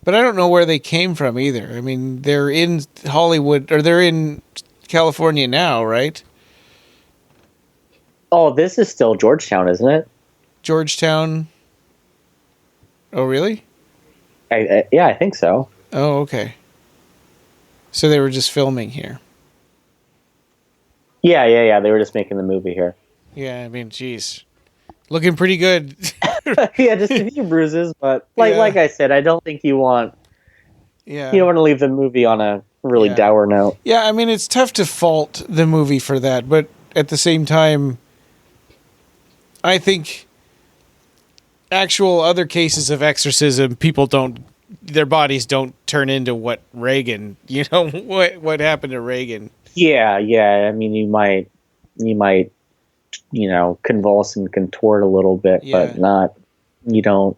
But I don't know where they came from either. I mean, they're in Hollywood, or they're in California now, right? Oh, this is still Georgetown, isn't it? Georgetown. Oh, really? Yeah, I think so. Oh, okay. So they were just filming here. Yeah. They were just making the movie here. Yeah, I mean, geez. Looking pretty good. Yeah, just a few bruises, but like I said, I don't think you want Yeah. you don't want to leave the movie on a really dour note. Yeah, I mean, it's tough to fault the movie for that, but at the same time, I think actual other cases of exorcism, their bodies don't turn into what Reagan, what happened to Reagan. Yeah. I mean, you might, convulse and contort a little bit, but you don't.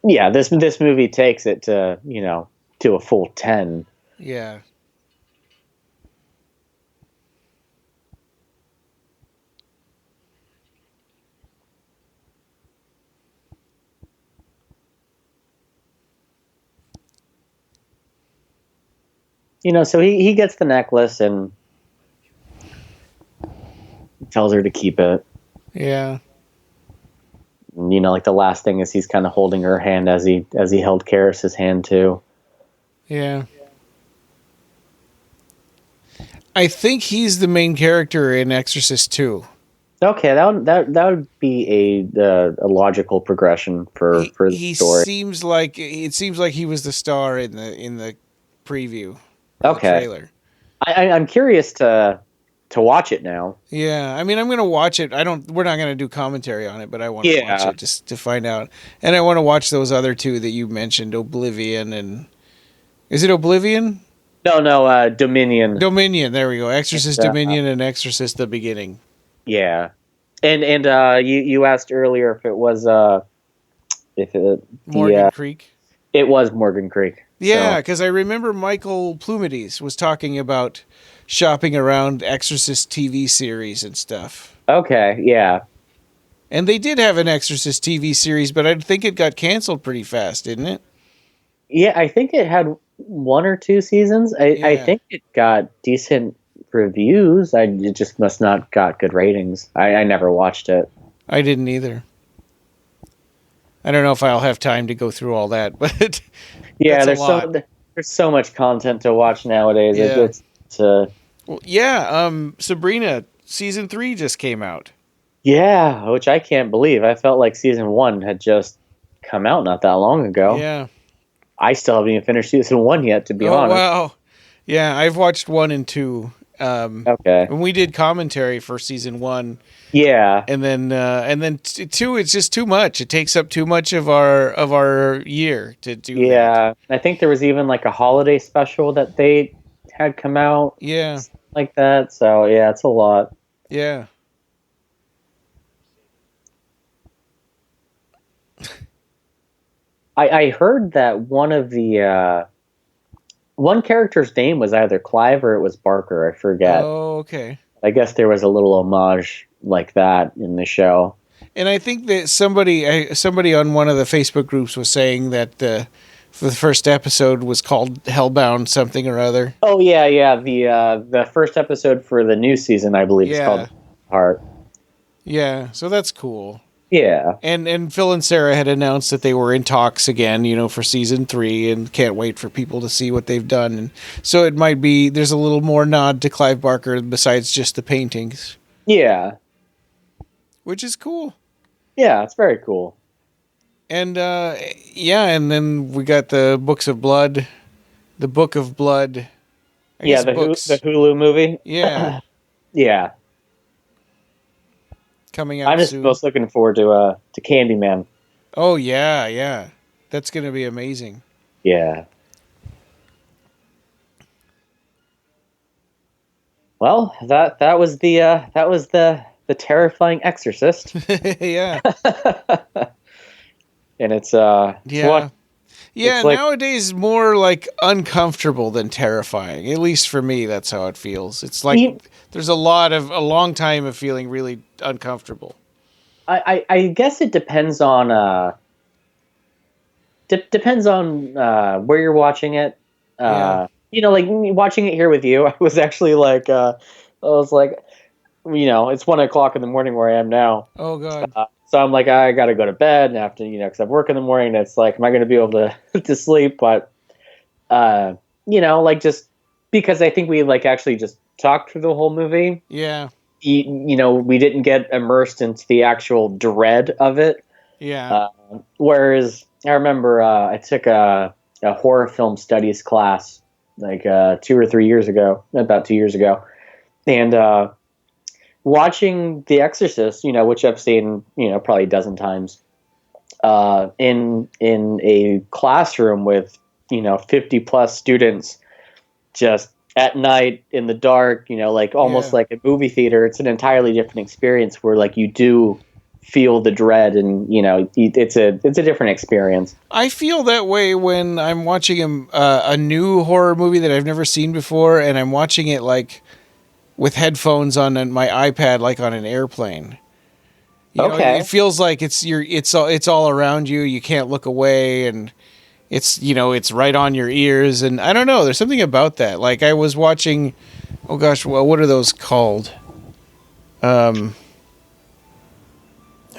Yeah, this movie takes it to, to a full 10. Yeah. So he gets the necklace and tells her to keep it. Yeah. And, like the last thing is he's kind of holding her hand as he held Karis's hand too. Yeah. I think he's the main character in Exorcist II. Okay, that would be a logical progression for the story. It seems like he was the star in the preview. Okay. The trailer. I'm curious to watch it now. Yeah, I mean, I'm gonna watch it. We're not gonna do commentary on it, but I want to watch it just to find out. And I want to watch those other two that you mentioned, Oblivion and is it Oblivion? No, Dominion. Dominion. There we go. Exorcist Dominion and Exorcist the Beginning. Yeah, and you asked earlier if it was Morgan Creek. It was Morgan Creek. Yeah, because I remember Michael Plumides was talking about shopping around Exorcist TV series and stuff. Okay, yeah. And they did have an Exorcist TV series, but I think it got canceled pretty fast, didn't it? Yeah, I think it had 1 or 2 seasons. I think it got decent reviews. It just must not got good ratings. I never watched it. I didn't either. I don't know if I'll have time to go through all that, but yeah, there's so much content to watch nowadays. Yeah. Sabrina season 3 just came out. Yeah, which I can't believe. I felt like season 1 had just come out not that long ago. Yeah. I still haven't even finished season 1 yet, to be honest. Wow. Yeah, I've watched 1 and 2. Okay. When we did commentary for season 1. Yeah. And then 2, it's just too much. It takes up too much of our year to do. Yeah. I think there was even like a holiday special that they had come out. Yeah. Like that. So yeah, it's a lot. Yeah. I heard that one of the one character's name was either Clive or it was Barker. I forget. Oh, okay. I guess there was a little homage like that in the show. And I think that somebody on one of the Facebook groups was saying that the first episode was called Hellbound something or other. Oh yeah. The first episode for the new season, I believe, is called Heart. Yeah, so that's cool. Yeah. And Phil and Sarah had announced that they were in talks again, for season 3 and can't wait for people to see what they've done. And so it might be, there's a little more nod to Clive Barker besides just the paintings. Yeah. Which is cool. Yeah, it's very cool. And, and then we got the Books of Blood, the Book of Blood. The Hulu movie. Yeah. Yeah. Coming out I'm just soon. most looking forward to Candyman. Oh yeah. That's going to be amazing. Yeah. Well, that was the terrifying Exorcist. Yeah. And it's nowadays more like uncomfortable than terrifying. At least for me, that's how it feels. It's like there's a long time of feeling really uncomfortable. I guess it depends on where you're watching it. Like watching it here with you, I was actually like, it's 1 o'clock in the morning where I am now. Oh God. So I'm like, I got to go to bed and have to, because I work in the morning. It's like, am I going to be able to sleep? But, just because I think we actually just talked through the whole movie. Yeah. we didn't get immersed into the actual dread of it. Yeah. Whereas I remember I took a horror film studies class like 2 or 3 years ago, about 2 years ago, and watching The Exorcist, which I've seen, probably a dozen times, in a classroom with 50 plus students, just at night in the dark, like almost like a movie theater. It's an entirely different experience where like you do feel the dread, and it's a different experience. I feel that way when I'm watching a new horror movie that I've never seen before, and I'm watching it like with headphones on my iPad, like on an airplane. Okay. It feels like it's all around you. You can't look away, and it's right on your ears. And I don't know. There's something about that. Like I was watching. Oh gosh, well, what are those called?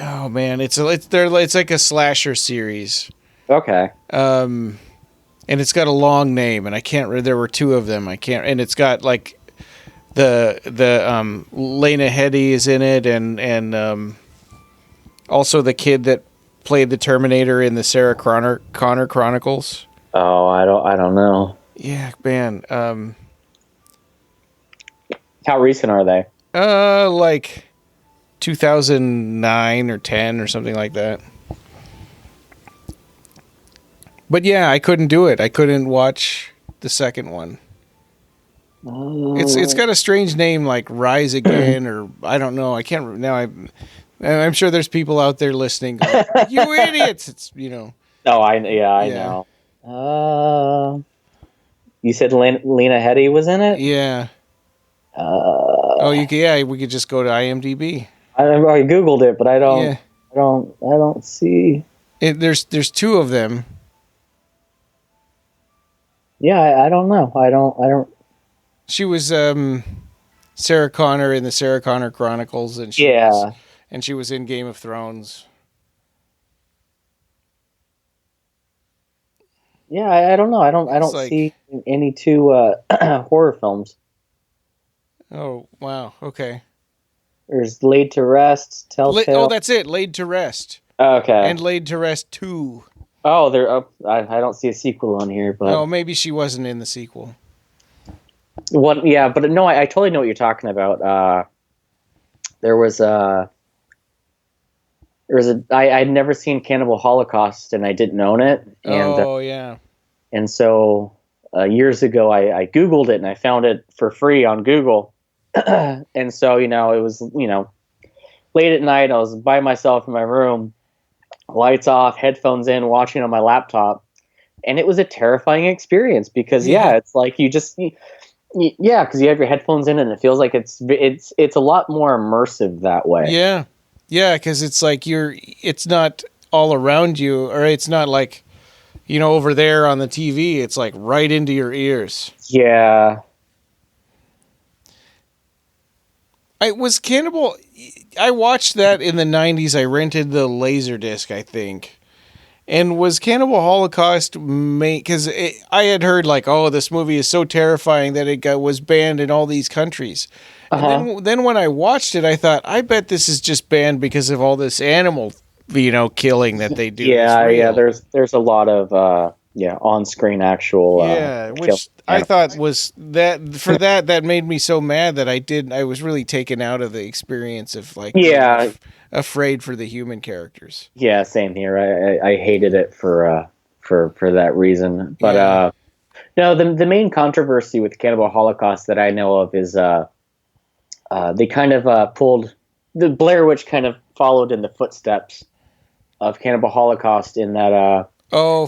Oh man, it's like a slasher series. Okay. And it's got a long name, and I can't. There were two of them. I can't. And it's got like the Lena Headey is in it, and also the kid that played the Terminator in the Sarah Connor Chronicles. Oh, I don't know. Yeah, man. How recent are they? Like 2009 or 10 or something like that. But yeah, I couldn't do it. I couldn't watch the second one. It's got a strange name like Rise Again, or I don't know. I can't now. I'm sure there's people out there listening going, you idiots. It's Oh, I know. You said Lena Headey was in it? Yeah. We could just go to IMDb. I googled it, but I don't see it. There's two of them. Yeah, I don't know. I don't. She was Sarah Connor in the Sarah Connor Chronicles, and she was in Game of Thrones. Yeah, I don't know. I don't see any two horror films. Oh wow! Okay. There's Laid to Rest, Telltale. That's it. Laid to Rest. Okay. And Laid to Rest 2. Oh, I don't see a sequel on here, but maybe she wasn't in the sequel. What? Yeah, but no, I totally know what you're talking about. I'd never seen Cannibal Holocaust, and I didn't own it. And, And so years ago, I Googled it, and I found it for free on Google. And so, it was, late at night, I was by myself in my room, lights off, headphones in, watching on my laptop. And it was a terrifying experience because, it's like because you have your headphones in, and it feels like it's a lot more immersive that way. Yeah. Yeah, because it's like it's not all around you, or it's not like, over there on the TV. It's like right into your ears. Yeah. I watched that in the 90s. I rented the Laserdisc, I think. And was Cannibal Holocaust because I had heard like, oh, this movie is so terrifying that it was banned in all these countries. Uh-huh. And then when I watched it, I thought, I bet this is just banned because of all this animal, killing that they do. Yeah. There's a lot of on-screen actual. Which I thought was that made me so mad that I was really taken out of the experience of like afraid for the human characters. Yeah, same here. I hated it for that reason. But no, the main controversy with Cannibal Holocaust that I know of is they kind of pulled the Blair Witch kind of followed in the footsteps of Cannibal Holocaust in that.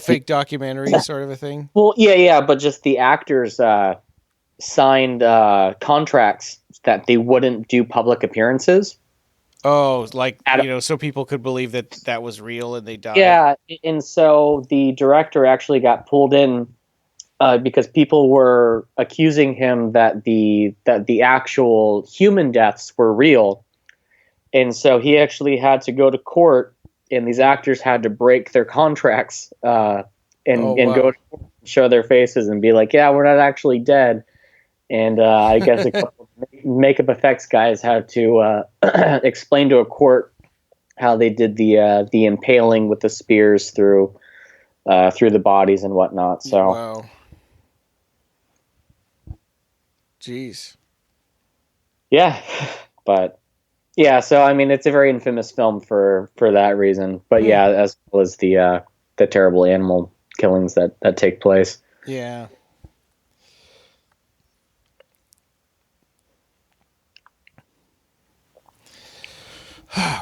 Fake documentary sort of a thing. Well, yeah, but just the actors signed contracts that they wouldn't do public appearances. Oh, like, so people could believe that was real and they died. Yeah, and so the director actually got pulled in because people were accusing him that the actual human deaths were real. And so he actually had to go to court, and these actors had to break their contracts and go to show their faces and be like, yeah, we're not actually dead. And I guess a couple of makeup effects guys had to explain to a court how they did the impaling with the spears through the bodies and whatnot. So, wow. Jeez. Yeah, but yeah, so I mean, it's a very infamous film for that reason. But yeah, as well as the terrible animal killings that take place. Yeah.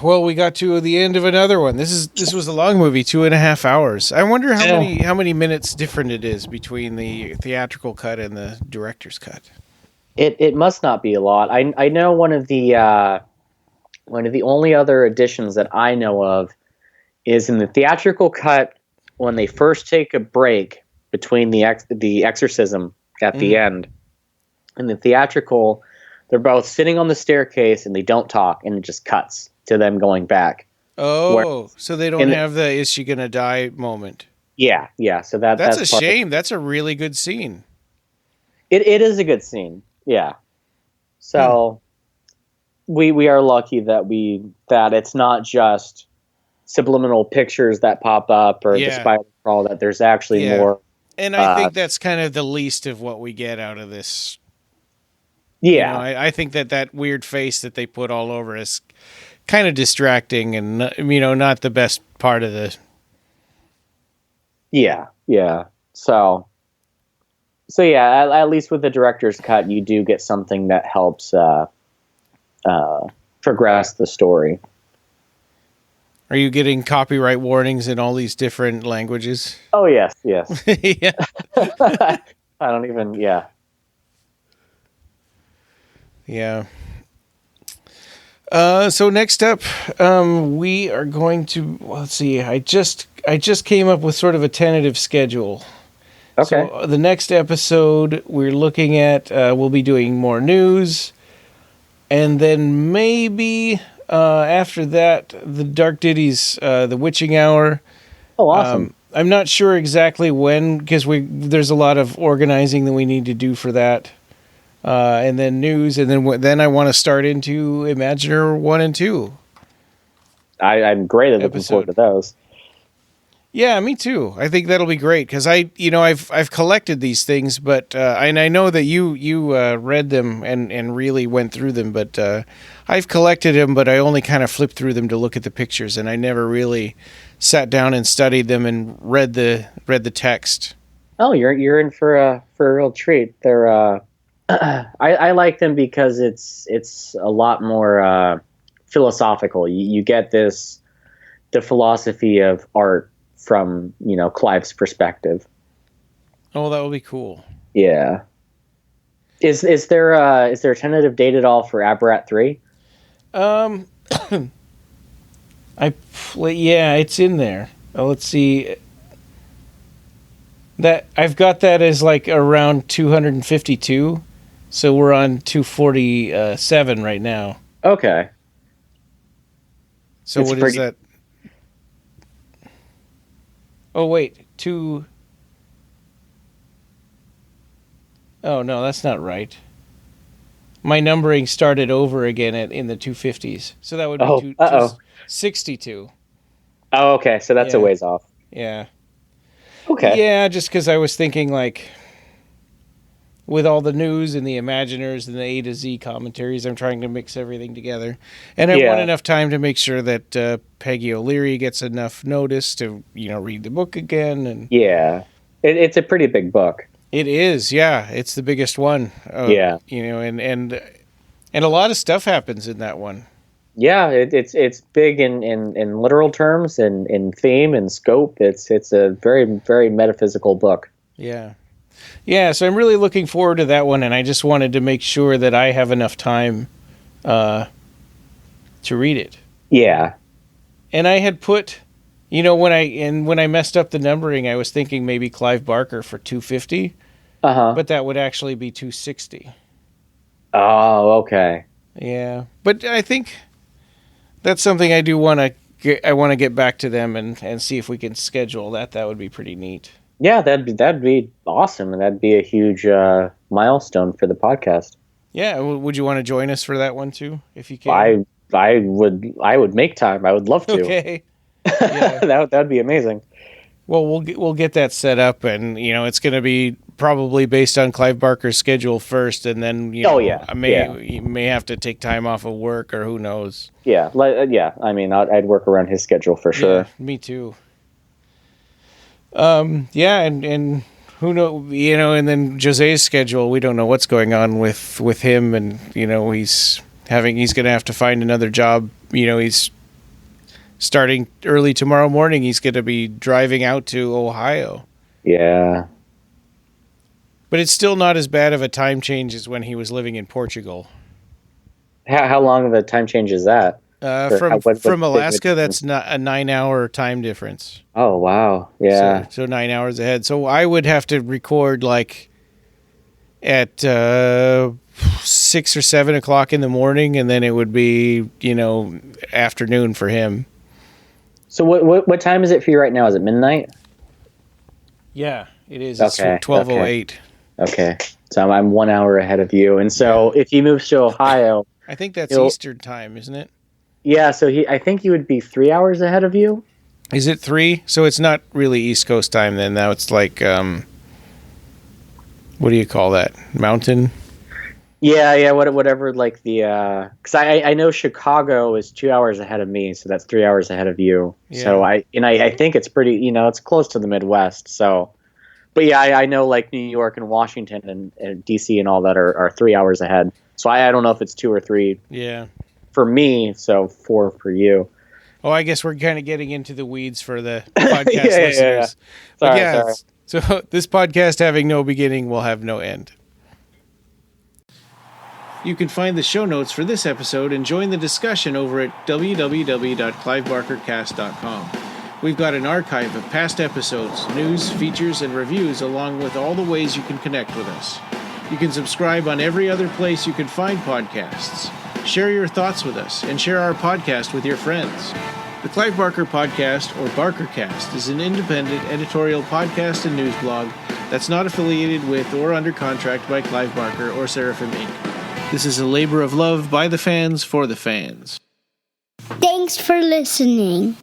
Well, we got to the end of another one. This was a long movie, 2.5 hours. I wonder how many minutes different it is between the theatrical cut and the director's cut. It must not be a lot. I know one of the only other editions that I know of is in the theatrical cut when they first take a break between the exorcism at the end. In the theatrical, they're both sitting on the staircase and they don't talk, and it just cuts to them going back. Oh, so they don't have the "is she gonna die" moment. Yeah. So that's a shame. That's a really good scene. It is a good scene. Yeah. So we are lucky that it's not just subliminal pictures that pop up or the spider crawl, that there's actually more. And I think that's kind of the least of what we get out of this. Yeah. I think that weird face that they put all over is kind of distracting and, not the best part of the. Yeah. So yeah, at least with the director's cut, you do get something that helps progress the story. Are you getting copyright warnings in all these different languages? Oh, yes. Yeah. I don't even, yeah. Yeah. So next up, we are going to, let's see, I just came up with sort of a tentative schedule. Okay. So the next episode we're looking at, we'll be doing more news. And then maybe after that, the Dark Ditties, the Witching Hour. Oh, awesome. I'm not sure exactly when, because there's a lot of organizing that we need to do for that. And then news, and then I want to start into Imaginer 1 and 2. I'm greatly looking forward to those. Yeah, me too. I think that'll be great because I've collected these things, but and I know that you read them and really went through them, but I've collected them, but I only kind of flipped through them to look at the pictures, and I never really sat down and studied them and read the text. Oh, you're in for a real treat. They're I like them because it's a lot more philosophical. You get the philosophy of art from Clive's perspective. Oh, that would be cool. Yeah. Is there a tentative date at all for Aberrat 3? It's in there. Let's see. That I've got that as like around 252. So we're on 247 right now. Okay. So what is that? Oh, wait. Oh, no, that's not right. My numbering started over again in the 250s. So that would be 262. Oh, okay. So that's a ways off. Yeah. Okay. Yeah, just because I was thinking, like, with all the news and the Imaginers and the A to Z commentaries, I'm trying to mix everything together. And I want enough time to make sure that Peggy O'Leary gets enough notice to, read the book again. And yeah. It's a pretty big book. It is, yeah. It's the biggest one. Yeah. And a lot of stuff happens in that one. Yeah, it's big in literal terms and in theme and scope. It's a very, very metaphysical book. Yeah. Yeah, so I'm really looking forward to that one, and I just wanted to make sure that I have enough time to read it. Yeah. And I had put, when I messed up the numbering, I was thinking maybe Clive Barker for 250. Uh-huh. But that would actually be 260. Oh, okay. Yeah. But I think that's something I do want to get back to them and see if we can schedule that. That would be pretty neat. Yeah, that'd be awesome, and that'd be a huge milestone for the podcast. Yeah, would you want to join us for that one too, if you can? I would make time. I would love to. Okay. Yeah. That'd be amazing. Well, we'll get that set up, and it's going to be probably based on Clive Barker's schedule first, and then you may have to take time off of work, or who knows. Yeah, I mean, I'd work around his schedule for sure. Yeah, me too. And who know, and then Jose's schedule, we don't know what's going on with him, and he's going to have to find another job. He's starting early tomorrow morning. He's going to be driving out to Ohio. Yeah. But it's still not as bad of a time change as when he was living in Portugal. How long of a time change is that? From Alaska, that's not a 9-hour time difference. Oh, wow. Yeah. So 9 hours ahead. So I would have to record like at 6 or 7 o'clock in the morning, and then it would be, afternoon for him. So what time is it for you right now? Is it midnight? Yeah, it is. It's 12:08. Okay. So I'm 1 hour ahead of you. And so if he moves to Ohio... I think that's Eastern time, isn't it? Yeah, so I think he would be 3 hours ahead of you. Is it 3? So it's not really East Coast time then. Now it's like, what do you call that? Mountain? Yeah, whatever, like the... Because I know Chicago is 2 hours ahead of me, so that's 3 hours ahead of you. Yeah. So I think it's pretty, it's close to the Midwest, so... But yeah, I know like New York and Washington and DC and all that are 3 hours ahead. So I don't know if it's 2 or 3. Yeah. For me, so 4 for you. Oh, I guess we're kind of getting into the weeds for the podcast listeners. Yeah. Sorry. So this podcast having no beginning will have no end. You can find the show notes for this episode and join the discussion over at www.clivebarkercast.com. We've got an archive of past episodes, news, features, and reviews, along with all the ways you can connect with us. You can subscribe on every other place you can find podcasts. Share your thoughts with us, and share our podcast with your friends. The Clive Barker Podcast, or BarkerCast, is an independent editorial podcast and news blog that's not affiliated with or under contract by Clive Barker or Seraphim Inc. This is a labor of love by the fans for the fans. Thanks for listening.